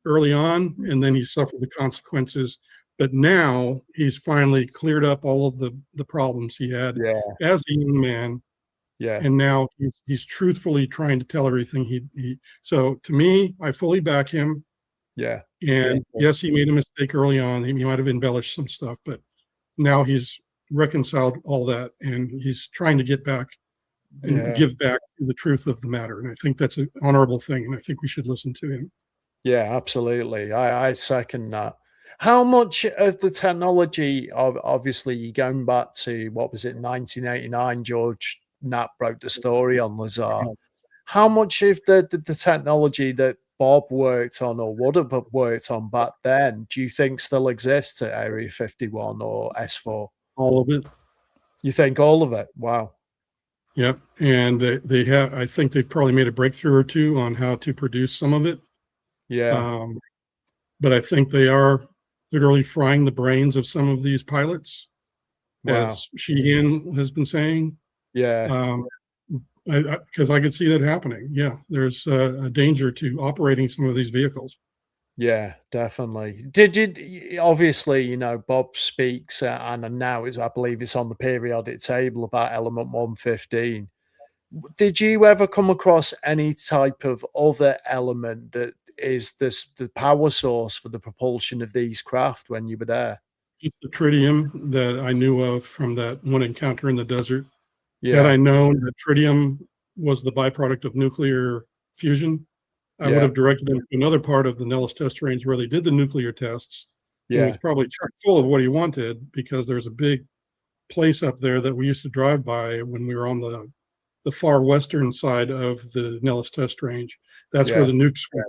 early on, and then he suffered the consequences. But now he's finally cleared up all of the problems he had Yeah. as a young man, Yeah. and now he's truthfully trying to tell everything he. So to me, I fully back him. Yeah. And yes, he made a mistake early on. He might have embellished some stuff, but now he's reconciled all that, and he's trying to get back and Yeah. give back to the truth of the matter. And I think that's an honorable thing, and I think we should listen to him. Yeah, absolutely. I second that. How much of the technology of obviously you're going back to what was it, 1989, George Knapp broke the story on Lazar. How much of the technology that Bob worked on or would have worked on back then do you think still exists at Area 51 or S4? All of it. You think all of it? Wow. Yep. And they have, I think they've probably made a breakthrough or two on how to produce some of it. Yeah. but I think they are literally frying the brains of some of these pilots, Wow. as Sheehan has been saying. Yeah. Because I could see that happening. Yeah, there's a danger to operating some of these vehicles. Yeah, definitely. Did you obviously, you know, Bob speaks, and now I believe it's on the periodic table about element 115. Did you ever come across any type of other element that is the power source for the propulsion of these craft when you were there? Just the tritium that I knew of from that one encounter in the desert. Had Yeah, I known that tritium was the byproduct of nuclear fusion, I would yeah, have directed him to another part of the Nellis test range where they did the nuclear tests and was yeah, probably chock full of what he wanted, because there's a big place up there that we used to drive by when we were on the far western side of the Nellis test range. That's where yeah. the nukes were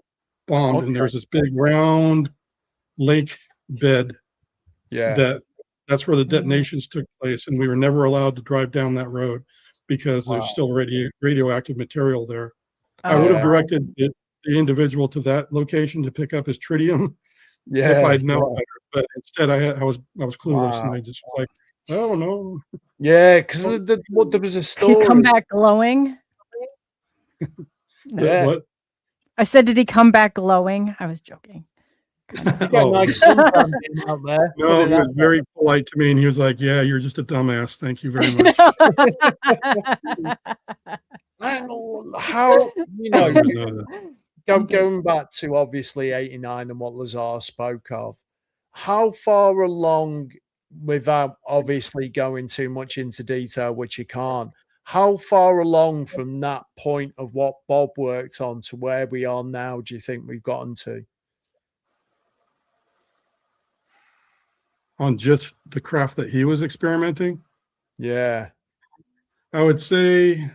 bombed, and Okay. there's this big round lake bed Yeah. that's where the Mhm. detonations took place, and we were never allowed to drive down that road because there's Wow. still radioactive material there. I would Oh, have Yeah. directed the individual to that location to pick up his tritium if Yeah. I'd known better, but instead I was clueless, and Wow. I just like, oh no. Yeah, because Oh, there was a did he come story. back glowing? No. Yeah. what? I said, did he come back glowing? I was joking. Kind of. You get Oh nice suntan being out there. Put no, it he was that way. very polite to me, and he was like, "Yeah, you're just a dumbass. Thank you very much." And how, you No, know, there was none of that. going back to obviously 89 and what Lazar spoke of, how far along, without obviously going too much into detail, which you can't, how far along from that point of what Bob worked on to where we are now do you think we've gotten to? On just the craft that he was experimenting, Yeah, I would say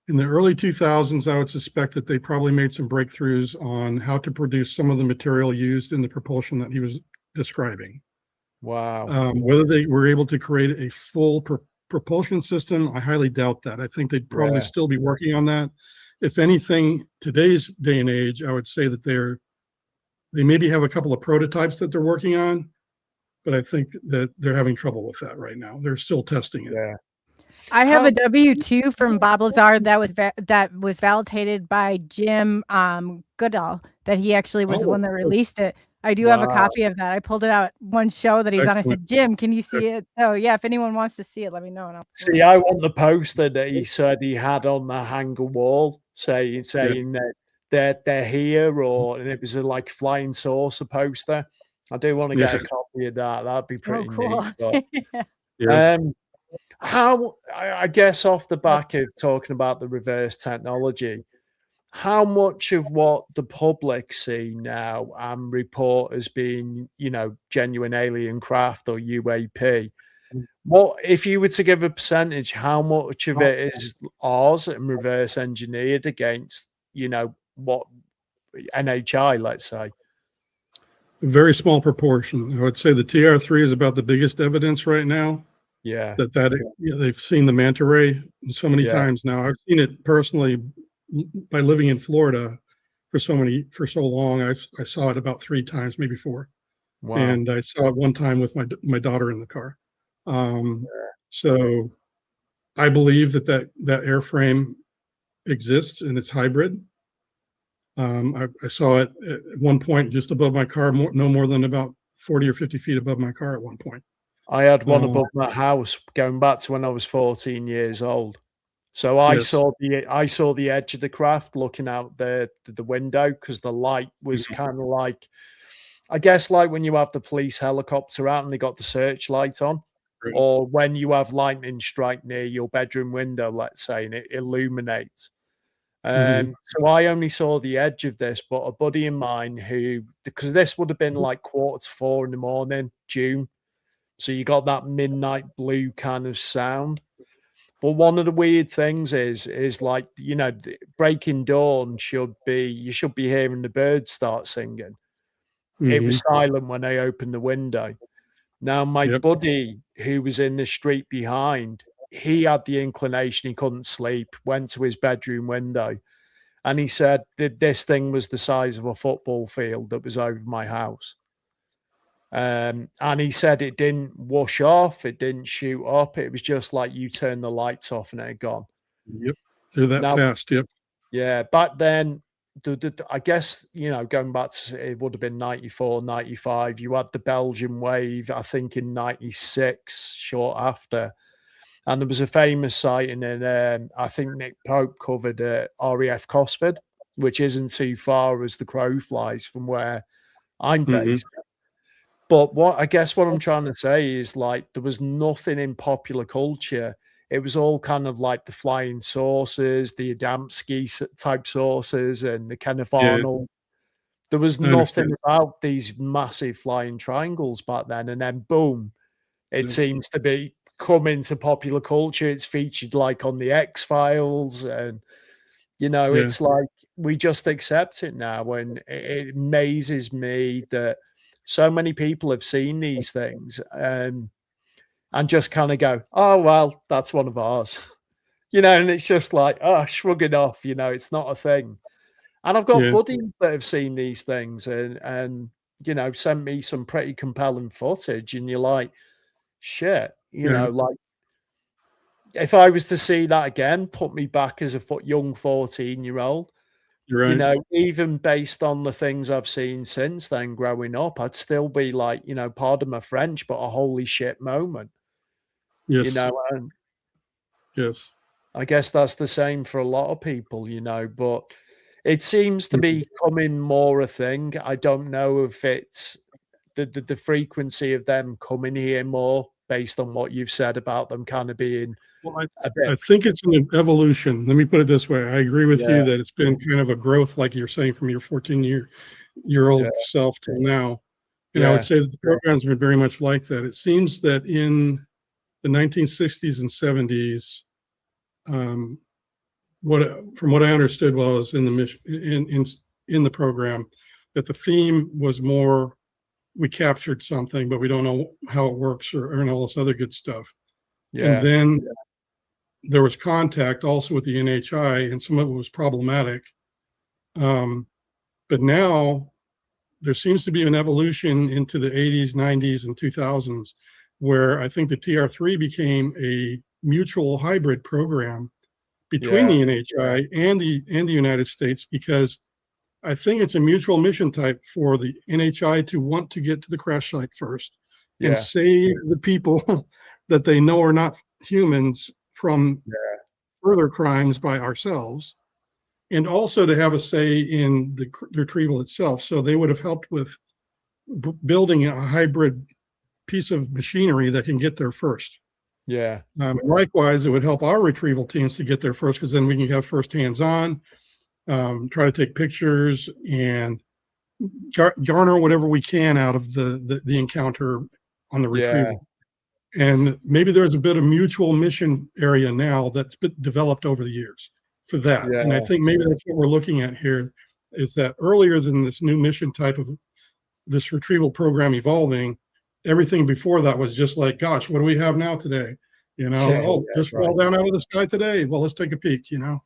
in the early 2000s, I would suspect that they probably made some breakthroughs on how to produce some of the material used in the propulsion that he was describing. wow. Whether they were able to create a full propulsion system, I highly doubt that. I think they'd probably Yeah, still be working on that. If anything, today's day and age, I would say that they maybe have a couple of prototypes that they're working on, but I think that they're having trouble with that right now. They're still testing it. yeah. I have How a W-2 from Bob Lazar that was validated by Jim Goodall, that he actually was the Oh, one that released it. I do have a wow. copy of that. I pulled it out one show that he's on. I excellent. said, Jim, can you see it? So yeah, if anyone wants to see it, let me know. And I'll pull See, it. I want the poster that he said he had on the hanger wall Yeah. saying that they're here, or and it was a like flying saucer poster. I do want to get Yeah. a copy of that. That'd be Oh, pretty cool. neat. But Yeah. how I guess off the back of talking about the reverse technology, how much of what the public see now and report as being, you know, genuine alien craft or UAP, what if you were to give a percentage, how much of it is ours and reverse engineered against, you know, what NHI, let's say? Very small proportion. I would say the TR3 is about the biggest evidence right now Yeah, they've seen the manta ray so many yeah, times now. I've seen it personally by living in Florida for so long. I saw it about 3 times, maybe 4, wow, and I saw it one time with my daughter in the car. So I believe that airframe exists and it's hybrid. I saw it at one point just above my car, no more than about 40 or 50 feet above my car at one point. I had one Uh, above my house going back to when I was 14 years old. So I yes. saw the edge of the craft looking out the window because the light was kind of like, I guess, like when you have the police helicopter out and they got the searchlight on, Right. or when you have lightning strike near your bedroom window, let's say, and it illuminates. So I only saw the edge of this, but a buddy of mine who, because this would have been like 3:45 in the morning, June. So you got that midnight blue kind of sound. But one of the weird things is like, you know, breaking dawn you should be hearing the birds start singing. It was silent when I opened the window. Now, my Yep. buddy who was in the street behind, he had the inclination he couldn't sleep, went to his bedroom window, and he said that this thing was the size of a football field that was over my house. And he said it didn't wash off, it didn't shoot up. It was just like you turn the lights off and it had gone. Yep. They're that Now, fast. Yep. yeah, back then, I guess, you know, going back to, it would have been 94, 95. You had the Belgian wave, I think in 96, short after. And there was a famous sighting in, I think Nick Pope covered RAF Cosford, which isn't too far as the crow flies from where I'm based. But what I'm trying to say is, like, there was nothing in popular culture. It was all kind of like the flying saucers, the Adamski type saucers, and the Kenneth Arnold. There was nothing about these massive flying triangles back then. And then boom, it seems to be come into popular culture. It's featured like on the X-Files, and you know, it's like we just accept it now. And it amazes me that so many people have seen these things and just kind of go, oh, well, that's one of ours, you know, and it's just like, oh, shrug it off, you know, it's not a thing. And I've got buddies that have seen these things and, you know, sent me some pretty compelling footage, and you're like, shit, you know, like, if I was to see that again, put me back as a young 14-year-old. Right. You know, even based on the things I've seen since then growing up, I'd still be like, you know, pardon my French, but a holy shit moment. Yes. You know, and yes. I guess that's the same for a lot of people, you know, but it seems to be becoming more a thing. I don't know if it's the frequency of them coming here more based on what you've said about them kind of being I think it's an evolution. Let me put it this way. I agree with you that it's been kind of a growth, like you're saying, from your 14-year-old self till now. And I would say that the program's been very much like that. It seems that in the 1960s and 70s, from what I understood while I was in the mission, in the program, that the theme was more, we captured something, but we don't know how it works or all this other good stuff. And then there was contact also with the NHI, and some of it was problematic. But now there seems to be an evolution into the 80s, 90s, and 2000s, where I think the TR3 became a mutual hybrid program between the NHI and the United States, because I think it's a mutual mission type for the NHI to want to get to the crash site first and save the people that they know are not humans from further crimes by ourselves, and also to have a say in the retrieval itself. So they would have helped with building a hybrid piece of machinery that can get there first. Likewise, it would help our retrieval teams to get there first, because then we can have first hands-on, try to take pictures and garner whatever we can out of the encounter on the retrieval. And maybe there's a bit of mutual mission area now that's been developed over the years for that. And I think maybe that's what we're looking at here, is that earlier than this new mission type of this retrieval program evolving, everything before that was just like, gosh, what do we have now today? You know, this fell down out of the sky today. Well, let's take a peek, you know?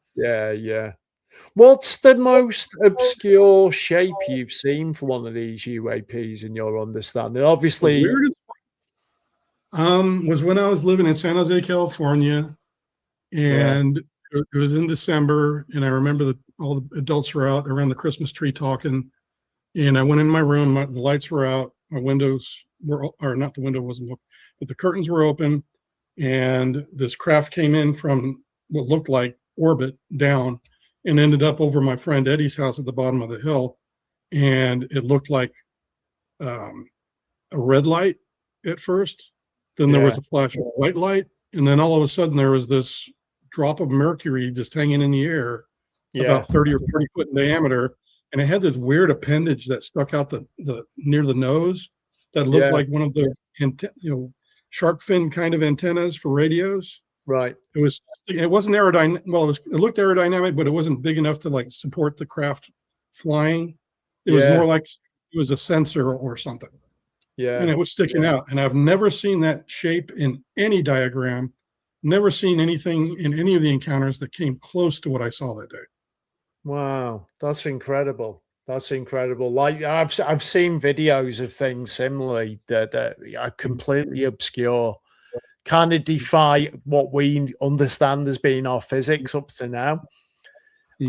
What's the most obscure shape you've seen for one of these UAPs in your understanding? Obviously, was when I was living in San Jose, California, and it was in December, and I remember that all the adults were out around the Christmas tree talking, and I went in my room, the lights were out, my windows were, or not, the window wasn't open, but the curtains were open, and this craft came in from what looked like orbit down and ended up over my friend Eddie's house at the bottom of the hill, and it looked like a red light at first. Then there was a flash of white light, and then all of a sudden there was this drop of mercury just hanging in the air, about 30 or 40 foot in diameter, and it had this weird appendage that stuck out the near the nose that looked like one of the shark fin kind of antennas for radios. It wasn't aerodynamic. Well, it looked aerodynamic, but it wasn't big enough to like support the craft flying. It was more like it was a sensor or something. And it was sticking out. And I've never seen that shape in any diagram, never seen anything in any of the encounters that came close to what I saw that day. Wow, that's incredible. That's incredible. Like I've seen videos of things similarly that are completely obscure, kind of defy what we understand as being our physics up to now.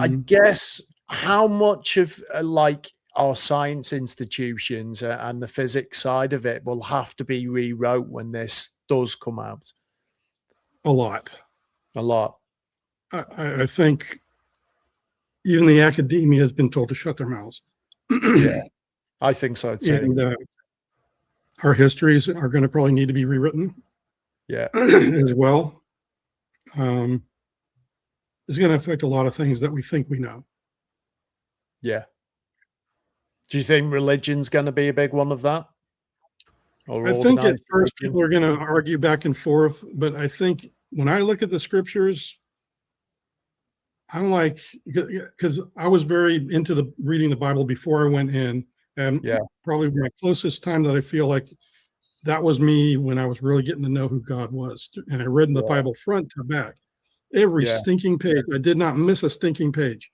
I Mhm. guess how much of like our science institutions and the physics side of it will have to be rewrote when this does come out? A lot. A lot. I think even the academia has been told to shut their mouths. Yeah, I think so too. And our histories are going to probably need to be rewritten Yeah, as well. It's going to affect a lot of things that we think we know. yeah. Do you think religion's going to be a big one of that, or I think at organized first religion? people are going to argue back and forth, but I think when I look at the scriptures, I'm like, because I was very into the reading the Bible before I went in, and Yeah, probably my closest time that I feel like that was me when I was really getting to know who God was. And I read in the yeah, Bible front to back, every yeah, stinking page. I did not miss a stinking page.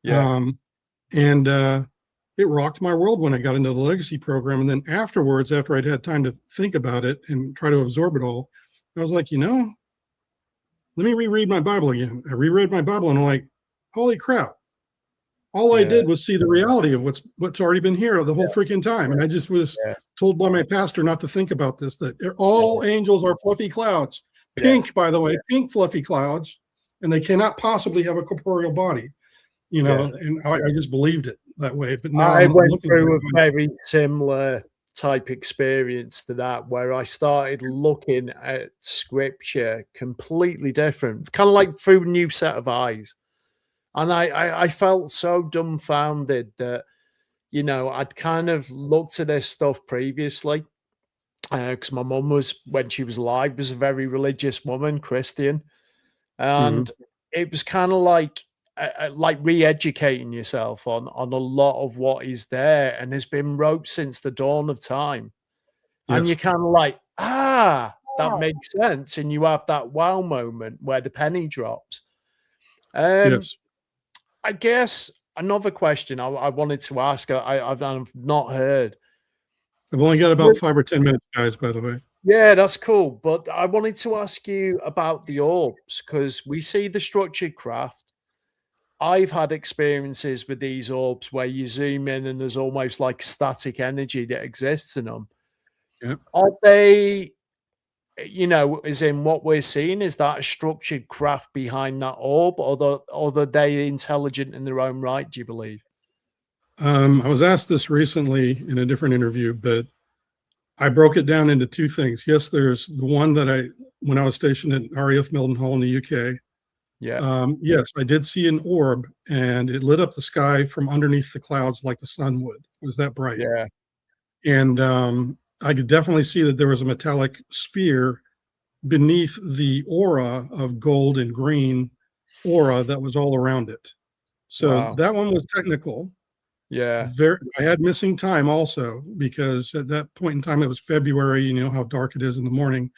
yeah, Um, and it rocked my world when I got into the legacy program. And then afterwards, after I'd had time to think about it and try to absorb it all, I was like, let me reread my Bible again. I reread my Bible and I'm like, holy crap. All I yeah, did was see the reality of what's already been here the whole freaking time. And I just was yeah, told by my pastor not to think about this, that yeah, all angels are fluffy clouds. yeah. Pink, by the way, pink fluffy clouds, and they cannot possibly have a corporeal body, Yeah. and I just believed it that way. But now I I'm went looking at through a it. very similar type experience to that, where I started looking at scripture completely different, kind of like through a new set of eyes. And I felt so dumbfounded that, I'd kind of looked at this stuff previously because my mum was, when she was alive, was a very religious woman, Christian. Mhm. And it was kind of like re-educating yourself on a lot of what is there and has been wrote since the dawn of time. And Yes, you're kind of like, that makes sense. And you have that wow moment where the penny drops. Um, yes. I guess another question I wanted to ask, I've not heard. I've only got about With- 5 or 10 minutes, guys, by the way. Yeah, that's cool. But I wanted to ask you about the orbs because we see the structured craft. I've had experiences with these orbs where you zoom in and there's almost like static energy that exists in them. Yeah. Are they, as in what we're seeing, is that a structured craft behind that orb, or are they intelligent in their own right, do you believe? I was asked this recently in a different interview, but I broke it down into two things. Yes, there's the one that when I was stationed at RAF Mildenhall in the UK. Yeah, Yes, I did see an orb, and it lit up the sky from underneath the clouds like the sun would. It was that bright, yeah, and I could definitely see that there was a metallic sphere beneath the aura of gold and green aura that was all around it. So wow, that one was technical. yeah, I had missing time also because at that point in time it was February. You know how dark it is in the morning.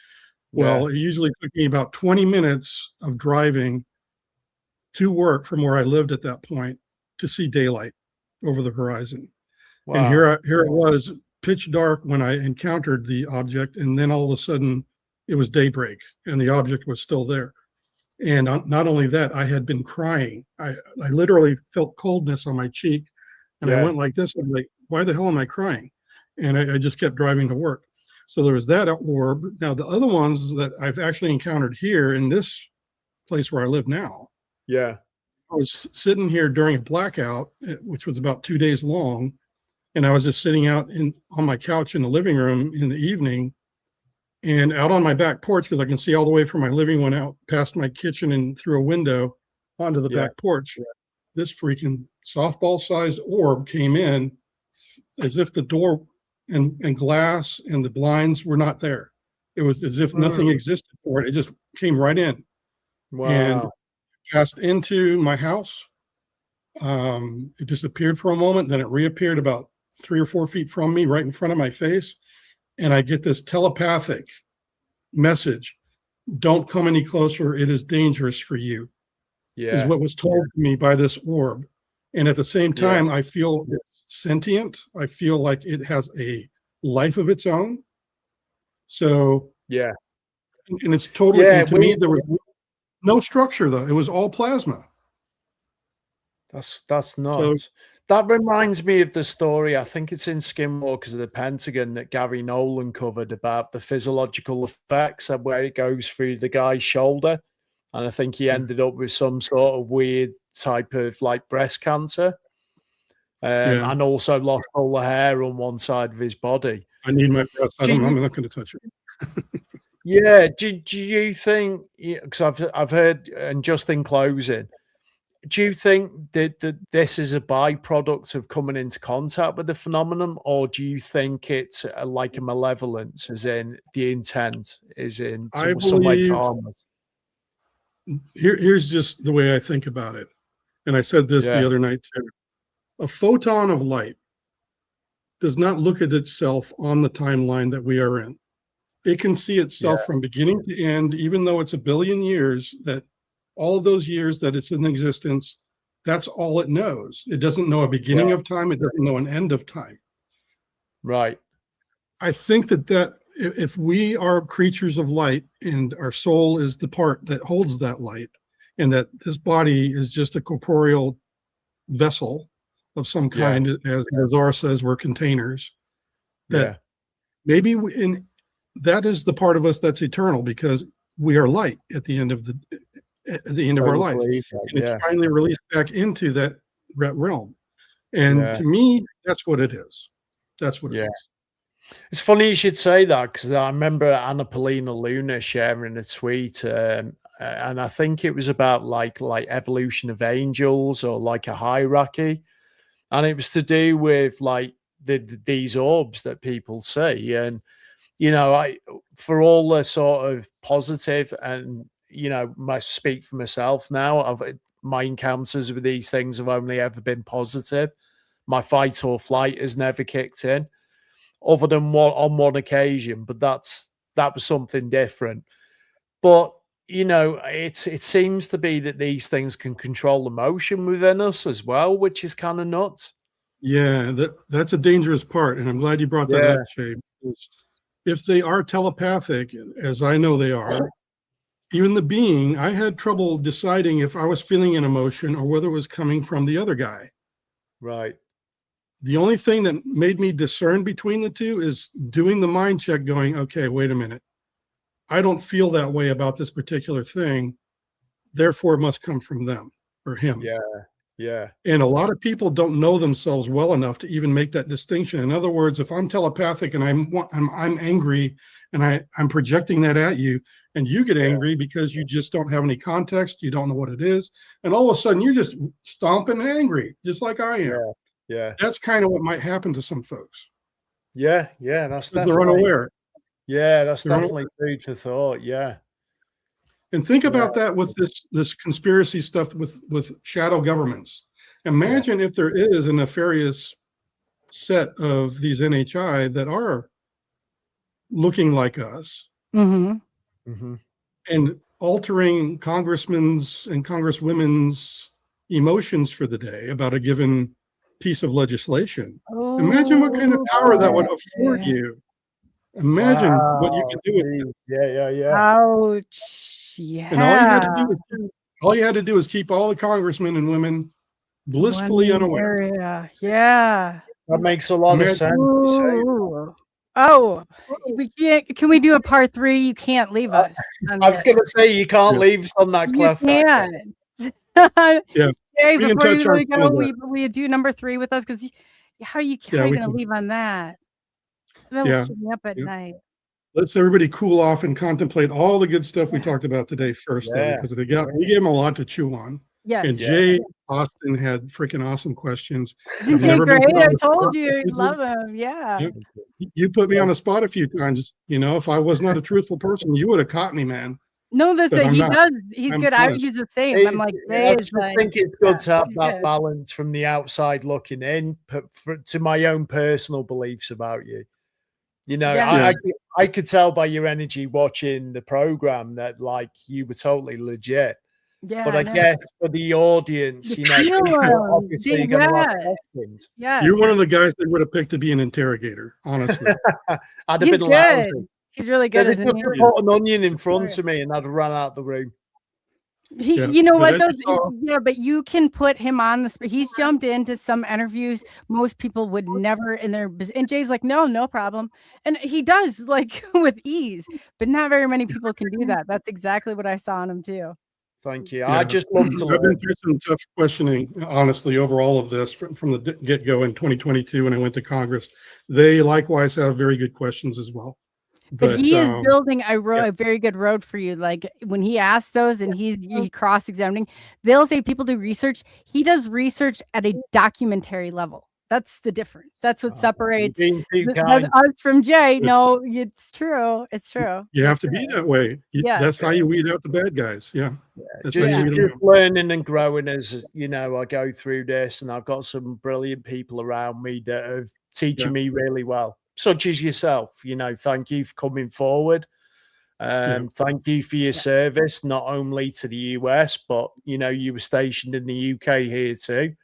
yeah, Well, it usually took me about 20 minutes of driving to work from where I lived at that point to see daylight over the horizon. And wow, here it was, pitch dark when I encountered the object, and then all of a sudden it was daybreak and the object was still there. And not only that, I had been crying. I literally felt coldness on my cheek, and I yeah, went like this. I'm like, why the hell am I crying? And I just kept driving to work. So there was that orb. Now the other ones that I've actually encountered here in this place where I live now, yeah, I was sitting here during a blackout, which was about 2 days long, and I was just sitting out on my couch in the living room in the evening, and out on my back porch because I can see all the way from my living room out past my kitchen and through a window onto the yeah, back porch. This freaking softball-sized orb came in as if the door and glass and the blinds were not there. It was as if nothing mm, existed for it. It just came right in and wow, passed into my house. It disappeared for a moment, then it reappeared about 3 or 4 feet from me, right in front of my face. And I get this telepathic message: don't come any closer. It is dangerous for you. is Yeah. what was told to me by this orb. And at the same Yeah. time, I feel it's sentient. I feel like it has a life of its own. So, Yeah. and it's totally, Yeah. and to me, there was no structure though. It was all plasma. That's nuts. That reminds me of the story. I think it's in Skinwalkers of the Pentagon that Gary Nolan covered about the physiological effects of where it goes through the guy's shoulder. And I think he ended up with some sort of weird type of like breast cancer. And also lost all the hair on one side of his body. I need my breast. I'm not going to touch it. Yeah. Do you think, because I've heard, and just in closing, do you think that this is a byproduct of coming into contact with the phenomenon, or do you think it's like a malevolence, as in the intent is in some way to harm us? Here's just the way I think about it. And I said this the other night too. A photon of light does not look at itself on the timeline that we are in. It can see itself from beginning to end, even though it's a billion years, that all of those years that it's in existence, that's all it knows. It doesn't know a beginning of time. It doesn't know an end of time. Right. I think that if we are creatures of light and our soul is the part that holds that light, and that this body is just a corporeal vessel of some kind, as Nazar says, we're containers, that maybe that is the part of us that's eternal, because we are light at the end of our life, and it's finally released back into that realm. And to me, that's what it is. That's what it is. It's funny you should say that, because I remember Anna Paulina Luna sharing a tweet, and I think it was about like evolution of angels, or like a hierarchy, and it was to do with like these orbs that people see. And for all the sort of positive, and I speak for myself now, my encounters with these things have only ever been positive. My fight or flight has never kicked in, other than on one occasion, but that was something different. But it seems to be that these things can control emotion within us as well, which is kind of nuts. Yeah, that's a dangerous part, and I'm glad you brought that up, Shay. Because if they are telepathic, as I know they are, even the being, I had trouble deciding if I was feeling an emotion or whether it was coming from the other guy. Right. The only thing that made me discern between the two is doing the mind check, going, okay, wait a minute. I don't feel that way about this particular thing. Therefore, it must come from them or him. Yeah. Yeah. And a lot of people don't know themselves well enough to even make that distinction. In other words, if I'm telepathic and I'm angry and I'm projecting that at you, and you get angry because you just don't have any context, you don't know what it is, and all of a sudden you're just stomping angry, just like I am. Yeah. That's kind of what might happen to some folks. Yeah. That's definitely, they're unaware. Yeah, that's definitely food for thought. Yeah. And think about that with this conspiracy stuff with shadow governments. Imagine if there is a nefarious set of these NHI that are looking like us and altering congressmen's and congresswomen's emotions for the day about a given piece of legislation. Imagine what kind of power that would afford you. Imagine what you can do with it. Yeah. Ouch. Yeah. And all you had to do is keep all the congressmen and women blissfully unaware. Yeah. That makes a lot of sense. Oh, we can't. Can we do a part 3? You can't leave us. I was going to say, you can't leave us on that cliff. You can't. Yeah. Jay, before you go, will you do number 3 with us? Because how are you going to leave on that? That will keep me up at night. Let's everybody cool off and contemplate all the good stuff we talked about today first, though, because we gave them a lot to chew on. Yeah. And Jay Austin had freaking awesome questions. Isn't Jay great? I told you, you'd love him. Yeah. You put me on the spot a few times. If I was not a truthful person, you would have caught me, man. No, that's it. He does. He's good. He's the same. I'm like, I think it's good to have that balance from the outside looking in to my own personal beliefs about you. I could tell by your energy watching the program that like you were totally legit. Yeah, But I know. guess for the audience, You you know, feel people are 'em. obviously going to have Yes. questions. Yeah. You're one of the guys that would have picked to be an interrogator, honestly. I'd have He's been good. lousy. He's really They'd good, have isn't just he? put an onion in Oh, front yeah. of me and I'd have run out the room. Yeah, You know but what I though? just saw- Yeah, but you can put him on the spot. He's jumped into some interviews most people would never in their business. And Jay's like, no problem. And he does like with ease, but not very many people can do that. That's exactly what I saw in him too. Thank you. Yeah. I just love to I've been learn. through some tough questioning, honestly, over all of this from the get-go in 2022 when I went to Congress. They likewise have very good questions as well. But he is building yeah. a very good road for you. Like when he asks those and he's cross-examining, they'll say people do research. He does research at a documentary level. That's the difference. That's what separates us from Jay. No, it's true. It's true. You have to be that way. Yeah. That's how you weed out the bad guys. Yeah. Just learning and growing as, you know, I go through this, and I've got some brilliant people around me that are teaching me really well, such as yourself. You know, thank you for coming forward. Thank you for your service, not only to the US, but, you know, you were stationed in the UK here too.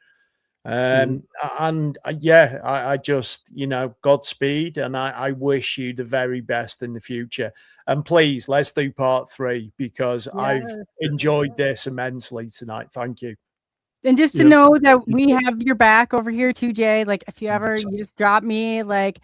And I just, you know, Godspeed, and I wish you the very best in the future. And please, let's do part 3 because I've enjoyed this immensely tonight. Thank you. And just to know that we have your back over here too, Jay. Like if you ever, you just drop me like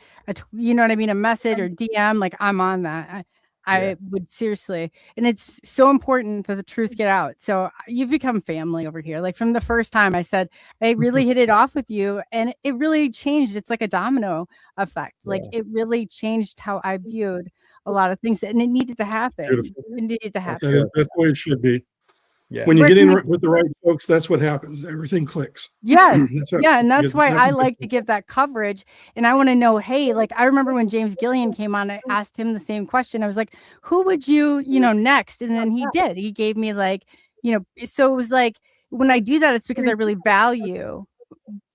you know what I mean, a message or DM, like I'm on that. I would seriously, and it's so important that the truth get out. So you've become family over here. Like from the first time I said, I really hit it off with you, and it really changed. It's like a domino effect. Like it really changed how I viewed a lot of things, and it needed to happen. Beautiful. It needed to happen. That's the way it should be. Yeah. When you get in with the right folks, that's what happens. Everything clicks. Yes. And that's why I like to give that coverage. And I want to know, hey, like I remember when James Gillian came on, I asked him the same question. I was like, who would you know, next? And then he did. He gave me like, you know, so it was like when I do that, it's because I really value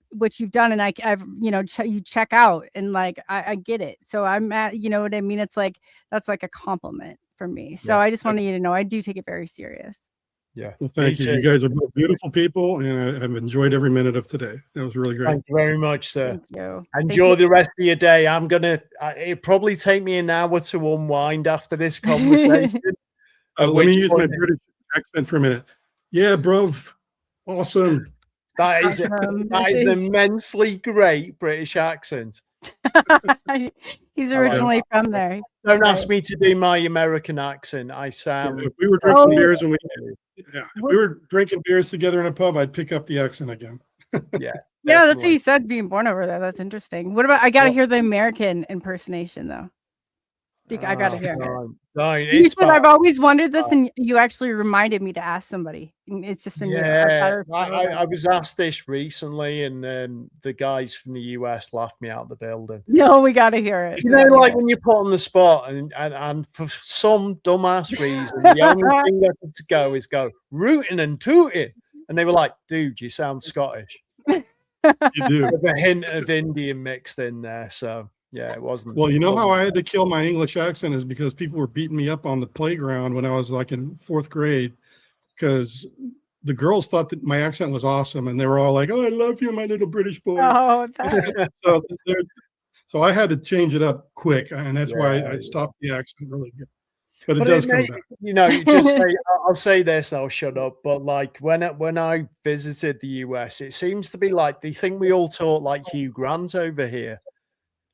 what you've done, and I've you know, you check out, and like I get it. So I'm at, you know what I mean? It's like that's like a compliment for me. So I just wanted you to know I do take it very serious. Yeah. Well, thank you. You guys are both beautiful people, and I've enjoyed every minute of today. That was really great. Thank you very much, sir. Thank you. Enjoy the rest of your day. I'm gonna. It'll probably take me an hour to unwind after this conversation. Let me use my British accent for a minute. Yeah, bro. Awesome. That is an immensely great British accent. He's originally from there. Don't ask me to do my American accent. I sound. If we were drinking beers and if we were drinking beers together in a pub, I'd pick up the accent again. Yeah, that's what you said. Being born over there, that's interesting. What about? I got to hear the American impersonation though. I got to hear it. You said I've always wondered this, and you actually reminded me to ask somebody. It's just been I was asked this recently, and the guys from the US laughed me out of the building. No, we got to hear it. You know, like when you're put on the spot, and for some dumbass reason, the only thing I could go is go rooting and tooting, and they were like, "Dude, you sound Scottish." You do. With a hint of Indian mixed in there, so. Yeah, it wasn't. Well, you know how I had to kill my English accent is because people were beating me up on the playground when I was like in 4th grade, because the girls thought that my accent was awesome, and they were all like, "Oh, I love you, my little British boy." Oh, so I had to change it up quick, and that's why I stopped the accent really good. But it does come back. You know, just say, I'll say this, I'll shut up. But like when I visited the US, it seems to be like they think we all talk like Hugh Grant over here.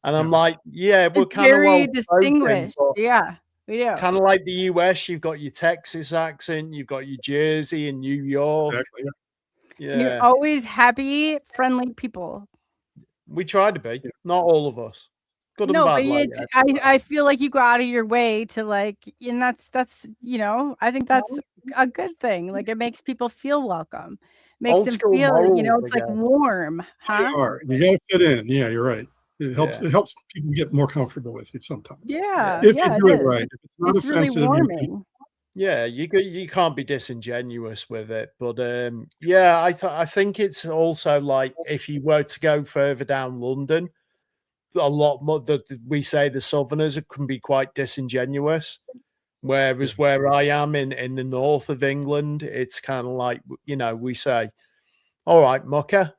And I'm like, we're kind of very distinguished. Yeah, we do. Kind of like the US, you've got your Texas accent, you've got your Jersey and New York. Exactly. Yeah, and you're always happy, friendly people. We try to be, not all of us. Good and bad. But I feel like you go out of your way to like, and that's you know, I think that's a good thing. Like it makes people feel welcome, makes them feel, you know, it's like warm, huh? You gotta fit in. Yeah, you're right. It helps. It helps people get more comfortable with you sometimes. Yeah, if you do it right. If it's not offensive, really warming. Yeah, you can't be disingenuous with it, but I think it's also like if you were to go further down London, a lot more. We say the Southerners can be quite disingenuous, Whereas where I am in the north of England, it's kind of like, you know, we say, all right, mucker.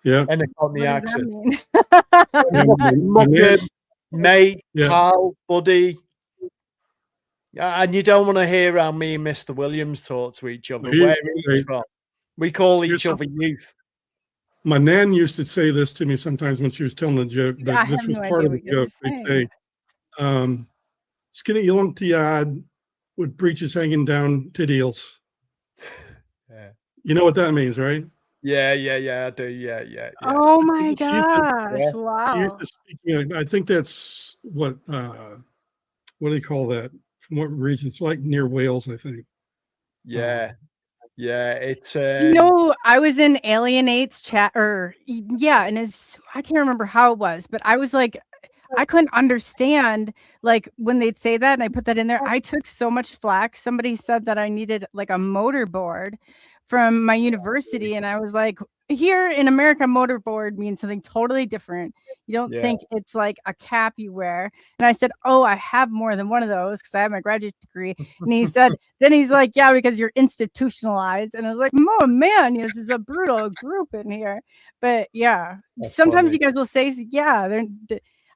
Yeah. And it's on the What accent. does that mean? Mucker, mate, Yeah. pal, buddy. And you don't want to hear how me and Mr. Williams talk to each other. Where he's from. We call each other youth. My nan used to say this to me sometimes when she was telling a joke, I but have this was no part idea of the what you were joke. They'd saying. say, skinny long tiad with breeches hanging down to heels. Yeah. You know what that means, right? Yeah, I do. Yeah. Oh my She used gosh! Yeah. She Wow. used to speak, you know, I think that's what do you call that? From what region? It's like near Wales, I think. Yeah. It's You know, I was in Alienate's chat, or yeah, and I can't remember how it was, but I was like, I couldn't understand like when they'd say that, and I put that in there. I took so much flack. Somebody said that I needed like a motorboard from my university, and I was like, here in America, motorboard means something totally different. You don't think it's like a cap you wear. And I said, oh, I have more than one of those because I have my graduate degree. And he said, then he's like, yeah, because you're institutionalized. And I was like, oh man, this is a brutal group in here. But yeah, That's sometimes funny. you guys will say, yeah,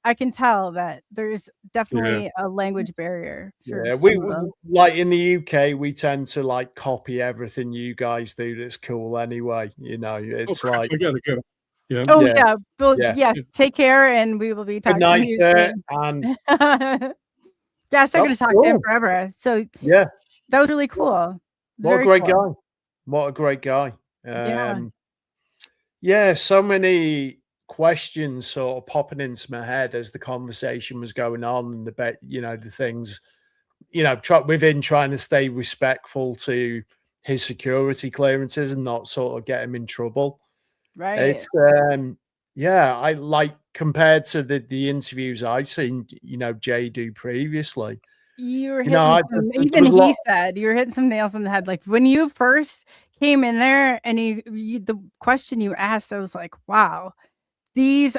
I can tell that there's definitely a language barrier. For we like in the UK, we tend to like copy everything you guys do that's cool anyway. You know, it's like I gotta go. Yeah. oh Yeah. yeah, well, Yeah. yes. Take care, and we will be good talking to night, you sir. soon. And Gosh, I'm gonna That's talk to him cool. forever. So yeah, that was really cool. what a Very great cool. guy. What a great guy. Yeah. Yeah, so many questions sort of popping into my head as the conversation was going on, and the things, within trying to stay respectful to his security clearances and not sort of get him in trouble. Right. It's I like, compared to the interviews I've seen, Jay do previously. You were You know, hitting there even was a lot. he said you were hitting some nails on the head. Like when you first came in there and the question you asked, I was like, wow, they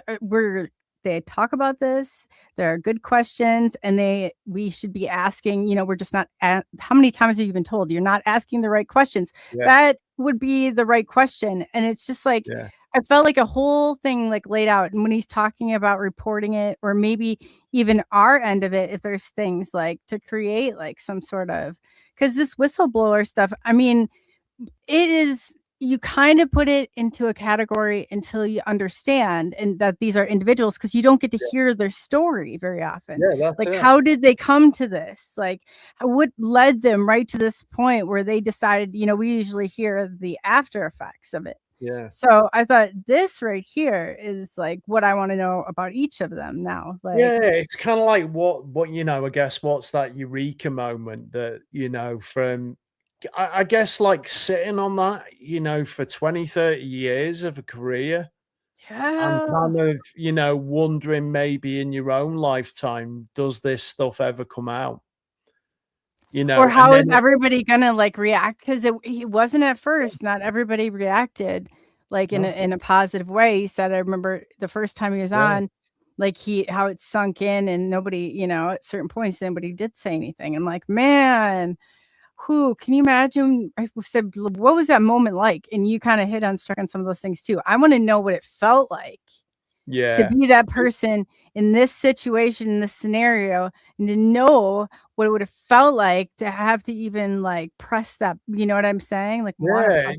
talk about this. There are good questions, and we should be asking, we're just not how many times have you been told you're not asking the right questions? Yeah. That would be the right question. And it's just like, I felt like a whole thing like laid out. And when he's talking about reporting it, or maybe even our end of it, if there's things like to create like some sort of, because this whistleblower stuff, I mean, it is, you kind of put it into a category until you understand and that these are individuals, because you don't get to hear their story very often. Like, how did they come to this? Like, what led them right to this point where they decided, we usually hear the after effects of it. Yeah. So I thought this right here is like what I want to know about each of them now. Like, it's kind of like what I guess what's that eureka moment that, from, I guess, like sitting on that, for 20, 30 years of a career. And kind of, wondering maybe in your own lifetime, does this stuff ever come out? Or how is everybody gonna like react? Because it wasn't at first. Not everybody reacted like in a positive way. He said, I remember the first time he was on, like how it sunk in, and nobody, at certain points, nobody did say anything. I'm like, man, can you imagine? I said, what was that moment like? And you kind of struck on some of those things too. I want to know what it felt like. To be that person in this situation, in this scenario, and to know what it would have felt like to have to even like press that, you know what I'm saying? Like, I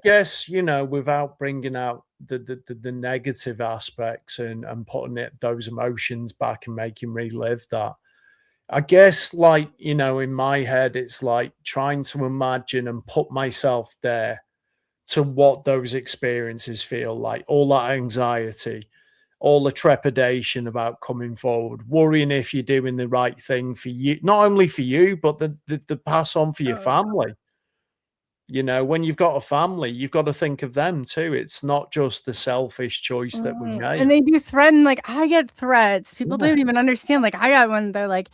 guess, without bringing out the negative aspects and putting those emotions back and making relive that. I guess, like, in my head, it's like trying to imagine and put myself there to what those experiences feel like, all that anxiety, all the trepidation about coming forward, worrying if you're doing the right thing for you, not only for you, but the pass on for your family. When you've got a family, you've got to think of them too. It's not just the selfish choice that we make. And they do threaten, like I get threats. People don't even understand. Like I got one, they're like,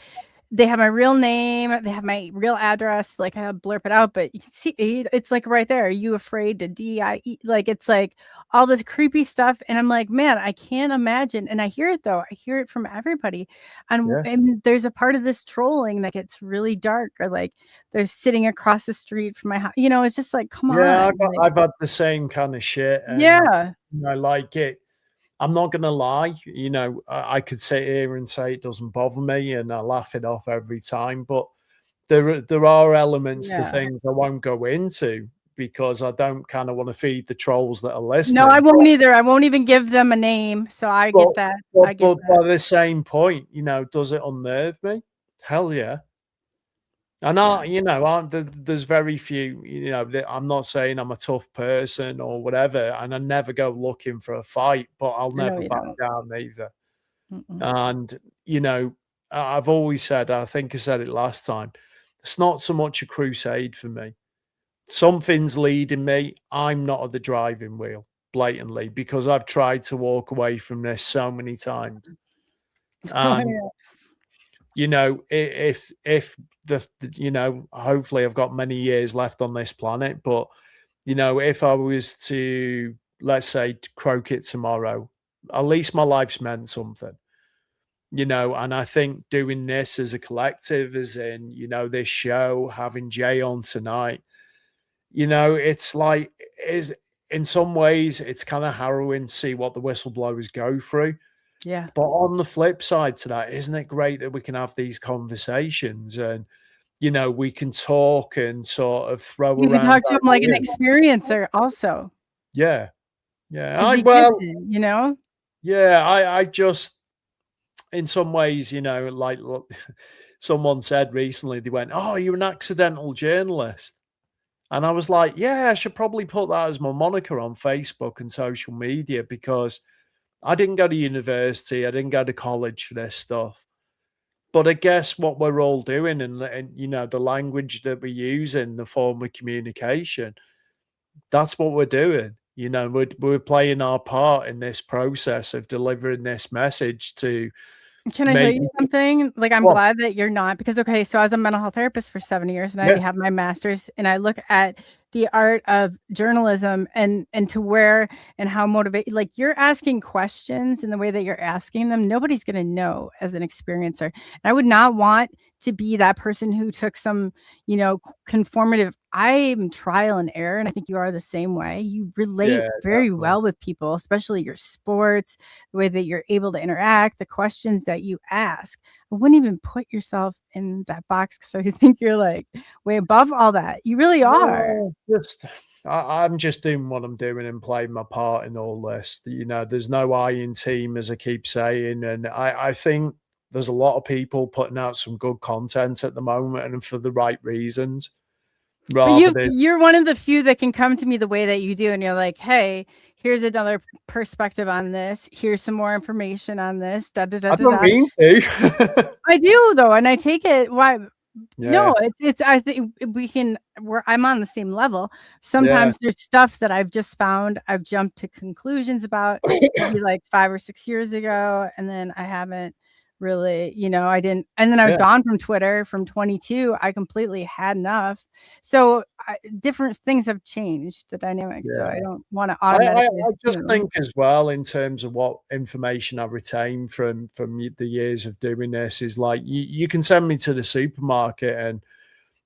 they have my real name, they have my real address, like, I blurb it out, but you can see it's, like, right there. "Are you afraid to DIE?" Like, it's, like, all this creepy stuff, and I'm like, "Man, I can't imagine," and I hear it, though. I hear it from everybody, Yeah. and there's a part of this trolling that gets really dark, or, like, they're sitting across the street from my house. It's just like, "Come Yeah, on," like I've had the same kind of shit, and yeah. like it. I'm not gonna lie, I could sit here and say it doesn't bother me, and I laugh it off every time, but there are elements to Yeah. things I won't go into because I don't kind of want to feed the trolls that are No, I listening. won't either. I won't even give them a name, so I But get that. but I get but that. by the same point, does it unnerve me? Hell yeah. And Yeah. there's very few, that I'm not saying I'm a tough person or whatever, and I never go looking for a fight, but I'll I know never you back don't. down either. Mm-mm. And, I've always said, I think I said it last time, it's not so much a crusade for me. Something's leading me. I'm not at the driving wheel, blatantly, because I've tried to walk away from this so many times. Oh, And yeah. if hopefully I've got many years left on this planet, but if I was to, let's say, croak it tomorrow, at least my life's meant something. And I think doing this as a collective, as in, this show, having Jay on tonight, it's like, is in some ways it's kind of harrowing to see what the whistleblowers go through. Yeah. But on the flip side to that, isn't it great that we can have these conversations and, we can talk and sort of throw You can around talk to them like an ideas? experiencer also, Yeah. Yeah. 'cause I, you get well, to. yeah, I just, in some ways, like look, someone said recently, they went, "Oh, you're an accidental journalist." And I was like, yeah, I should probably put that as my moniker on Facebook and social media because I didn't go to university. I didn't go to college for this stuff. But I guess what we're all doing and the language that we use in the form of communication, that's what we're doing. We're playing our part in this process of delivering this message to Can I tell make you something? Like, I'm well, glad that you're not, because okay, so I was a mental health therapist for 7 years, and I yeah, have my master's, and I look at the art of journalism and to where and how motivate, like, you're asking questions in the way that you're asking them, nobody's gonna know as an experiencer. And I would not want to be that person who took some, conformative. I'm trial and error, and I think you are the same way. You relate yeah, very definitely. well with people, especially your sports, the way that you're able to interact, the questions that you ask. I wouldn't even put yourself in that box because I think you're like way above all that. You really are. No, I'm just doing what I'm doing and playing my part in all this. There's no I in team, as I keep saying, and I think there's a lot of people putting out some good content at the moment, and for the right reasons, But rather than you're one of the few that can come to me the way that you do, and you're like, "Hey, here's another perspective on this. Here's some more information on this." Da da da I da don't da. mean to. I do though, and I take it. Why? Yeah, No, it's. I think we can. I'm on the same level. yeah, Sometimes there's stuff that I've just found. I've jumped to conclusions about maybe like 5 or 6 years ago, and then I haven't really. I didn't. And then I was yeah. gone from Twitter from 22. I completely had enough. So different things have changed the dynamic. So I Yeah. don't want to I automatically just assume. think as well in terms of what information I retain from the years of doing this is like you can send me to the supermarket and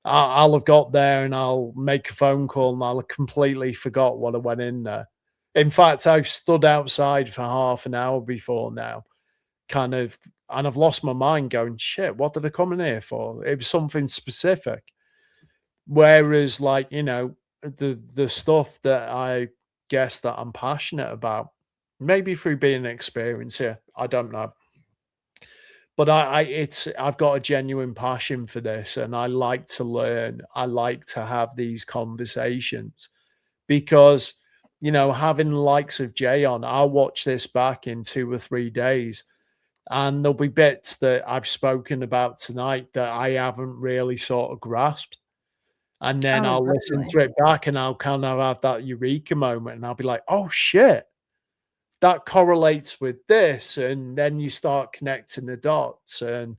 I'll have got there and I'll make a phone call and I'll have completely forgot what I went in there. In fact, I've stood outside for half an hour before now, kind of, and I've lost my mind going, shit, what did I come in here for? It was something specific. Whereas, like, the stuff that I guess that I'm passionate about, maybe through being an experiencer, I don't know. But I've got a genuine passion for this and I like to learn. I like to have these conversations because, having the likes of Jay on, I'll watch this back in 2 or 3 days and there'll be bits that I've spoken about tonight that I haven't really sort of grasped. And then Oh, I'll listen definitely. to it back and I'll kind of have that eureka moment and I'll be like, oh shit, that correlates with this. And then you start connecting the dots. And,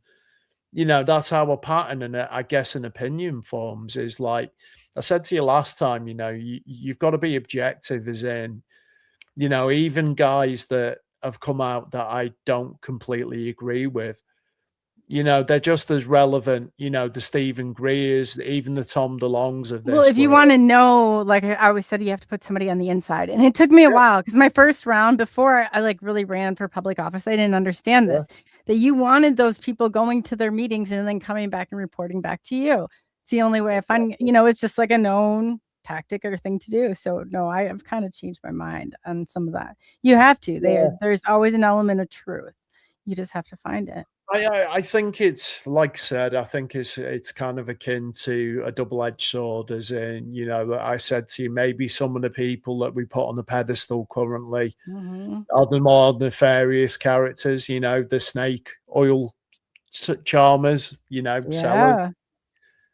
you know, that's how a pattern and I guess an opinion forms is like I said to you last time, you know, you've got to be objective as in, you know, even guys that have come out that I don't completely agree with, you know, they're just as relevant, you know, the Stephen Greers, even the Tom DeLongs of Well, this if you world. want to know, like I always said, you have to put somebody on the inside. And it took me a while because my first round before I like really ran for public office, I didn't understand this, that you wanted those people going to their meetings and then coming back and reporting back to you. It's the only way I find, you know, it's just like a known tactic or thing to do. So no, I have kind of changed my mind on some of that. You have to. There's always an element of truth. You just have to find it. I think it's like I said, I think it's kind of akin to a double-edged sword, as in, you know, I said to you, maybe some of the people that we put on the pedestal currently are the more nefarious characters, you know, the snake oil charmers, you know, sellers.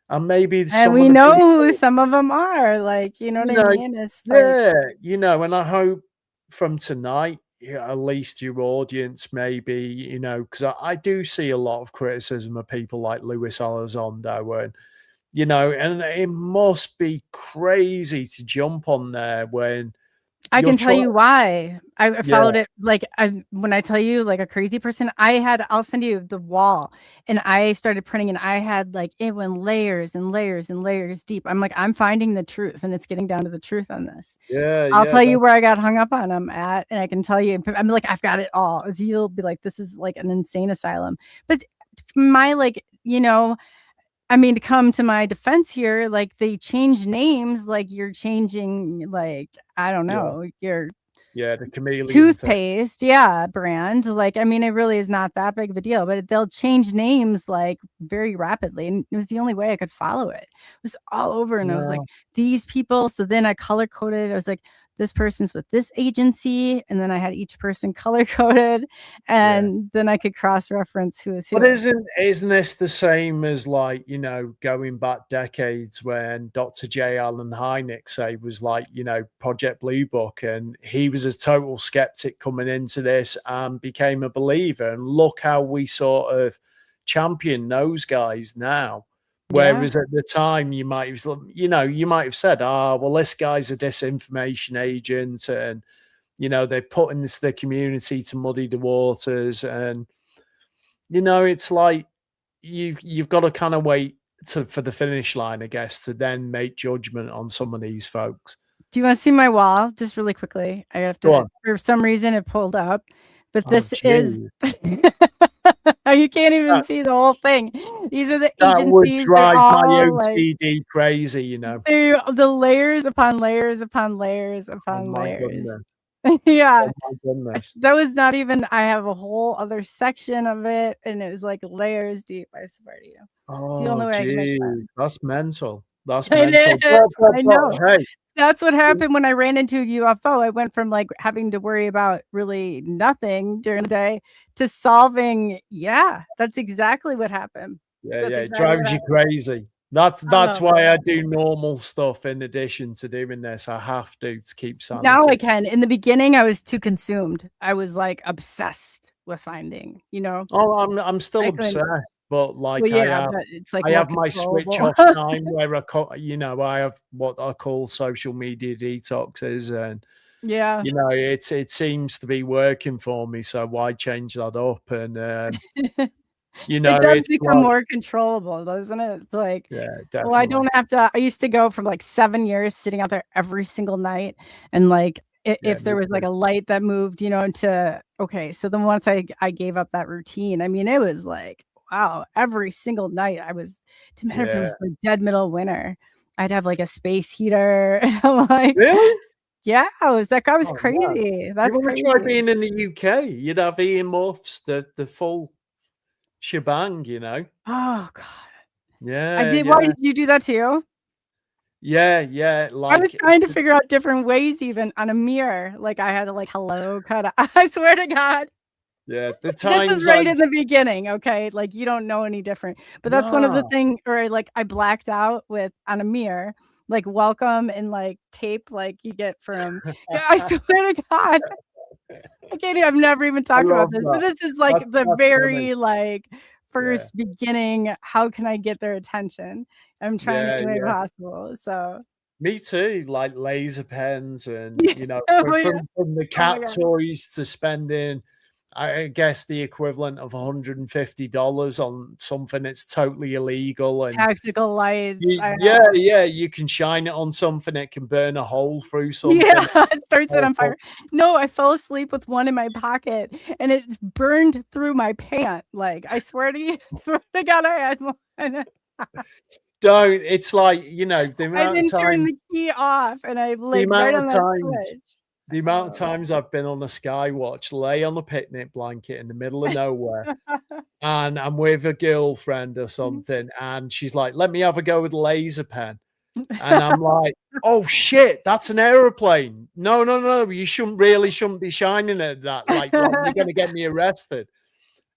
And maybe And some we of the know people, who some of them are, like, you know what I mean? It's like, you know, and I hope from tonight, at least your audience maybe, you know, because I do see a lot of criticism of people like Luis Elizondo and, you know, and it must be crazy to jump on there when I you're can tell you trying. why. I followed it, like, when I tell you, like, a crazy person, I'll send you the wall, and I started printing, and I had, like, it went layers and layers and layers deep. I'm like, I'm finding the truth, and it's getting down to the truth on this. I'll tell you where I got hung up on them at, and I can tell you, I'm like, I've got it all. As you'll be like, this is like an insane asylum. But my, like, you know, I mean, to come to my defense here, like, they change names, like, you're changing, like, I don't know, your the chameleon thing. toothpaste, brand. Like, I mean, it really is not that big of a deal, but they'll change names, like, very rapidly, and it was the only way I could follow it. It was all over, and I was like, these people. So then I color coded. I was like, this person's with this agency, and then I had each person color coded, and then I could cross reference who is who. But isn't this the same as, like, you know, going back decades when Dr. J. Allen Hynek, say, was like, you know, Project Blue Book, and he was a total skeptic coming into this and became a believer. And look how we sort of champion those guys now. Whereas at the time, you might have, you know, you might have said, well, this guy's a disinformation agent, and, you know, they're putting this the community to muddy the waters. And, you know, it's like you've got to kind of wait for the finish line, I guess, to then make judgment on some of these folks. Do you want to see my wall? Just really quickly. I have to, for some reason it pulled up, but this is, you can't even see the whole thing. These are the agencies. That would drive my OCD crazy, you know. They're the layers upon layers upon layers upon layers. Oh my goodness. That was not even, I have a whole other section of it, and it was like layers deep, I swear to you. Oh, geez. That's mental. That's mental. I know. Hey. That's what happened when I ran into a UFO. I went from, like, having to worry about really nothing during the day to solving. Yeah, that's exactly what happened. It drives you crazy. That's why I do normal stuff in addition to doing this. I have to keep sanity. Now I can. In the beginning, I was too consumed. I was, like, obsessed with finding, you know. Oh, I'm still obsessed, but, like, but it's like I have my switch off time where I have what I call social media detoxes, and you know, it seems to be working for me. So why change that up? And you know, it does become more controllable, doesn't it? It's like, definitely. Well, I don't have to. I used to go from, like, 7 years sitting out there every single night, and, like, if there was, like, a light that moved, you know, so then once I gave up that routine, I mean, it was like, wow, every single night I was, to matter if it was like dead middle of winter, I'd have, like, a space heater, and I'm like, really? Yeah, that guy was crazy. That's crazy. Try being in the UK. You'd have earmuffs, the full shebang, you know. Oh God. Yeah. I did. Why did you do that too? Yeah. Like, I was trying to figure out different ways, even on a mirror. Like, I had to, like, hello, cut. I swear to God. Yeah, the times. This is right in the beginning, okay? Like, you don't know any different. But that's one of the things, or, like, I blacked out with on a mirror, like, welcome and, like, tape, like you get from. I swear to God. I've never even talked about this. So this is, like, the very funny. Like, first beginning, how can I get their attention? I'm trying any way possible. So me too, like laser pens and, you know, oh, yeah. from the Oh my cat God. toys to spending, I guess, the equivalent of $150 on something that's totally illegal. And Tactical lights. you can shine it on something, it can burn a hole through something. Yeah, it starts it on fire. No, I fell asleep with one in my pocket and it burned through my pant. Like, I swear to you, swear to God, I had one. Don't. It's like, you know, the I amount didn't of turn times, the key off and I the laid right amount on of that times, switch. the amount of times I've been on a Skywatch, lay on a picnic blanket in the middle of nowhere, and I'm with a girlfriend or something, and she's like, "Let me have a go with a laser pen," and I'm like, "Oh shit, that's an aeroplane! No, no, no, you shouldn't be shining at that. Like you're gonna get me arrested."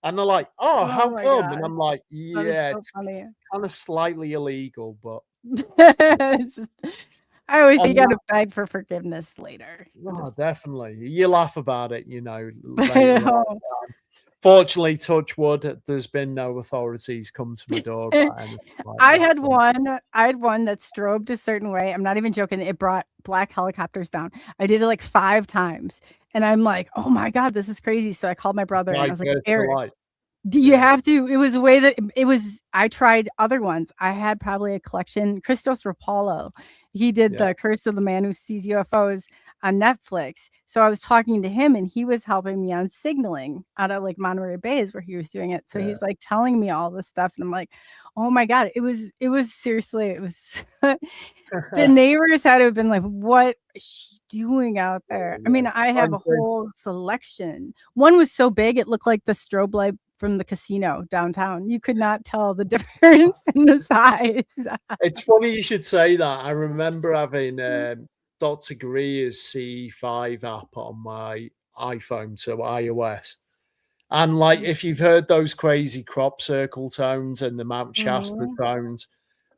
And they're like, "Oh, how my come?" And gosh. I'm like, That is "Yeah, so it's funny. kind of slightly illegal, but." It's just, I always say you On gotta beg for forgiveness later. Oh, definitely. You laugh about it, you know, I later know. on. Fortunately, touch wood, there's been no authorities come to my door about anything like I that. had one that strobed a certain way. I'm not even joking. It brought black helicopters down. I did it like 5 times. And I'm like, oh my God, this is crazy. So I called my brother and I Like was like, Birth to Eric, Light. do you have to? It was a way that it was. I tried other ones. I had probably a collection. Christos Rapallo, he did the Curse of the Man Who Sees UFOs on Netflix. So I was talking to him, and he was helping me on signaling out of like Monterey Bay is where he was doing it. So he's like telling me all this stuff, and I'm like, oh my God, it was seriously, it was. The neighbors had to have been like, what is she doing out there? I mean, I have a whole selection. One was so big, it looked like the strobe light from the casino downtown. You could not tell the difference in the size. It's funny you should say that. I remember having Dr. Greer's C5 app on my iPhone, so iOS. And like, if you've heard those crazy crop circle tones and the Mount Shasta tones,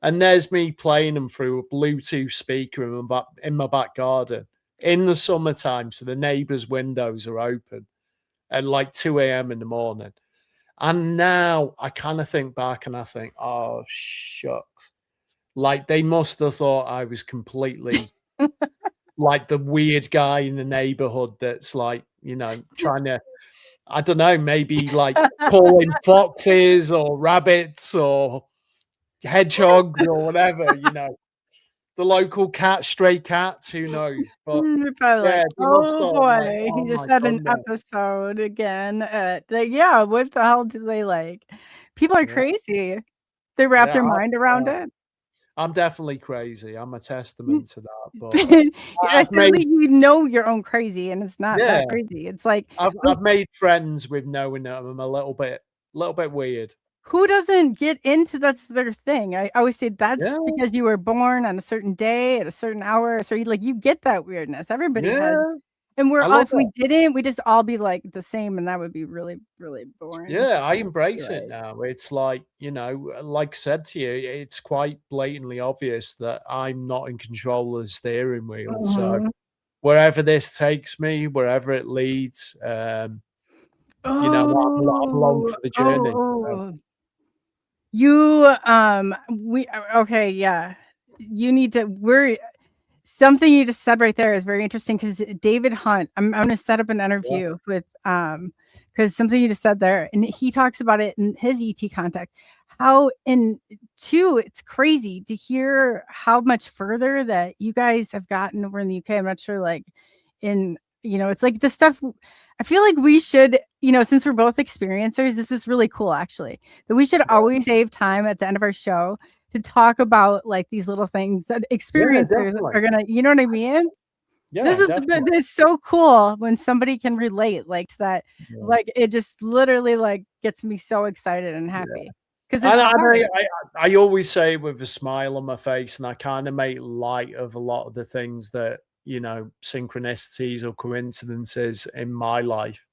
and there's me playing them through a Bluetooth speaker in my back garden in the summertime, so the neighbors' windows are open at like 2 a.m. in the morning. And now I kind of think back and I think, oh, shucks. Like they must have thought I was completely like the weird guy in the neighborhood that's like, you know, trying to, I don't know, maybe like calling foxes or rabbits or hedgehogs or whatever, you know, the local cat, stray cats, who knows? But Like, oh boy, like, oh he just my had an goodness. episode again. Yeah, what the hell do they like? People are crazy. They wrap their mind around it. I'm definitely crazy. I'm a testament to that. But I said you know your own crazy, and it's not that crazy. It's like I've made friends with knowing that I'm a little bit weird. Who doesn't get into that's their thing? I always say that's because you were born on a certain day at a certain hour. So you get that weirdness. Everybody has. And we're all, if we didn't, we just all be like the same, and that would be really, really boring. Yeah, I embrace it now. It's like, you know, like I said to you, it's quite blatantly obvious that I'm not in control of the steering wheel. So wherever this takes me, wherever it leads, you know, I'm along for the journey. You need to, something you just said right there is very interesting because David Hunt, I'm going to set up an interview with, because something you just said there, and he talks about it in his ET contact, it's crazy to hear how much further that you guys have gotten over in the UK. I'm not sure, it's like the stuff, I feel like we should, since we're both experiencers, this is really cool actually, that we should always save time at the end of our show to talk about like these little things that experiencers are gonna, you know what I mean? Yeah, this is so cool when somebody can relate like to that. Yeah. Like it just literally like gets me so excited and happy. Because I always say it with a smile on my face, and I kind of make light of a lot of the things that, you know, synchronicities or coincidences in my life,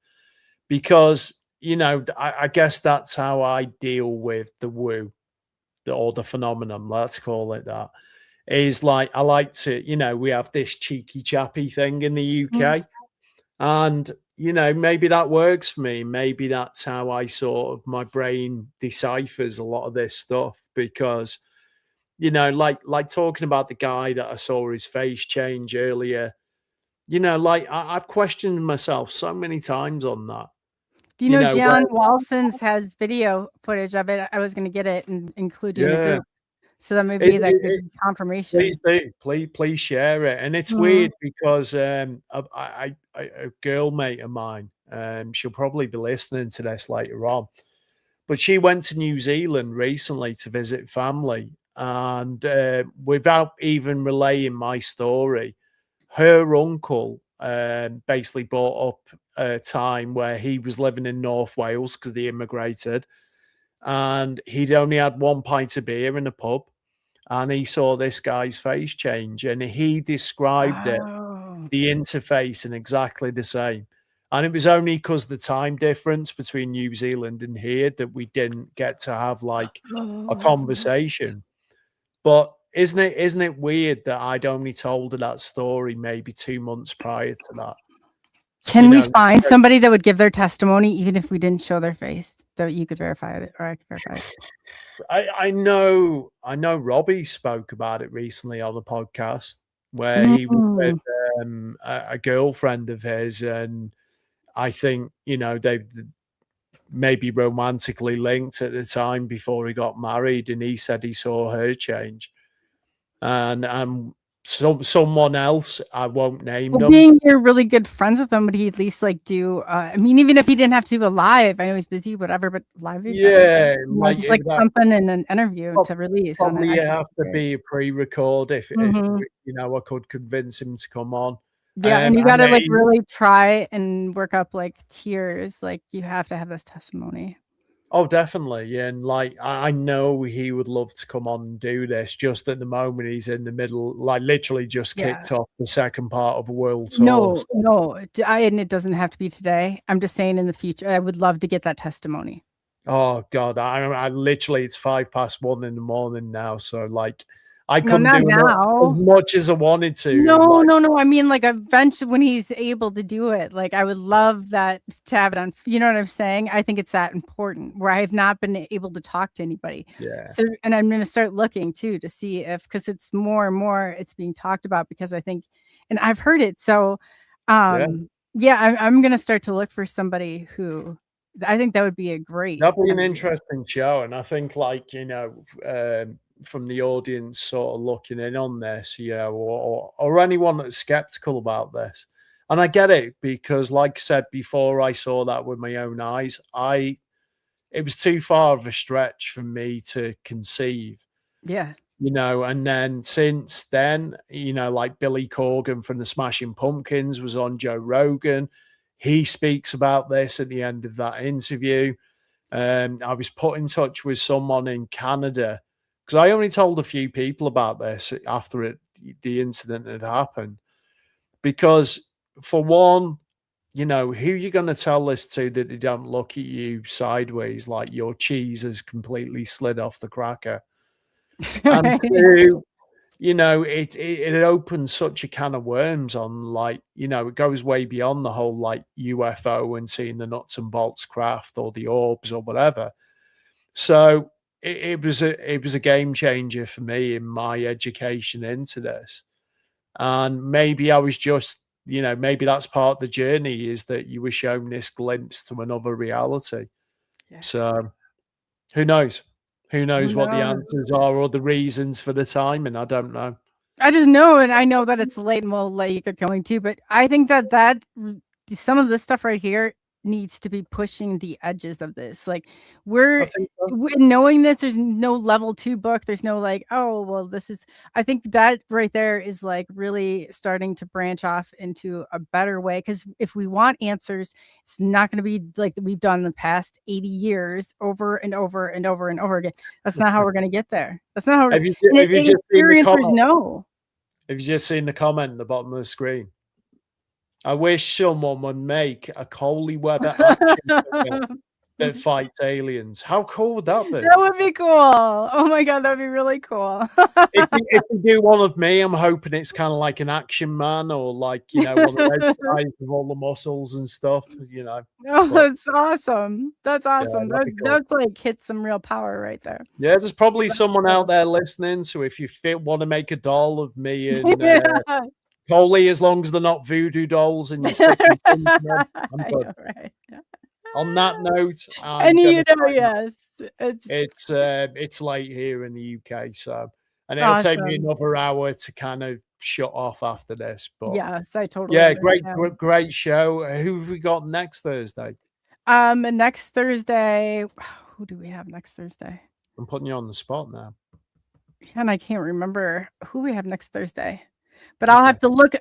because, you know, I guess that's how I deal with the woo, or the phenomenon, let's call it that, is like, I like to, you know, we have this cheeky chappy thing in the UK, and, you know, maybe that works for me. Maybe that's how I sort of my brain deciphers a lot of this stuff because, you know, like talking about the guy that I saw his face change earlier, you know, like I've questioned myself so many times on that. Do you You know know, where John Walson's has video footage of it? I was going to get it and include you in the yeah, group. So that it, maybe that it, could it be please confirmation. do. Please share it. And it's Mhm. weird because a girl mate of mine, she'll probably be listening to this later on, but she went to New Zealand recently to visit family. And without even relaying my story, her uncle basically brought up a time where he was living in North Wales because he immigrated and he'd only had one pint of beer in a pub and he saw this guy's face change and he described it, Oh. the interface, in exactly the same. And it was only because the time difference between New Zealand and here that we didn't get to have like a conversation. But isn't it weird that I'd only told her that story maybe 2 months prior to that? Can You we know, find somebody that would give their testimony, even if we didn't show their face, that you could verify it, or I could verify it? I know Robbie spoke about it recently on a podcast where he was with Mm. a girlfriend of his, and I think, you know, they maybe romantically linked at the time before he got married, and he said he saw her change. And someone else, I won't name Well, them. being you're really good friends with him, would he at least like do? I mean, even if he didn't have to do a live, I know he's busy, whatever, but live would be better. Yeah, You know, like just it like would have, something in an interview to release on it. probably I think have it'd to be great. be a pre-record if Mhm. you know, I could convince him to come on. Yeah, and you I gotta like mean, really try and work up like tears. Like you have to have this testimony. oh, definitely. And like, I know he would love to come on and do this. Just at the moment, he's in the middle, like literally just Yeah. kicked off the second part of a world tour. No, no, and it doesn't have to be today. I'm just saying in the future, I would love to get that testimony. Oh God, I literally, it's 1:05 in the morning now. So like, I No, couldn't not do as now. much as I wanted to. No, Like, no, no. I mean, like eventually when he's able to do it, like I would love that to have it on. You know what I'm saying? I think it's that important where I have not been able to talk to anybody. yeah, So, and I'm going to start looking too to see if, because it's more and more it's being talked about because I think, and I've heard it. So, yeah. yeah, I'm going to start to look for somebody who I think that would be a great That'd be an interview. interesting show. And I think, like, you know, from the audience sort of looking in on this, you know, or anyone that's skeptical about this. And I get it because, like I said before, I saw that with my own eyes. It was too far of a stretch for me to conceive, Yeah. you know. And then since then, you know, like Billy Corgan from the Smashing Pumpkins was on Joe Rogan. He speaks about this at the end of that interview. I was put in touch with someone in Canada because I only told a few people about this after the incident had happened. Because for one, you know, who you going to tell this to that they don't look at you sideways like your cheese has completely slid off the cracker? And two, you know, it opens such a can of worms on, like, you know, it goes way beyond the whole like UFO and seeing the nuts and bolts craft or the orbs or whatever. So it was a game changer for me in my education into this. And maybe I was just, you know, maybe that's part of the journey, is that you were shown this glimpse to another reality. Yeah. So who knows? Who Who knows what the knows? answers are or the reasons for the timing? I don't know. I just know, and I know that it's late, and we'll let you get going too. But I think that some of this stuff right here needs to be pushing the edges of this. Like I think so. knowing this, there's no level 2 book. There's no like, oh well, this is. I think that right there is like really starting to branch off into a better way. Because if we want answers, it's not going to be like we've done the past 80 years over and over and over and over again. That's not how we're going to get there. That's not how. Have you And just seen the experiencers comment? know. Have you just seen the comment at the bottom of the screen? I wish someone would make a Coley weather action figure that fights aliens. How cool would that be? That would be cool. Oh my God, that would be really cool. If you do one of me, I'm hoping it's kind of like an action man, or like, you know, one of those guys with all the muscles and stuff, you know. Oh, But that's awesome. That's awesome. that'd be cool. That's like hit some real power right there. Yeah, there's probably someone out there listening. So if you want to make a doll of me and Yeah. Coley, as long as they're not voodoo dolls and you stick them in them, I'm I good. know, right? On that note, And you know, yes, it's late here in the UK, so, and it'll take me awesome. another hour to kind of shut off after this. But Yes, I totally yeah, understand. great show. Who have we got next Thursday? Next Thursday, who do we have next Thursday? I'm putting you on the spot now. And I can't remember who we have next Thursday, but I'll have to look.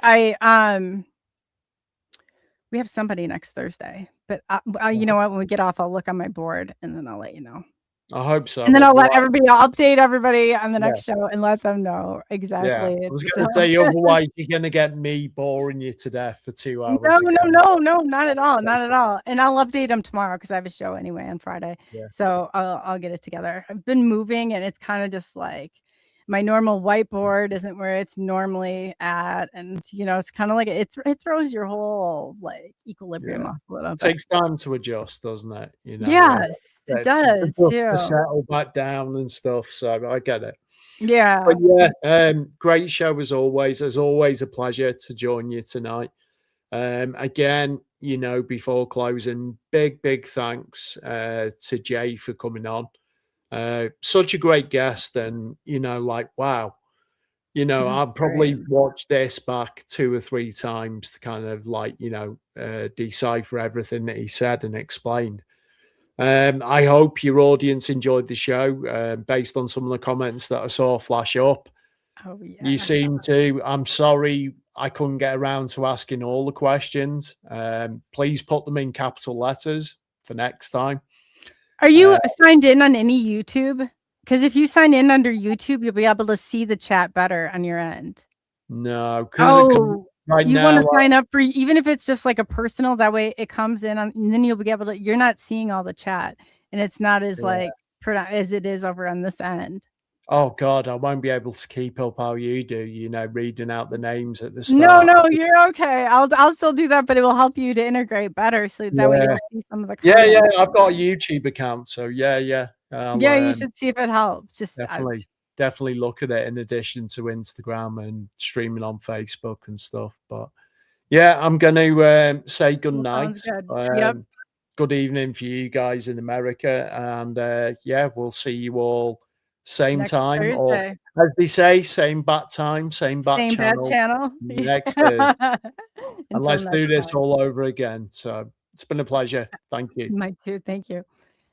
We have somebody next Thursday, but you know what? When we get off, I'll look on my board and then I'll let you know. I hope so. And then I'll update everybody on the next show and let them know Yeah, exactly. I was going to say, otherwise you're going to get me boring you to death for 2 hours. No, not at all, not at all. And I'll update them tomorrow because I have a show anyway on Friday. Yeah. So I'll get it together. I've been moving and it's kind of just like my normal whiteboard isn't where it's normally at, and you know, it's kind of like it throws your whole like equilibrium off a little bit. It takes time to adjust, doesn't it? You know, yes, it does too. To settle back down and stuff. So I get it. Yeah, but yeah, great show as always. As always, a pleasure to join you tonight. Again, you know, before closing, big thanks to Jay for coming on. Such a great guest, and you know, like wow, you know, I've probably watched this back 2 or 3 times to kind of like, you know, decipher everything that he said and explained. I hope your audience enjoyed the show based on some of the comments that I saw flash up. Oh yeah, you seem to. I'm sorry I couldn't get around to asking all the questions. Please put them in capital letters for next time. Are you signed in on any YouTube? Because if you sign in under YouTube, you'll be able to see the chat better on your end. No, because right you now, want to sign up for, even if it's just like a personal, that way it comes in on, and then you'll be able to, you're not seeing all the chat and it's not as like as it is over on this end. Oh God, I won't be able to keep up how you do, you know, reading out the names at the start. No, you're okay. I'll still do that, but it will help you to integrate better, so that way you'll see some of the comments. Yeah, I've got a YouTube account, so yeah. You should see if it helps. Just definitely look at it in addition to Instagram and streaming on Facebook and stuff. But yeah, I'm going to say good night. Good. Good evening for you guys in America, and yeah, we'll see you all same next time, Thursday. or as they say, same bat time, same bat channel. Next Thursday. And let's do this all over again. So it's been a pleasure. Thank you. Mine too. Thank you.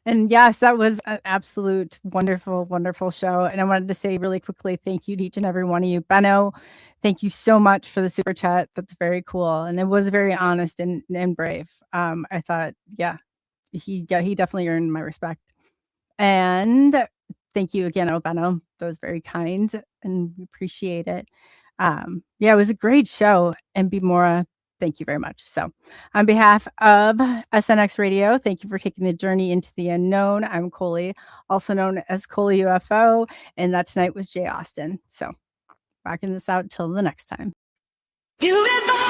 And yes, that was an absolute wonderful show. And I wanted to say really quickly, thank you to each and every one of you. Benno, thank you so much for the super chat. That's very cool. And it was very honest and brave. I thought, yeah, he definitely earned my respect. And thank you again, Benno. That was very kind and we appreciate it. Yeah, it was a great show. And Bimora, thank you very much. So on behalf of SNX Radio, thank you for taking the journey into the unknown. I'm Coley, also known as ColeyUFO, and that tonight was Jay Austin. So rocking this out till the next time. UFO.